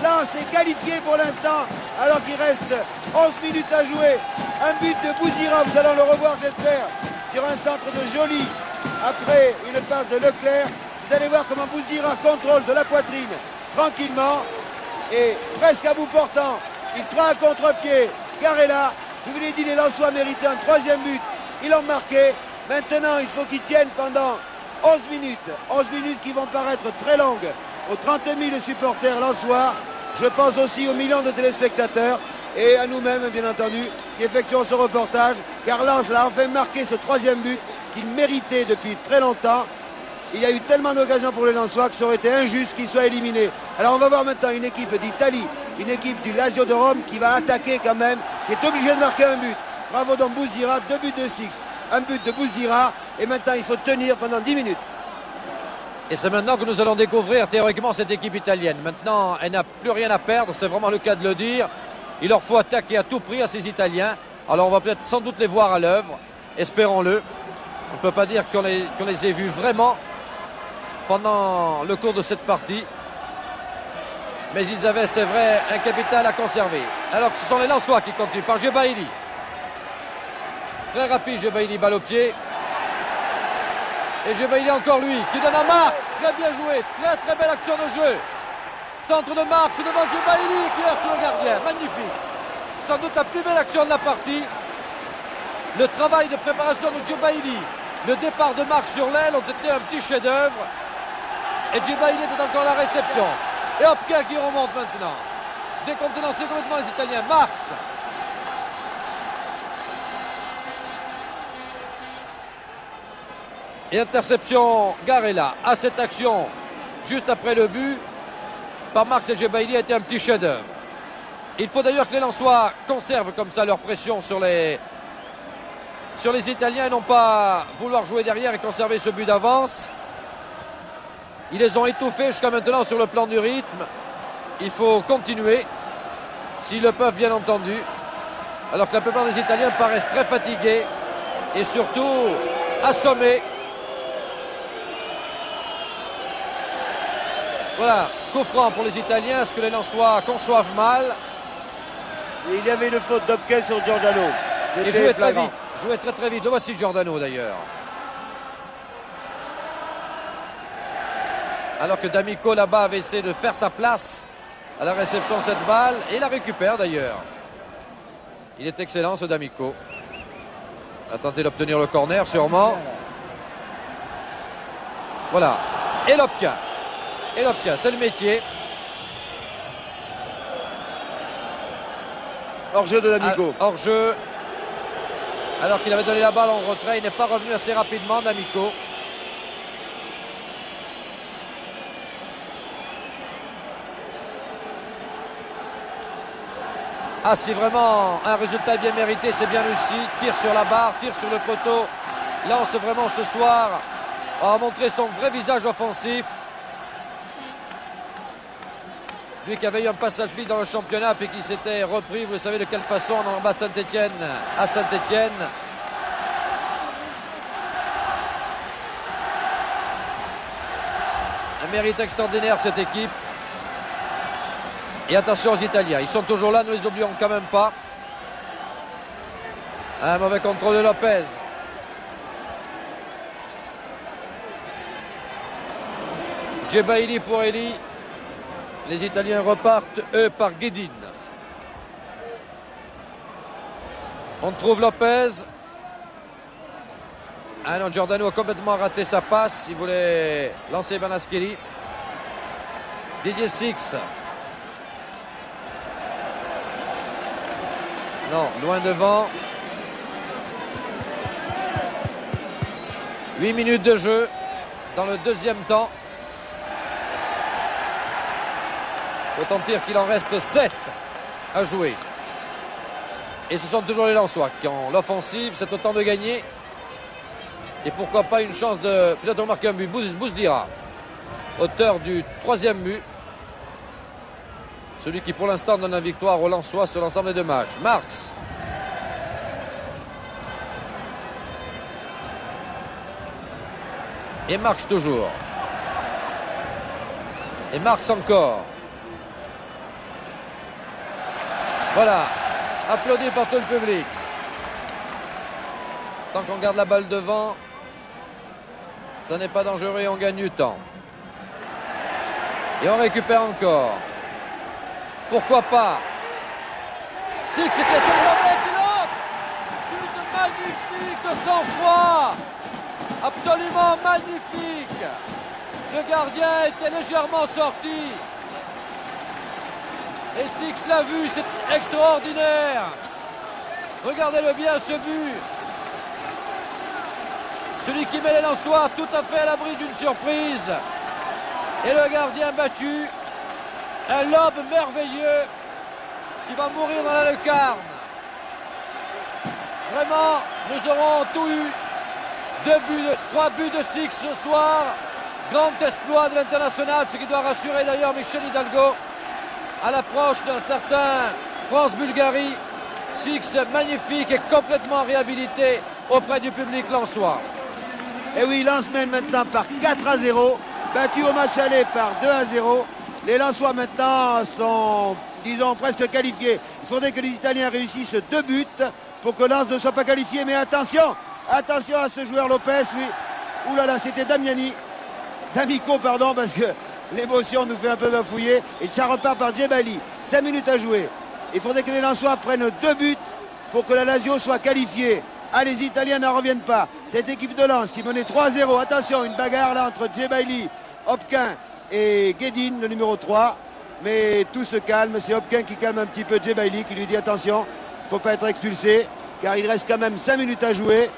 Lens est qualifié pour l'instant alors qu'il reste 11 minutes à jouer. Un but de Bousdira, vous allez le revoir j'espère, sur un centre de Joly. Après une passe de Leclerc, vous allez voir comment Bousdira contrôle de la poitrine tranquillement et presque à bout portant. Il prend un contre-pied. Garella, je vous l'ai dit, les Lensois méritaient un 3e but. Ils l'ont marqué. Maintenant, il faut qu'ils tiennent pendant 11 minutes. 11 minutes qui vont paraître très longues aux 30 000 supporters lensois. Je pense aussi aux millions de téléspectateurs et à nous-mêmes, bien entendu, qui effectuons ce reportage. Car Lens a enfin marqué ce 3e but qu'il méritait depuis très longtemps. Il y a eu tellement d'occasions pour les Lensois que ça aurait été injuste qu'ils soient éliminés. Alors on va voir maintenant une équipe d'Italie, une équipe du Lazio de Rome qui va attaquer quand même, qui est obligée de marquer un but. Bravo donc Bousdira, 2 buts de Six, un but de Bousdira et maintenant il faut tenir pendant 10 minutes. Et c'est maintenant que nous allons découvrir théoriquement cette équipe italienne. Maintenant, elle n'a plus rien à perdre, c'est vraiment le cas de le dire. Il leur faut attaquer à tout prix à ces Italiens. Alors on va peut-être sans doute les voir à l'œuvre, espérons-le. On ne peut pas dire qu'on les ait vus vraiment pendant le cours de cette partie. Mais ils avaient, c'est vrai, un capital à conserver. Alors que ce sont les Lensois qui continuent par Gebaili. Très rapide, Gebaili, balle au pied. Et Gebaili encore lui, qui donne à Marx. Très bien joué, très très belle action de jeu. Centre de Marx devant Gebaili qui heurte le gardien. Magnifique. Sans doute la plus belle action de la partie. Le travail de préparation de Gebaili, le départ de Marx sur l'aile ont été un petit chef-d'œuvre. Et Gebaili était encore à la réception. Et Hopka qui remonte maintenant. Décontenancé complètement les Italiens. Marx. Et interception Garella à cette action juste après le but par Marx et Gebaili a été un petit chef-d'œuvre. Il faut d'ailleurs que les Lensois conservent comme ça leur pression sur les Italiens et non pas vouloir jouer derrière et conserver ce but d'avance. Ils les ont étouffés jusqu'à maintenant sur le plan du rythme. Il faut continuer, s'ils le peuvent bien entendu. Alors que la plupart des Italiens paraissent très fatigués et surtout assommés. Voilà, coup franc pour les Italiens, ce que les Lensois conçoivent mal. Et il y avait une faute d'Hopkins sur Giordano. Et jouait très vite, jouait très très vite. Le voici Giordano d'ailleurs. Alors que D'Amico là-bas avait essayé de faire sa place à la réception de cette balle et la récupère d'ailleurs. Il est excellent ce D'Amico. A tenté d'obtenir le corner sûrement. Voilà. Et l'obtient. Et l'obtient, c'est le métier. Hors-jeu de D'Amico. Hors-jeu. Alors qu'il avait donné la balle en retrait, il n'est pas revenu assez rapidement, D'Amico. Ah, si vraiment un résultat bien mérité, c'est bien réussi. Tire sur la barre, tire sur le poteau. Lance vraiment ce soir a montré son vrai visage offensif. Lui qui avait eu un passage vide dans le championnat puis qui s'était repris, vous savez de quelle façon, en bas de Saint-Etienne à Saint-Etienne. Un mérite extraordinaire cette équipe. Et attention aux Italiens, ils sont toujours là, ne les oublions quand même pas. Un mauvais contrôle de Lopez. Gebaili pour Eli. Les Italiens repartent, eux, par Guedin. On trouve Lopez. Ah non, Giordano a complètement raté sa passe. Il voulait lancer Banaschelli. Didier Six. Non, loin devant. 8 minutes de jeu dans le deuxième temps. Autant dire qu'il en reste 7 à jouer. Et ce sont toujours les Lensois qui ont l'offensive. C'est autant de gagner. Et pourquoi pas une chance de peut-être remarquer un but. Bouzdira, auteur du 3e but. Celui qui pour l'instant donne la victoire aux Lensois sur l'ensemble des deux matchs. Marx. Et Marx toujours. Et Marx encore. Voilà. Applaudi par tout le public. Tant qu'on garde la balle devant, ça n'est pas dangereux et on gagne du temps. Et on récupère encore. Pourquoi pas? Six, c'était son premier but magnifique de sang-froid. Absolument magnifique. Le gardien était légèrement sorti. Et Six l'a vu, c'est extraordinaire. Regardez-le bien ce but. Celui qui met les Lensois tout à fait à l'abri d'une surprise. Et le gardien battu. Un lobe merveilleux qui va mourir dans la lucarne. Vraiment, nous aurons tout eu. 3 buts de Six ce soir. Grand exploit de l'international, ce qui doit rassurer d'ailleurs Michel Hidalgo à l'approche d'un certain France-Bulgarie. Six magnifique et complètement réhabilité auprès du public lensois. Et oui, Lens mène maintenant par 4-0, battu au match aller par 2-0. Les Lensois maintenant sont, disons, presque qualifiés. Il faudrait que les Italiens réussissent 2 buts pour que Lens ne soit pas qualifié. Mais attention, attention à ce joueur Lopez, oui. Ouh là là, c'était D'Amico, pardon, parce que l'émotion nous fait un peu bafouiller. Et ça repart par Djebali. 5 minutes à jouer. Il faudrait que les Lensois prennent 2 buts pour que la Lazio soit qualifiée. Ah, les Italiens n'en reviennent pas. Cette équipe de Lens qui menait 3-0. Attention, une bagarre là entre Djebali, Hopquin et Guedin, le numéro 3. Mais tout se calme. C'est Hopquin qui calme un petit peu Djebali, qui lui dit attention, il ne faut pas être expulsé, car il reste quand même 5 minutes à jouer.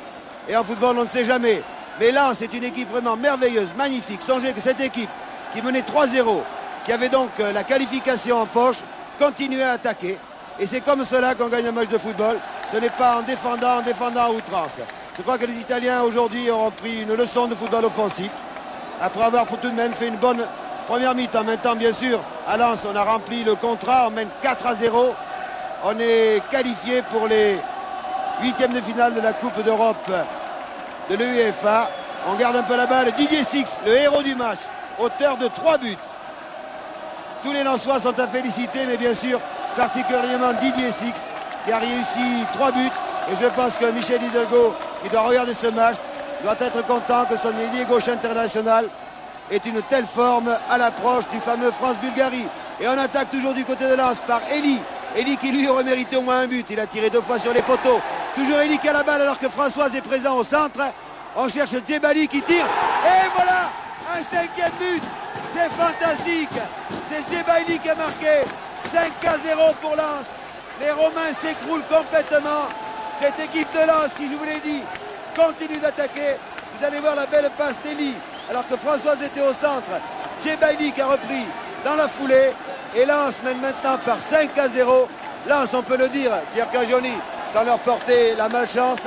Et en football, on ne sait jamais. Mais Lens est une équipe vraiment merveilleuse, magnifique. Songez que cette équipe qui menait 3-0, qui avait donc la qualification en poche, continuait à attaquer. Et c'est comme cela qu'on gagne un match de football. Ce n'est pas en défendant à outrance. Je crois que les Italiens aujourd'hui auront pris une leçon de football offensif. Après avoir tout de même fait une bonne première mi-temps. Maintenant, bien sûr, à Lens, on a rempli le contrat. On mène 4-0. On est qualifié pour les 8e de finale de la Coupe d'Europe de l'UEFA. On garde un peu la balle. Didier Six, le héros du match, auteur de 3 buts. Tous les Lensois sont à féliciter, mais bien sûr, particulièrement Didier Six, qui a réussi 3 buts. Et je pense que Michel Hidalgo, qui doit regarder ce match, doit être content que son ailier gauche international ait une telle forme à l'approche du fameux France-Bulgarie. Et on attaque toujours du côté de Lens par Elie. Elie qui lui aurait mérité au moins un but. Il a tiré 2 fois sur les poteaux. Toujours Elie qui a la balle alors que Françoise est présent au centre. On cherche Djebali qui tire. Et voilà un 5e but. C'est fantastique. C'est Djebali qui a marqué. 5-0 pour Lens. Les Romains s'écroulent complètement. Cette équipe de Lens qui, je vous l'ai dit, continue d'attaquer. Vous allez voir la belle passe d'Elie alors que Françoise était au centre. Djebali qui a repris dans la foulée. Et Lens mène maintenant par 5-0. Lens, on peut le dire, Pierre Cagioni, sans leur porter la malchance,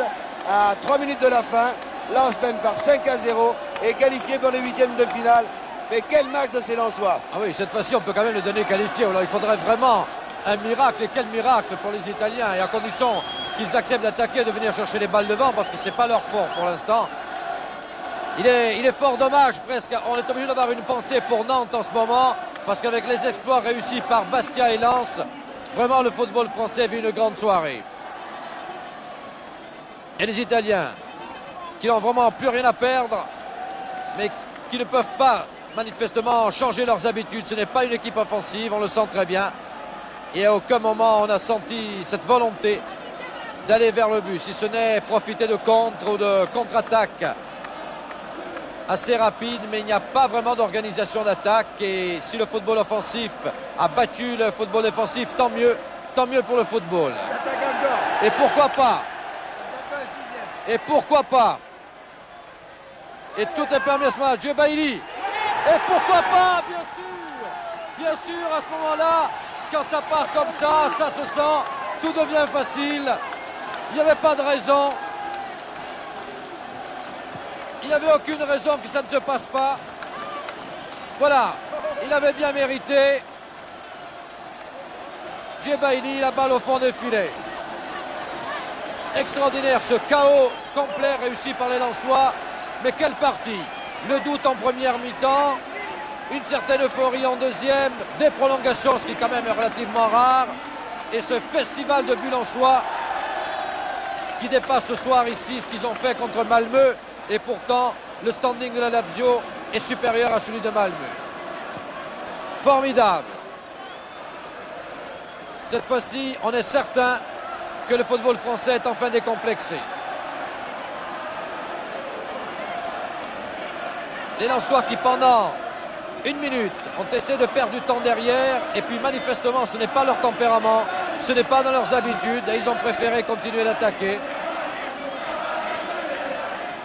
à 3 minutes de la fin. Lens mène par 5-0 et qualifié pour les 8e de finale. Mais quel match de ces Lensois! Ah oui, cette fois-ci, on peut quand même le donner qualifié. Alors, il faudrait vraiment un miracle. Et quel miracle pour les Italiens. Et à condition qu'ils acceptent d'attaquer, de venir chercher les balles devant, parce que ce n'est pas leur fort pour l'instant. Il est fort dommage, presque. On est obligé d'avoir une pensée pour Nantes en ce moment, parce qu'avec les exploits réussis par Bastia et Lens, vraiment le football français vit une grande soirée. Et les Italiens, qui n'ont vraiment plus rien à perdre, mais qui ne peuvent pas manifestement changer leurs habitudes. Ce n'est pas une équipe offensive, on le sent très bien. Et à aucun moment on a senti cette volonté d'aller vers le but, si ce n'est profiter de contre ou de contre-attaque assez rapide, mais il n'y a pas vraiment d'organisation d'attaque. Et si le football offensif a battu le football défensif, tant mieux pour le football. Et pourquoi pas? Et pourquoi pas? Et tout est permis à ce moment-là. Djebali. Et pourquoi pas? Bien sûr, à ce moment-là, quand ça part comme ça se sent, tout devient facile. Il n'y avait pas de raison. Il n'y avait aucune raison que ça ne se passe pas. Voilà, il avait bien mérité. Djebali, la balle au fond des filets. Extraordinaire ce chaos complet réussi par les Lensois. Mais quelle partie! Le doute en première mi-temps, une certaine euphorie en deuxième, des prolongations, ce qui est quand même relativement rare. Et ce festival de buts lensois qui dépasse ce soir ici ce qu'ils ont fait contre Malmö. Et pourtant, le standing de la Lazio est supérieur à celui de Malmö. Formidable. Cette fois-ci, on est certain que le football français est enfin décomplexé. Les Lensois qui, pendant 1 minute, ont essayé de perdre du temps derrière. Et puis, manifestement, ce n'est pas leur tempérament. Ce n'est pas dans leurs habitudes. Et ils ont préféré continuer d'attaquer.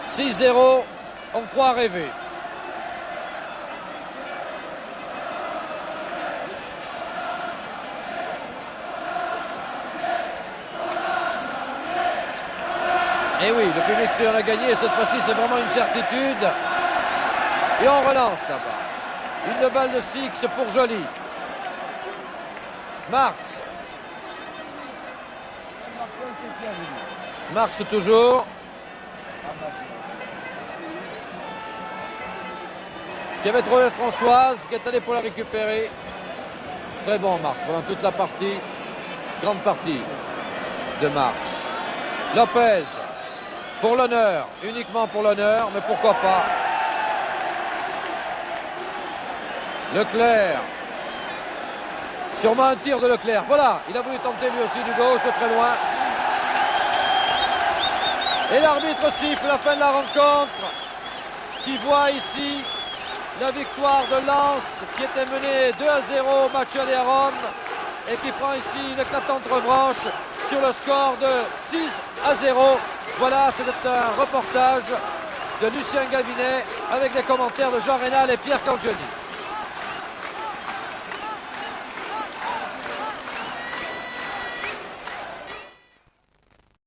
6-0, on croit rêver. Et oui, le public crie on a gagné. Cette fois-ci, c'est vraiment une certitude. Et on relance là-bas. Une balle de Six pour Joly. Marx. Marx toujours. Qui avait trouvé Françoise, qui est allé pour la récupérer. Très bon Marx pendant toute la partie. Grande partie de Marx. Lopez. Pour l'honneur. Uniquement pour l'honneur, mais pourquoi pas. Leclerc. Sûrement un tir de Leclerc. Voilà, il a voulu tenter lui aussi du gauche, très loin. Et l'arbitre siffle la fin de la rencontre, qui voit ici la victoire de Lens, qui était menée 2-0 au match aller à Rome, et qui prend ici une éclatante revanche sur le score de 6-0. Voilà, c'est un reportage de Lucien Gavinet avec des commentaires de Jean Rénal et Pierre Cangioni.